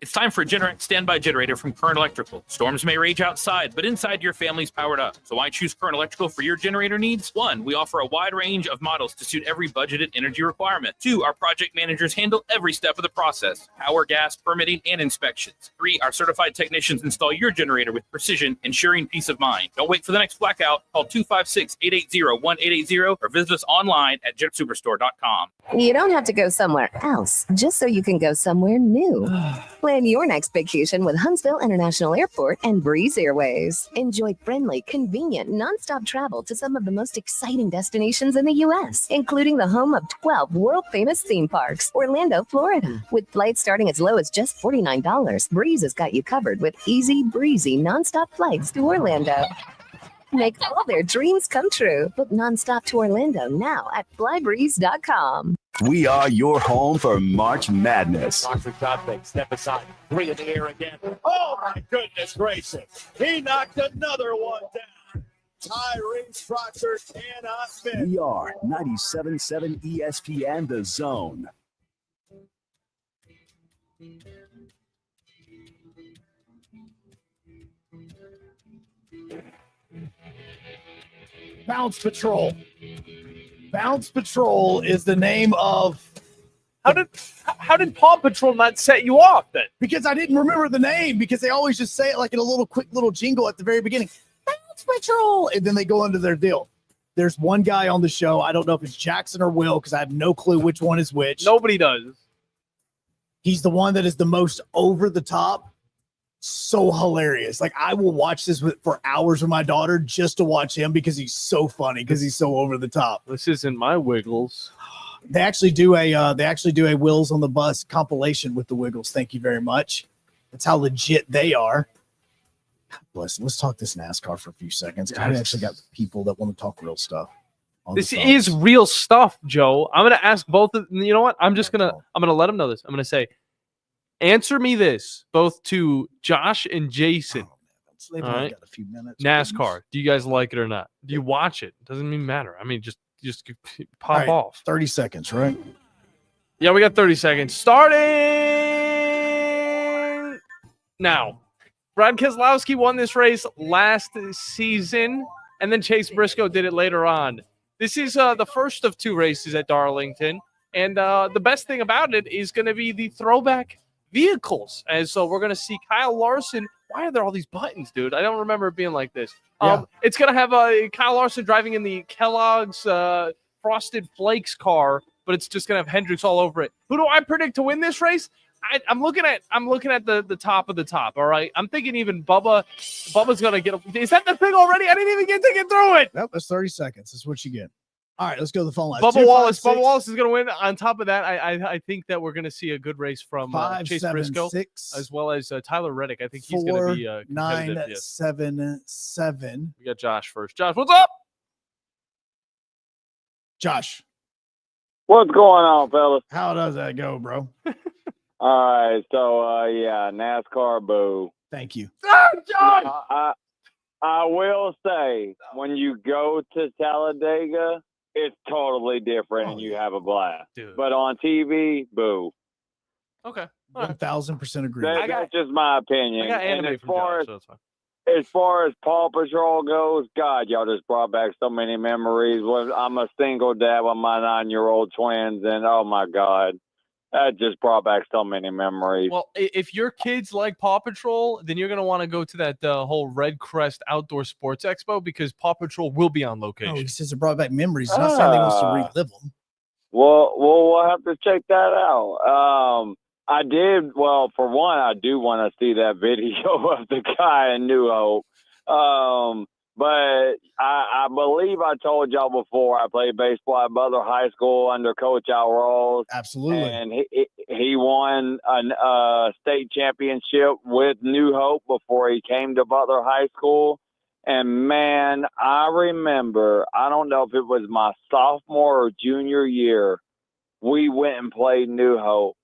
It's time for a Generac standby generator from Current Electrical. Storms may rage outside, but inside your family's powered up. So why choose Current Electrical for your generator needs? 1, we offer a wide range of models to suit every budgeted energy requirement. 2, our project managers handle every step of the process: power, gas, permitting, and inspections. 3, our certified technicians install your generator with precision, ensuring peace of mind. Don't wait for the next blackout. Call 256-880-1880 or visit us online at jetsuperstore.com. You don't have to go somewhere else just so you can go somewhere new. Plan your next vacation with Huntsville International Airport and Breeze Airways. Enjoy friendly, convenient, nonstop travel to some of the most exciting destinations in the U.S., including the home of 12 world-famous theme parks, Orlando, Florida. With flights starting as low as just $49, Breeze has got you covered with easy, breezy, nonstop flights to Orlando. Make all their dreams come true. Book nonstop to Orlando now at flybreeze.com. We are your home for March Madness. Step aside. 3 in the air again. Oh, my goodness gracious. He knocked another one down. Tyrese Proctor cannot fit. We are 97.7 ESPN The Zone. Bounce Patrol. Bounce Patrol is the name of. How did Paw Patrol not set you off then? Because I didn't remember the name, because they always just say it like in a little quick little jingle at the very beginning. Bounce Patrol. And then they go into their deal. There's one guy on the show. I don't know if it's Jackson or Will, because I have no clue which one is which. Nobody does. He's the one that is the most over the top. So hilarious. Like, I will watch this for hours with my daughter just to watch him, because he's so funny, because he's so over the top. This isn't my Wiggles. They actually do a Wheels on the Bus compilation with the Wiggles. Thank you very much. That's how legit they are. Bless. Let's talk this NASCAR for a few seconds. I actually got people that want to talk real stuff. This is real stuff, Joe. I'm gonna ask both of you know what? I'm gonna let them know this. I'm gonna say, answer me this, both to Josh and Jason. They've only got a few minutes. NASCAR. Do you guys like it or not? Do you watch it? Doesn't even matter. I mean, just pop right, off. 30 seconds, right? Yeah, we got 30 seconds. Starting now. Brad Keselowski won this race last season, and then Chase Briscoe did it later on. This is the first of 2 races at Darlington, and the best thing about it is going to be the throwback vehicles. And so we're going to see Kyle Larson. Why are there all these buttons, dude? I don't remember it being like this. It's going to have Kyle Larson driving in the Kellogg's Frosted Flakes car, but it's just going to have Hendricks all over it. Who do I predict to win this race? I'm looking at the top of the top. All right, I'm thinking even Bubba's gonna get. Is that the thing already? I didn't even get to get through it. Nope, that's 30 seconds. That's what you get. All right, let's go to the phone line. Bubba Wallace is gonna win. On top of that, I think that we're gonna see a good race from Chase Briscoe as well as Tyler Reddick. I think he's gonna be 977. We got Josh first. Josh, what's up? Josh, what's going on, fellas? How does that go, bro? All right, so yeah, NASCAR boo. Thank you. I will say, when you go to Talladega, it's totally different and you have a blast. Dude. But on TV, boo. Okay. 1000% agree. That's just my opinion. I got And anime as from far Josh, so it's fine. as far as Paw Patrol goes, God, y'all just brought back so many memories. I'm a single dad with my 9-year-old twins, and oh my God. That just brought back so many memories. Well, if your kids like Paw Patrol, then you're going to want to go to that whole Red Crest Outdoor Sports Expo because Paw Patrol will be on location. Oh, he says it brought back memories. He's not saying he wants to relive them. Well, we'll have to check that out. I did. Well, for one, I do want to see that video of the guy in New Hope. But I believe I told y'all before I played baseball at Butler High School under Coach Al Rawls. Absolutely. And he won a state championship with New Hope before he came to Butler High School. And, man, I remember, I don't know if it was my sophomore or junior year, we went and played New Hope.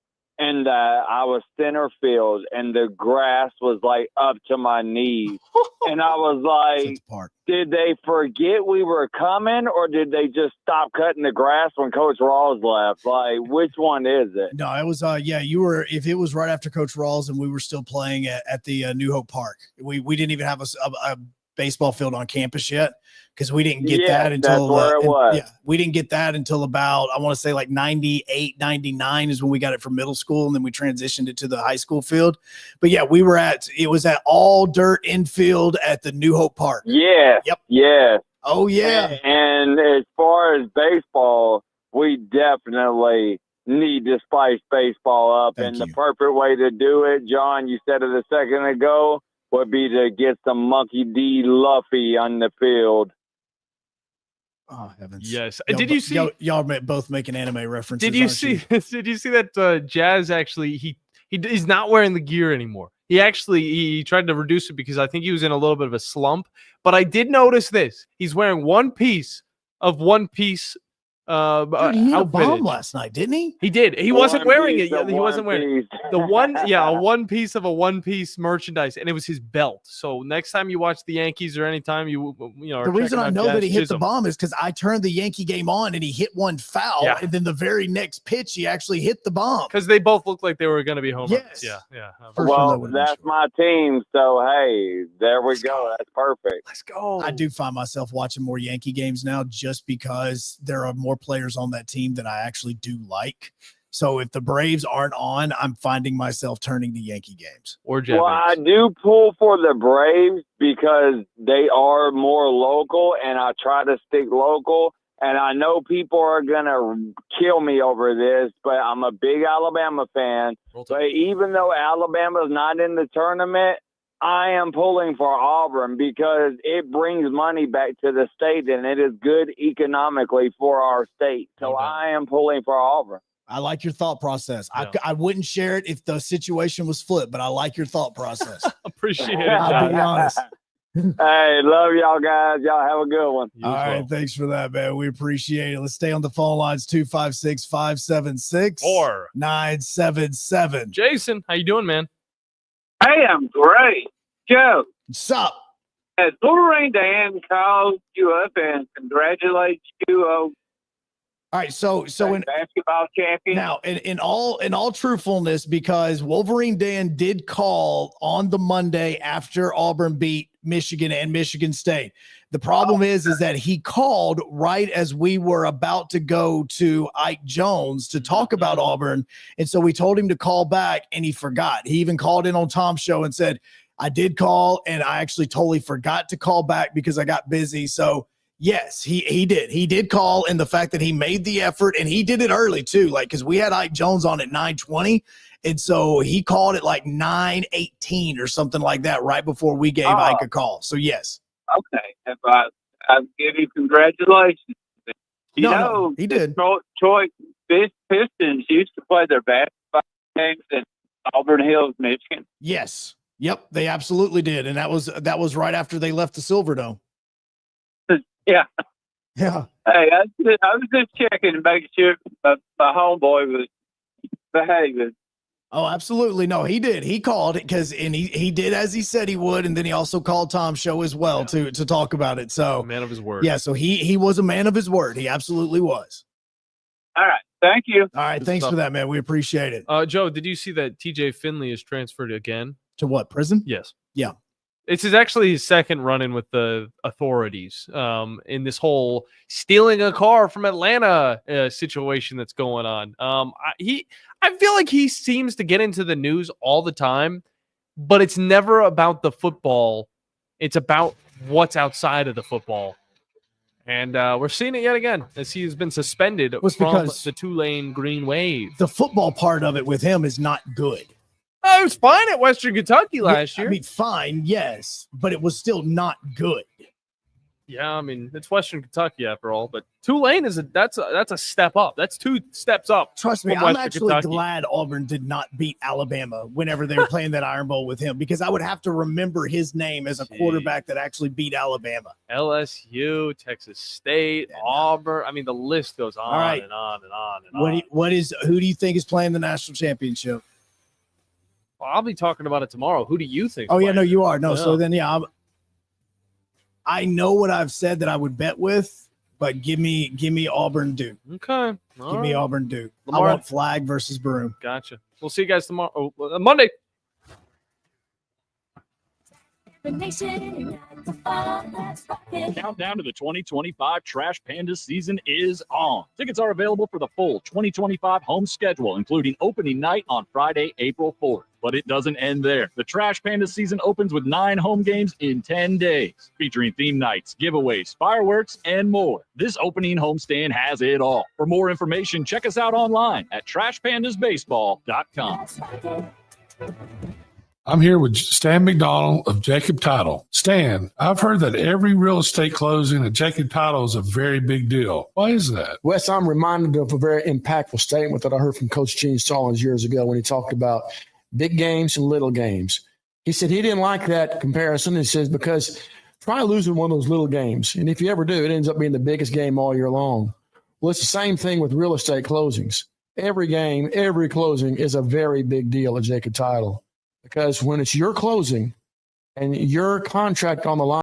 And I was center field, and the grass was like up to my knees. And I was like, did they forget we were coming, or did they just stop cutting the grass when Coach Rawls left? Like, which one is it? No, it was, you were, if it was right after Coach Rawls and we were still playing at the New Hope Park. We didn't even have a baseball field on campus yet because we didn't get that until we didn't get that until about, I want to say like 98, 99 is when we got it for middle school, and then we transitioned it to the high school field. But yeah, it was at all dirt infield at the New Hope Park. Yeah. Yep. Yeah. Oh yeah. And as far as baseball, we definitely need to spice baseball up. And the perfect way to do it, John, you said it a second ago, would be to get some Monkey D. Luffy on the field. Oh heavens! Yes. Did you see y'all both making anime references? Did you see? Did you see that Jazz actually he's not wearing the gear anymore? He tried to reduce it because I think he was in a little bit of a slump. But I did notice this: he's wearing one piece of One Piece. Dude, he hit a bomb last night, didn't he? He did. He wasn't wearing it. He wasn't wearing the one. Yeah, a one piece of a One Piece merchandise, and it was his belt. So next time you watch the Yankees or anytime you know, the reason I know that he hit the bomb is because I turned the Yankee game on and he hit one foul, and then the very next pitch he actually hit the bomb because they both looked like they were going to be home runs. Yeah. Well, that's my team. So hey, there we go. That's perfect. Let's go. I do find myself watching more Yankee games now just because there are more players on that team that I actually do like. So if the Braves aren't on, I'm finding myself turning to Yankee games. Or Japanese. Well, I do pull for the Braves because they are more local, and I try to stick local. And I know people are going to kill me over this, but I'm a big Alabama fan. But even though Alabama's not in the tournament, I am pulling for Auburn because it brings money back to the state, and it is good economically for our state. So I am pulling for Auburn. I like your thought process. Yeah. I wouldn't share it if the situation was flipped, but I like your thought process. Appreciate it. I'll be honest. Hey, love y'all guys. Y'all have a good one. All right. Thanks for that, man. We appreciate it. Let's stay on the phone lines 256-576-977. Jason, how you doing, man? Hey, I'm great. Joe. What's up? Has Little Rain Dan called you up and congratulate you All right, so in basketball champion. Now, in all truthfulness, because Wolverine Dan did call on the Monday after Auburn beat Michigan and Michigan State. The problem is that he called right as we were about to go to Ike Jones to talk about Auburn, and so we told him to call back, and he forgot. He even called in on Tom's show and said, "I did call, and I actually totally forgot to call back because I got busy." So. Yes, he did. He did call, and the fact that he made the effort, and he did it early too, like because we had Ike Jones on at 9:20, and so he called at like 9:18 or something like that, right before we gave Ike a call. So yes. Okay, if I give you congratulations. No, he did. Detroit Pistons used to play their basketball games in Auburn Hills, Michigan. Yes. Yep, they absolutely did, and that was right after they left the Silverdome. Yeah. Yeah. Hey, I was just checking and making sure my homeboy was behaving. Oh, absolutely. No, he did. He called it and he did as he said he would, and then he also called Tom's show as well to talk about it. So man of his word. Yeah, so he was a man of his word. He absolutely was. All right. Thank you. All right. Thanks for that, man. We appreciate it. Joe, did you see that TJ Finley is transferred again? To what, prison? Yes. Yeah. It's actually his second run-in with the authorities in this whole stealing a car from Atlanta situation that's going on. I feel like he seems to get into the news all the time, but it's never about the football. It's about what's outside of the football. And we're seeing it yet again as he has been suspended from the Tulane Green Wave. The football part of it with him is not good. I was fine at Western Kentucky last year. I mean, fine, yes, but it was still not good. Yeah, I mean, it's Western Kentucky after all, but Tulane that's a step up. That's 2 steps up. Trust me, from I'm Western actually Kentucky. glad Auburn did not beat Alabama whenever they were playing that Iron Bowl with him, because I would have to remember his name as a quarterback that actually beat Alabama. LSU, Texas State, Auburn. I mean, the list goes on right. and on and on and on. Who do you think is playing the national championship? Well, I'll be talking about it tomorrow. Who do you think? Oh, yeah, no, you are. No, Yeah. so then, yeah, I know what I've said that I would bet with, but give me Auburn Duke. Okay. Give me Auburn Duke. Lamar- I want Flag versus Broom. Gotcha. We'll see you guys tomorrow. Monday. Countdown to the 2025 Trash Panda season is on. Tickets are available for the full 2025 home schedule, including opening night on Friday, April 4th. But it doesn't end there. The Trash Panda season opens with 9 home games in 10 days, featuring theme nights, giveaways, fireworks, and more. This opening homestand has it all. For more information, check us out online at trashpandasbaseball.com. I'm here with Stan McDonald of Jacob Title. Stan, I've heard that every real estate closing at Jacob Title is a very big deal. Why is that? Wes, I'm reminded of a very impactful statement that I heard from Coach Gene Stallings years ago when he talked about big games and little games. He said he didn't like that comparison. He says, because try losing one of those little games. And if you ever do, it ends up being the biggest game all year long. Well, it's the same thing with real estate closings. Every game, every closing is a very big deal at Jacob Title. Because when it's your closing and your contract on the line,